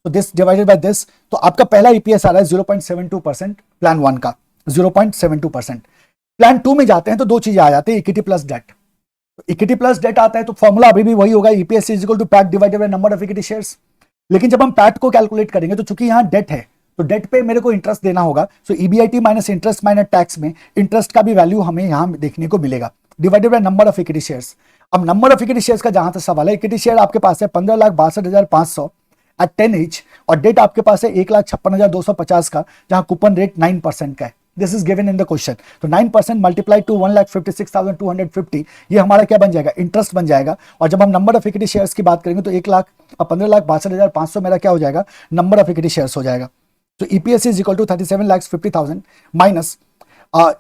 तो दिस डिवाइडेड बाय दिस, तो आपका पहला EPS आ रहा है 0.72%, प्लान 1 का 0.72%। प्लान 2 में जाते हैं तो दो चीजें आ जाती है, equity plus debt. Equity plus debt आता है तो फॉर्मूला अभी भी वही होगा, EPS is equal to PAT divided by number of equity shares. लेकिन जब हम पैट को कैलकुलेट करेंगे तो चूंकि यहाँ डेट है, तो डेट पे मेरे को इंटरेस्ट देना होगा। सो EBIT minus interest minus tax में इंटरेस्ट का भी वैल्यू हमें यहाँ देखने को मिलेगा, divided by number of equity shares. अब नंबर ऑफ इक्विटी शेयर्स का जहां तक सवाल है, इक्विटी शेयर आपके पास है 15,62,500 एट 10 ईच, और डेट आपके पास है 1,56,250 का, जहां कूपन रेट 9% का है। This is given in the question. तो 9% मल्टीप्लाई टू 1,56,250, ये हमारा क्या बन जाएगा, इंटरेस्ट बन जाएगा। और जब हम नंबर ऑफ इक्विटी शेयर्स की बात करेंगे तो 15,62,500 मेरा क्या हो जाएगा, नंबर ऑफ इक्विटी शेयर्स हो जाएगा। तो EPS is equal to 37,50,000 minus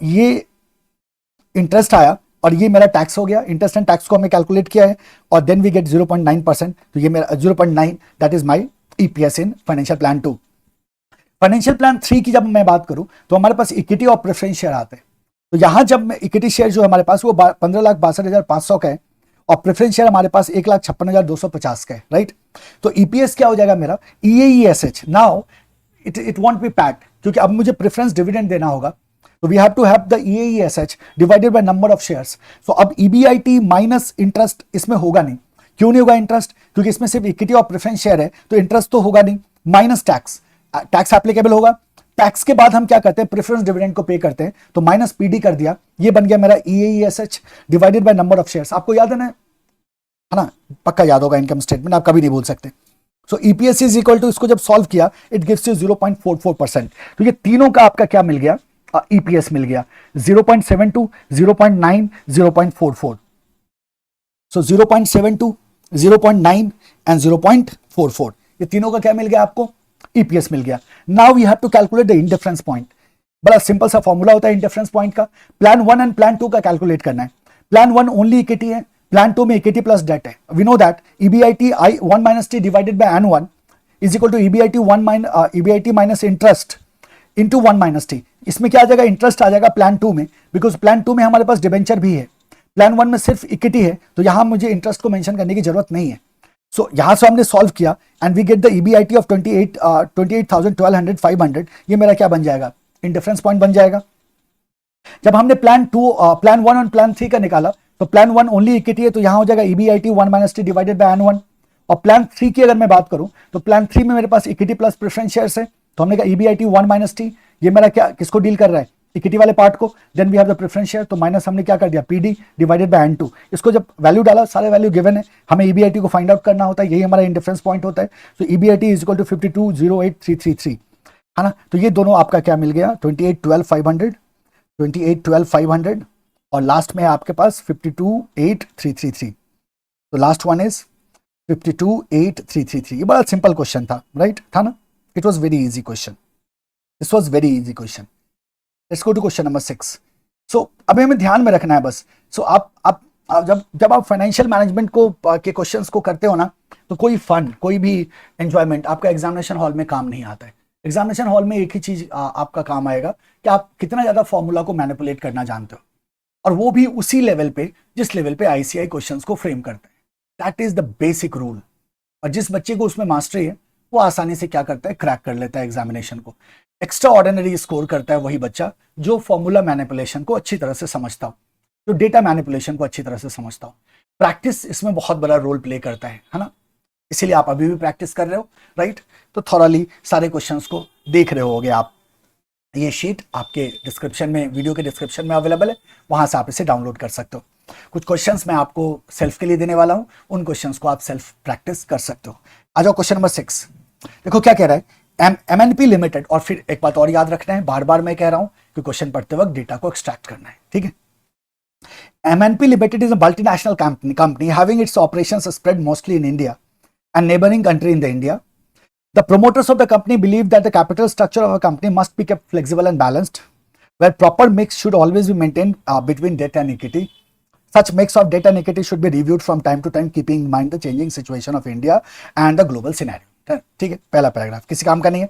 ये इंटरेस्ट आया, और ये मेरा टैक्स हो गया। इंटरेस्ट एंड टैक्स को हमने कैलकुलेट किया है, और देन वी गेट 0.9%। तो ये मेरा 0.9, that is my EPS in financial plan 2। Financial plan 3 की जब मैं बात करूं तो हमारे पास इक्विटी और प्रेफरेंस शेयर आते हैं। तो यहां जब इक्विटी शेयर जो हमारे पास वो 15,62,500 का है, और प्रेफरेंस शेयर हमारे पास 1,56,250 का है, राइट। तो EPS क्या हो जाएगा मेरा, EAESH। Now it won't be PAT, क्योंकि अब मुझे प्रेफरेंस डिविडेंड देना होगा। तो we have to have the EAESH divided by number of shares. So अब EBIT माइनस इंटरेस्ट इसमें होगा नहीं। क्यों नहीं होगा इंटरेस्ट, क्योंकि इसमें सिर्फ इक्विटी और प्रेफरेंस शेयर है, तो इंटरेस्ट तो होगा नहीं। माइनस टैक्स, टैक्स एप्लीकेबल होगा। टैक्स के बाद हम क्या करते हैं, प्रेफरेंस डिविडेंड को पे करते हैं, तो माइनस PD कर दिया, ये बन गया मेरा EAESH divided by number of shares. आपको याद है ना, पक्का याद होगा इनकम स्टेटमेंट, आप कभी नहीं भूल सकते। सो EPS इज इक्वल टू, इसको जब सॉल्व किया इट गिव्स यू 0.44%। तो ये तीनों का आपका क्या मिल गया, EPS मिल गया 0.72, 0.9, 0.44। सो 0.72, 0.9 एंड 0.44, ये तीनों का क्या मिल गया आपको, ईपीएस मिल गया। Now we have to calculate the indifference point. बड़ा सिंपल सा फॉर्मूला होता है इंडिफरेंस पॉइंट का। प्लान 1 एंड प्लान 2 का कैलकुलेट करना है। प्लान 1 ओनली इक्विटी है, प्लान 2 में इक्विटी प्लस डेट है। We know that EBIT I 1 minus T divided by N 1 is equal to EBIT minus interest into 1 minus T. इसमें क्या आ जाएगा, इंटरेस्ट आ जाएगा प्लान 2 में, बिकॉज प्लान 2 में हमारे पास डिबेंचर भी है। प्लान 1 में सिर्फ इक्विटी है, तो यहां मुझे इंटरेस्ट को मेंशन करने की जरूरत नहीं है। सो यहां से हमने सॉल्व किया and we get the EBIT of 28,1200 500। ये मेरा क्या बन जाएगा, इंडिफरेंस पॉइंट बन जाएगा। जब हमने प्लान 1 और प्लान 3 का निकाला, तो प्लान 1 ओनली इक्विटी है, तो यहां हो जाएगा EBIT 1 minus T divided by N 1। और प्लान 3 की अगर मैं बात करूं, तो प्लान 3 में मेरे पास इक्विटी प्लस प्रेफरेंस शेयर्स है, तो हमने कहा ईबीआईटी 1 माइनस टी, ये मेरा क्या किसको डील कर रहा है, इक्विटी वाले पार्ट को। Then we have the preference share, तो माइनस हमने क्या कर दिया, पीडी डिवाइडेड बाय एन2। इसको जब वैल्यू डाला, सारे वैल्यू गिवन है, हमें ईबीआईटी को फाइंड आउट करना होता है, यही हमारा इंडिफरेंस पॉइंट होता है। तो ईबीआईटी इज इक्वल टू 52,08,333, है ना। तो ये दोनों आपका क्या मिल गया, 28,12,500 और लास्ट में है आपके पास 52,8,333। तो लास्ट वन इज 52,8,333। ये बड़ा सिंपल क्वेश्चन था, राइट था ना। It was very easy question, this was very easy question. Let's go to question number 6। सो अभी हमें ध्यान में रखना है बस। सो आप जब आप फाइनेंशियल मैनेजमेंट को के क्वेश्चंस को करते हो ना, तो कोई फन, कोई भी एंजॉयमेंट आपका एग्जामिनेशन हॉल में काम नहीं आता है। एग्जामिनेशन हॉल में एक ही चीज आपका काम आएगा कि आप कितना ज्यादा फॉर्मूला को मैनिपुलेट करना जानते हो, और वो भी उसी लेवल पे जिस लेवल पे आईसीआई क्वेश्चंस को फ्रेम करते हैं। That is the basic rule. और जिस बच्चे को उसमें मास्टरी है, वो आसानी से क्या करता है, क्रैक कर लेता है एग्जामिनेशन को। एक्स्ट्रा ऑर्डिनरी स्कोर करता है वही बच्चा जो फॉर्मूला मैनिपुलेशन को अच्छी तरह से समझता हो, जो डेटा मैनिपुलेशन को अच्छी तरह से समझता हो। प्रैक्टिस इसमें बहुत बड़ा रोल प्ले करता है ना। इसीलिए आप अभी भी प्रैक्टिस कर रहे हो, राइट। तो थॉरली सारे क्वेश्चंस को देख रहे होगे आप। ये शीट आपके डिस्क्रिप्शन में, वीडियो के डिस्क्रिप्शन में अवेलेबल है, वहां से आप इसे डाउनलोड कर सकते हो। कुछ क्वेश्चंस मैं आपको सेल्फ के लिए देने वाला हूं, उन क्वेश्चंस को आप सेल्फ प्रैक्टिस कर सकते हो। आ जाओ क्वेश्चन नंबर 6। देखो क्या कह रहा है, एमएनपी लिमिटेड। और फिर एक बात और याद रखना है, बार बार मैं कह रहा हूं कि क्वेश्चन पढ़ते वक्त डेटा को एक्सट्रैक्ट करना है, ठीक है। MNP limited is a multinational company having its operations spread mostly in India and neighboring country in the India. The promoters of the company believe that the capital structure of a company must be kept flexible and balanced, where proper mix should always be maintained between debt and equity. Such mix of debt and equity should be reviewed from time to time, keeping in mind the changing situation of India and the global scenario. ठीक है, पहला पैराग्राफ किसी काम का नहीं है।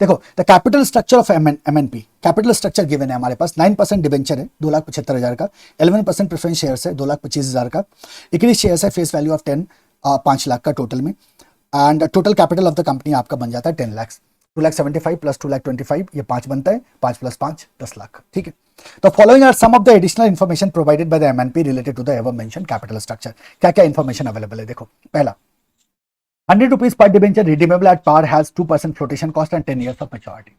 देखो, the capital structure of MNP, capital structure given है हमारे पास। 9% डिबेंचर है 2,75,000 का, 11% प्रेफरेंस शेयर्स है 2,25,000 का, इक्विटी शेयर्स है फेस वैल्यू ऑफ 5 लाख का टोटल में, and total capital of the company आपका बन जाता है 10 लाख। 2,75,000 प्लस 2,25,000 ये 5 बनता है, 5 प्लस 5 10 लाख, ठीक है। तो following are some of the additional information provided by the MNP related to the ever mention capital structure. क्या क्या इन्फॉर्मेशन अवेलेबल है, देखो। पहला, 100 rupees per debenture redeemable at par has 2% flotation cost and 10 years of maturity.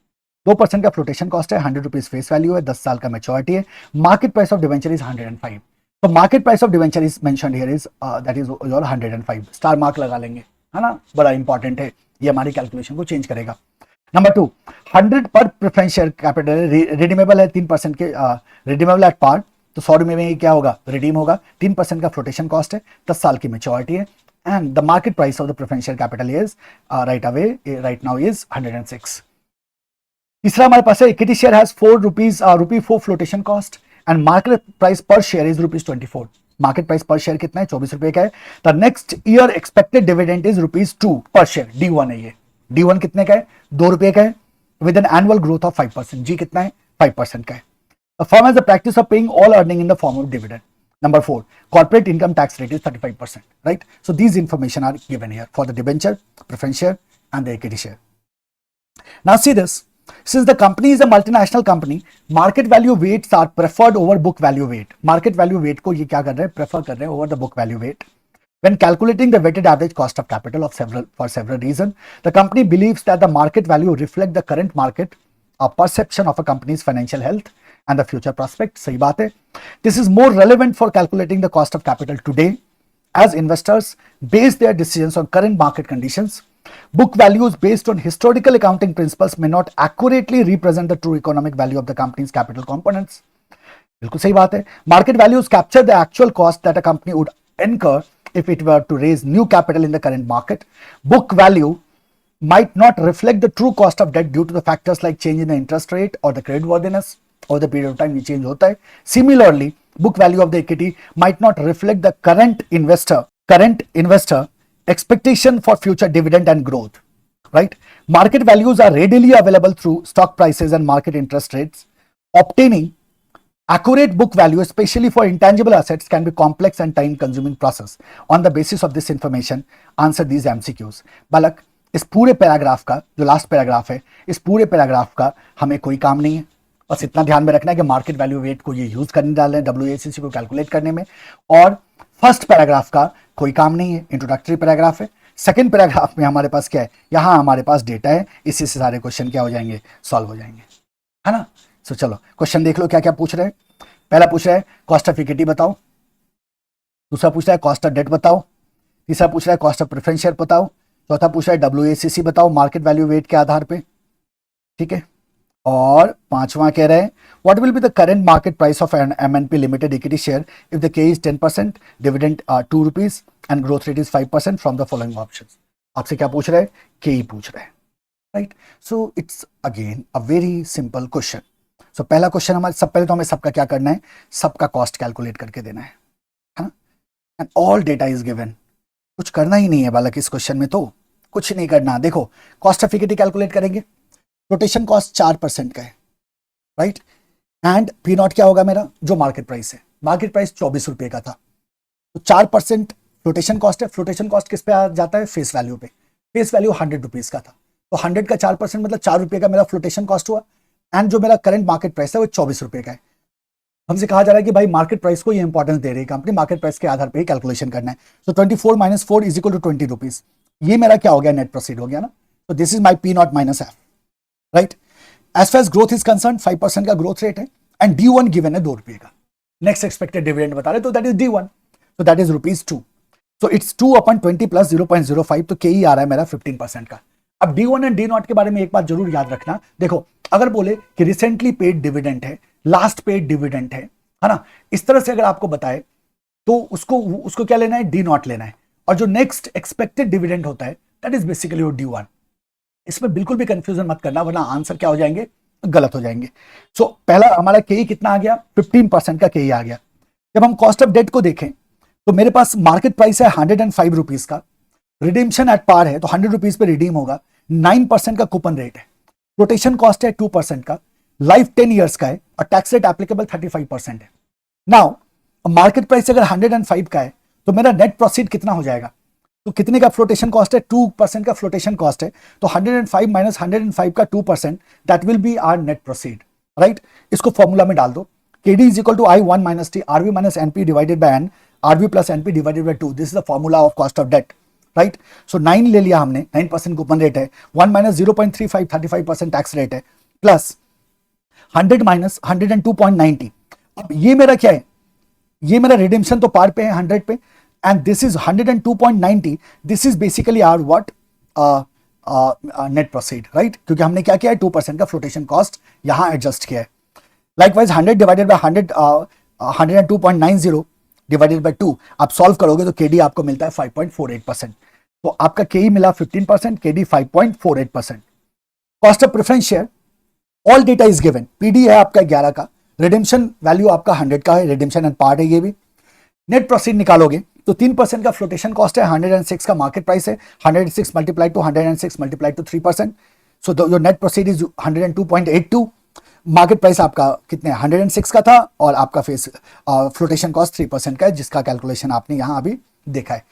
2% का फ्लोटेशन कॉस्ट है, 100 रुपीज फेस वैल्यू है, 10 साल का मैच्योरिटी है। Market price of debenture is 105। तो market price of debenture is mentioned here is that is your 105। Star mark लगा लेंगे, है ना, बड़ा इंपॉर्टेंट है, ये हमारी कैलकुलेशन को चेंज करेगा। नंबर 2, 100 पर प्रेफरेंस शेयर कैपिटल रिडीमेबल है 3% के, रिडीमेबल एट पार, तो 100 में ये क्या होगा, रिडीम होगा। 3% का फ्लोटेशन कॉस्ट है, 10 साल की मैच्योरिटी है, and the market price of the preference share capital is right now is 106। तीसरा हमारे पास है equity share has 4 rupees rupee 4 flotation cost and market price पर शेयर इज ₹24। मार्केट प्राइस पर शेयर कितना है, 24 रुपए का है। The next year expected dividend is ₹2 पर शेयर। D1 है ये, D1 कितने का है, 2 रुपए का है, with an annual growth of 5%। जी कितना है, 5% का है। The firm has the practice of paying all earning in the form of dividend. Number 4, corporate income tax rate is 35%, right? So these information are given here for the debenture, preference share and the equity share. Now see this, since the company is a multinational company, market value weights are preferred over book value weight. Market value weight को ये क्या कर रहे हैं, prefer कर रहे हैं over the book value weight. When calculating the weighted average cost of capital of several reasons, the company believes that the market value reflect the current market perception of a company's financial health and the future prospect. सही बात है। This is more relevant for calculating the cost of capital today, as investors base their decisions on current market conditions. Book values based on historical accounting principles may not accurately represent the true economic value of the company's capital components. बिल्कुल सही बात है। Market values capture the actual cost that a company would incur if it were to raise new capital in the current market. Book value might not reflect the true cost of debt due to the factors like change in the interest rate or the credit worthiness over the period of time ये change होता है. Similarly, book value of the equity might not reflect the current investor expectation for future dividend and growth, right? Market values are readily available through stock prices and market interest rates. Obtaining accurate book value, especially for intangible assets, can be complex and time-consuming process. On the basis of this information, answer these MCQs. बालक, इस पूरे पैराग्राफ का जो लास्ट पैराग्राफ है, इस पूरे पैराग्राफ का हमें कोई काम नहीं है. बस इतना ध्यान में रखना है कि मार्केट वैल्यू वेट को ये यूज करने डाल रहे हैं WACC को कैलकुलेट करने में. और फर्स्ट पैराग्राफ का कोई काम नहीं है, इंट्रोडक्टरी पैराग्राफ है. सेकंड पैराग्राफ में हमारे पास क्या है, यहां हमारे पास डेटा है, इसी से सारे क्वेश्चन क्या हो जाएंगे, सॉल्व हो जाएंगे, है ना. सो चलो क्वेश्चन देख लो क्या क्या पूछ रहे हैं. पहला पूछ रहा है कॉस्ट ऑफ इक्विटी बताओ, दूसरा पूछ रहा है कॉस्ट ऑफ डेट बताओ, तीसरा पूछ रहा है कॉस्ट ऑफ प्रेफरेंस शेयर बताओ, चौथा पूछ रहा है WACC बताओ मार्केट वैल्यू वेट के आधार पे, ठीक है. और पांचवा कह रहे हैं what will be the current market price of an MNP limited equity share if the K is 10%, dividend 2 rupees and growth rate is 5% from the following options. आपसे क्या पूछ रहे हैं, के पूछ रहे हैं, right. So it's again a very simple question. So पहला क्वेश्चन हमारे सब पहले तो हमें सबका क्या करना है, सबका कॉस्ट कैलकुलेट करके देना है ना. And all data is given. कुछ करना ही नहीं है बालक इस क्वेश्चन में, तो कुछ नहीं करना. देखो कॉस्ट ऑफ इक्विटी कैलकुलेट करेंगे, रोटेशन कॉस्ट 4% का है, राइट. एंड पी नॉट क्या होगा मेरा, जो मार्केट प्राइस है, मार्केट प्राइस 24 रुपए का था, तो 4% फ्लोटेशन कॉस्ट है. फ्लोटेशन कॉस्ट किस पे आ जाता है, फेस वैल्यू पे. फेस वैल्यू 100 रुपीज का था, तो 100 का 4% मतलब 4 रुपए का मेरा फ्लोटेशन कॉस्ट हुआ. एंड जो मेरा करंट मार्केट प्राइस है वो 24 रुपए का है. हमसे कहा जा रहा है कि भाई मार्केट प्राइस को ये इंपॉर्टेंस दे रही है कंपनी, मार्केट प्राइस के आधार पे ही कैलकुलेशन करना है. तो 24 - 4 इज इक्वल टू 20 रुपीज. ये मेरा क्या हो गया, नेट प्रोसीड हो गया ना. तो this is my P not minus F, right. As far as growth is concern 5% का ग्रोथ रेट है एंड D1 गिवन है 2 रुपए का. नेक्स्ट एक्सपेक्टेड डिविडेंड बता रहे, तो that is D1, so that is ₹2. So it's 2/20 plus 0.05, तो KE आ रहा है मेरा 15% का. अब D1 एंड D0 के बारे में एक बात जरूर याद रखना. देखो अगर बोले कि रिसेंटली पेड डिविडेंड है, लास्ट पेड डिविडेंड है ना, इस तरह से अगर आपको बताए तो उसको क्या लेना है, D0 लेना है. और जो नेक्स्ट एक्सपेक्टेड डिविडेंड होता है that is basically your D1. इसमें बिल्कुल भी कंफ्यूजन मत करना, वरना आंसर क्या हो जाएंगे, गलत हो जाएंगे. सो पहला हमारा KE कितना आ गया, 15% का KE आ गया. जब हम कॉस्ट ऑफ डेट को देखें तो मेरे पास मार्केट प्राइस है 105 रुपीज का, रिडीम्शन एट पार है तो 100 रुपीज पे रिडीम होगा, 9% का कूपन रेट है, रोटेशन कॉस्ट है 2% का, लाइफ 10 ईयर्स का है और टैक्स रेट एप्लीकेबल 35% है. नाउ मार्केट प्राइस अगर 105 का है तो मेरा नेट प्रोसीड कितना हो जाएगा, तो कितने का फ्लोटेशन कॉस्ट है, 2% का फ्लोटेशन कॉस्ट है, तो 105 - 105 का 2% that will be our net proceed, right. इसको फॉर्मूला में डाल दो, KD is equal to I1 - T, RV - NP divided by N, RV plus NP divided by 2. This is the formula of cost of debt, right? So 9 ले लिया हमने, 9% कूपन रेट है, 1 - 0.35, 35% टैक्स रेट है, प्लस 100 - 102.90. अब ये मेरा क्या है, ये मेरा रिडेम्पशन तो पार पे है 100 पे, and this is 102.90. This is basically our what, net proceed, right. क्योंकि हमने क्या किया है, 2% का फ्लोटेशन कॉस्ट यहां एडजस्ट किया है. Likewise 100 divided by 102.90 divided by 2 आप सॉल्व करोगे तो KD आपको मिलता है 5.48%. तो आपका KE मिला 15%, KD 5.48%. Cost of preference share, all data is given. PD है आपका 11 का, रिडेम्पशन वैल्यू आपका 100 का है, रिडेम्पशन एंड पार्ट है ये भी. नेट प्रोसीड निकालोगे तो 3% का फ्लोटेशन कॉस्ट है, 106 का मार्केट प्राइस है, 106 multiplied to 106 multiplied to 3%. So your net proceed is 102.82. Market price आपका कितने 106 का था और आपका फेस फ्लोटेशन कॉस्ट 3% का है, जिसका कैलकुलेशन आपने यहां अभी देखा है.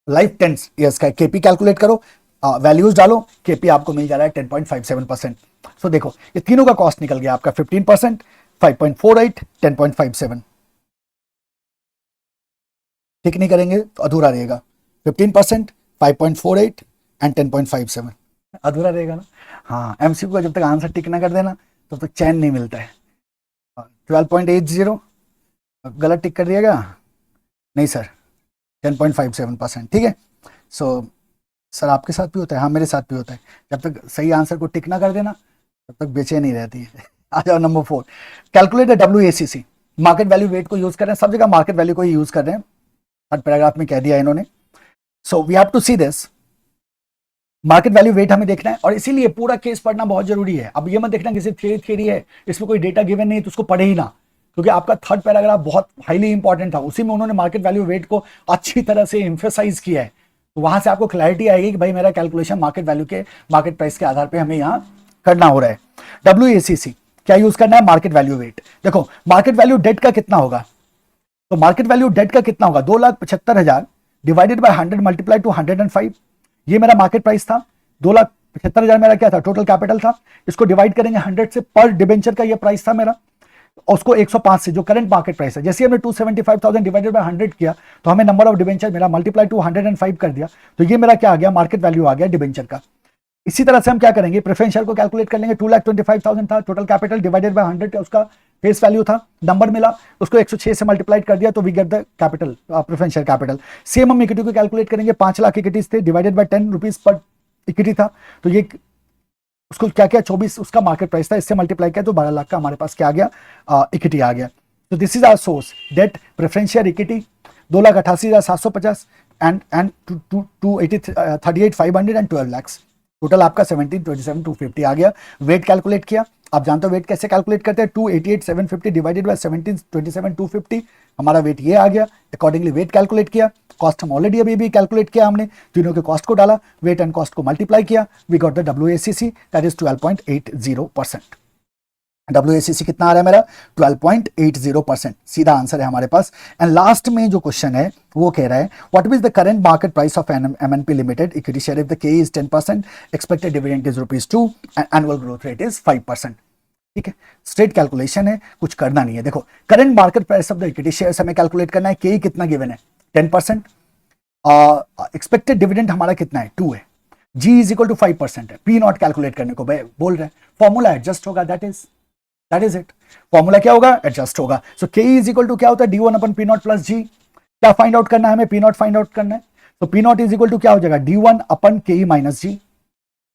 लाइफ 10 ईयर्स का KP कैलकुलेट करो, वैल्यूज डालो, KP आपको मिल जा रहा है 10.57%. सो देखो ये तीनों का कॉस्ट निकल गया आपका 15%, 5.48, 10.57. ठीक नहीं करेंगे तो अधूरा रहेगा. 15%, 5.48 एंड 10.57 अधूरा रहेगा ना. हाँ, MCQ का जब तक आंसर टिक ना कर देना तब तक चैन नहीं मिलता है. 12.80 गलत टिक कर दिएगा, नहीं सर 10.57%, ठीक है. सो सर आपके साथ भी होता है, हाँ मेरे साथ भी होता है. जब तक सही आंसर को टिक ना कर देना तब तक बेचैनी नहीं रहती है. आ जाओ number 4, calculate the WACC. Market value weight को यूज कर रहे हैं, सब जगह मार्केट वैल्यू को ही यूज कर रहे हैं, हर पैराग्राफ में कह दिया इन्होंने. So we have to see this. Market value weight हमें देखना है, और इसीलिए पूरा केस पढ़ना बहुत जरूरी है। अब ये मत देखना किसी थियरी है, इसमें कोई डेटा गिवन नहीं है तो उसको पढ़े ही ना, क्योंकि आपका थर्ड पैराग्राफ बहुत हाईली इंपॉर्टेंट था, उसी में उन्होंने मार्केट वैल्यू वेट को अच्छी तरह से एम्फेसाइज किया है। तो वहां से आपको क्लैरिटी आएगी कि भाई मेरा कैलकुलेशन मार्केट वैल्यू के, मार्केट प्राइस के आधार पर हमें यहाँ करना हो रहा है। WACC क्या यूज करना है? Market value weight. देखो मार्केट वैल्यू डेट का कितना होगा, तो मार्केट वैल्यू डेट का कितना होगा, 2,75,000 डिवाइडेड बाय 100 मल्टीप्लाई टू 105। ये मेरा मार्केट प्राइस था, 2,75,000 मेरा क्या था, टोटल कैपिटल था। इसको डिवाइड करेंगे 100 से, पर डिबेंचर का ये प्राइस था मेरा, और उसको 105 से जो करंट मार्केट प्राइस है, जैसे हमने 275,000 डिवाइडेड बाय 100 किया तो हमें नंबर ऑफ डिबेंचर मेरा मल्टीप्लाई टू 105 कर दिया, तो ये मेरा क्या आ गया, मार्केट वैल्यू आ गया डिबेंचर का। इसी तरह से हम क्या करेंगे, प्रेफरेंस शेयर को कैलकुलेट कर लेंगे। 2,25,000 था टोटल कैपिटल, डिवाइडेड बाय 100 उसका फेस वैल्यू था, नंबर मिला, उसको 106 से मल्टीप्लाइड कर दिया तो we get the capital, preference share capital. Same हम इक्विटी को कैलकुलेट करेंगे, 5 लाख इक्विटीज थे, divided by 10 rupees per equity था, तो ये उसको क्या क्या 24 उसका मार्केट प्राइस था, इससे मल्टीप्लाई किया तो 12 लाख का हमारे पास क्या आ गया, इक्विटी आ गया। तो this is our source, debt, preference share, equity, 2,88,750 and 38,500 and 12 lakh, total आपका 17,27,250 आ गया। वेट कैलकुलेट किया, आप जानते हो वेट कैसे कैलकुलेट करते हैं, 288,750 डिवाइडेड बाय 17,27,250, हमारा वेट ये आ गया। अकॉर्डिंगली वेट कैलकुलेट किया, कॉस्ट हम ऑलरेडी अभी भी कैलकुलेट किया हमने, तीनों के कॉस्ट को डाला, वेट एंड कॉस्ट को मल्टीप्लाई किया, we got the WACC that is 12.80%। WACC कितना आ रहा है मेरा, 12.80%, सीधा आंसर है हमारे पास। एंड लास्ट में जो क्वेश्चन है वो कह रहा है what is the current market price of MNP limited equity share if the KE is 10%, expected dividend is ₹2 and annual growth rate is 5%। ठीक है, स्ट्रेट कैलकुलेशन है, कुछ करना नहीं है। देखो current market price of the equity share हमें कैलकुलेट करना है, KE कितना गिवन है 10%, एक्सपेक्टेड डिविडेंड हमारा कितना है 2 है, G इज इक्वल टू 5% है, P नॉट कैलकुलेट करने को बोल रहे हैं, फॉर्मूला एडजस्ट होगा, दैट इज इट। फॉर्मूला क्या होगा, एडजस्ट होगा। सो KE इज इक्वल टू क्या होता है, D1 upon P naught plus G। क्या फाइंड आउट करना है हमें, P नॉट फाइंड आउट करना है, तो P not is equal to क्या हो जाएगा, D1 upon KE minus G।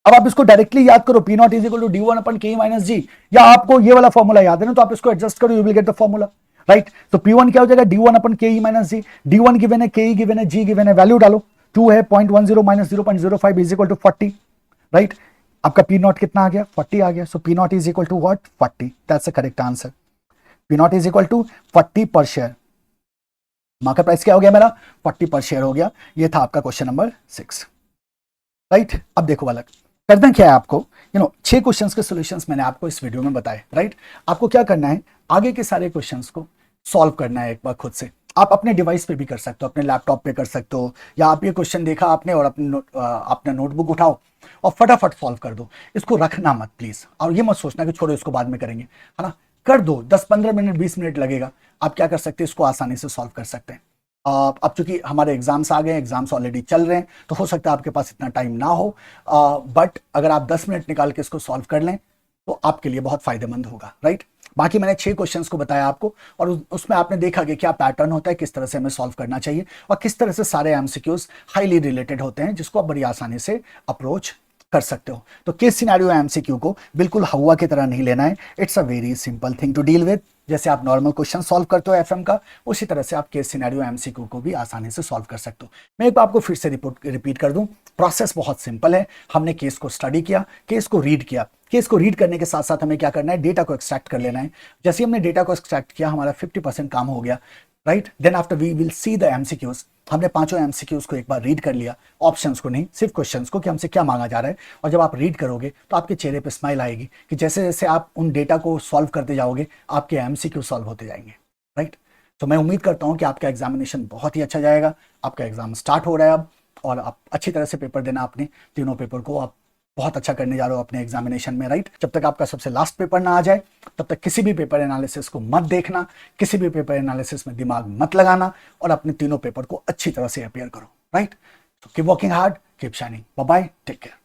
अब आप इसको डायरेक्टली याद करो, P not is equal to D1 upon KE minus G, या आपको ये वाला फॉर्मूला याद है ना, तो आप इसको एडजस्ट करो, you will get the formula, right. तो P1 क्या हो जाएगा, D1 upon KE minus G, D1 given है, KE गिवन है, G गिवन है, वैल्यू डालो, 2 है, 0.10 minus 0.05 is equal to 40, right. आपका P नॉट कितना आ गया, 40 आ गया। So P not is equal to what, 40, that's the correct answer. P not is equal to 40 per share, market price क्या हो गया मेरा, 40 पर शेयर हो गया। ये था आपका क्वेश्चन नंबर 6, राइट। अब देखो बालक, करना क्या है आपको, 6 क्वेश्चंस के सॉल्यूशंस मैंने आपको इस वीडियो में बताए, राइट। आपको क्या करना है, आगे के सारे क्वेश्चंस को सॉल्व करना है एक बार खुद से। आप अपने डिवाइस पे भी कर सकते हो, अपने लैपटॉप पे कर सकते हो, या आप ये क्वेश्चन देखा आपने और अपना नोटबुक उठाओ और फटाफट सॉल्व कर दो। इसको रखना मत प्लीज, और ये मत सोचना कि छोड़ो इसको बाद में करेंगे, है ना। कर दो, 10-15 मिनट 20 मिनट लगेगा, आप क्या कर सकते हैं, इसको आसानी से सॉल्व कर सकते हैं। अब चूंकि हमारे एग्जाम्स आ गए, एग्जाम्स ऑलरेडी चल रहे हैं, तो हो सकता है आपके पास इतना टाइम ना हो, बट अगर आप 10 मिनट निकाल के इसको सॉल्व कर लें तो आपके लिए बहुत फायदेमंद होगा, राइट। बाकी मैंने 6 क्वेश्चंस को बताया आपको, और उसमें आपने देखा कि क्या पैटर्न होता है, किस तरह से हमें सॉल्व करना चाहिए, और किस तरह से सारे MCQs हाईली रिलेटेड होते हैं, जिसको आप बड़ी आसानी से अप्रोच कर सकते हो। तो केस सिनेरियो MCQ को बिल्कुल हवा की तरह नहीं लेना है, it's a very simple thing to deal with. जैसे आप नॉर्मल क्वेश्चन सॉल्व करते हो FM का, उसी तरह से आप केस सिनेरियो MCQ को भी आसानी से सॉल्व कर सकते हो। मैं एक बार आपको फिर से रिपीट कर दूं, प्रोसेस बहुत सिंपल है। हमने केस को स्टडी किया, केस को रीड किया, केस को रीड करने के साथ साथ हमें क्या करना है, डेटा को एक्सट्रैक्ट कर लेना है। जैसे हमने डेटा को एक्सट्रैक्ट किया, हमारा 50% काम हो गया, right. Then after we will see the MCQs। हमने 5 MCQs को एक बार रीड कर लिया, ऑप्शंस को नहीं, सिर्फ क्वेश्चंस को, कि हमसे क्या मांगा जा रहा है। और जब आप रीड करोगे तो आपके चेहरे पे स्माइल आएगी कि जैसे जैसे आप उन डेटा को सॉल्व करते जाओगे, आपके MCQ सॉल्व होते जाएंगे, राइट। तो मैं उम्मीद करता हूँ कि आपका एग्जामिनेशन बहुत ही अच्छा जाएगा। आपका एग्जाम स्टार्ट हो रहा है अब, और आप अच्छी तरह से पेपर देना, अपने तीनों पेपर को आप बहुत अच्छा करने जा रहे हो अपने एग्जामिनेशन में, राइट। जब तक आपका सबसे लास्ट पेपर ना आ जाए, तब तक किसी भी पेपर एनालिसिस को मत देखना, किसी भी पेपर एनालिसिस में दिमाग मत लगाना, और अपने तीनों पेपर को अच्छी तरह से अपियर करो, राइट। तो keep working hard, keep shining, bye bye, take care.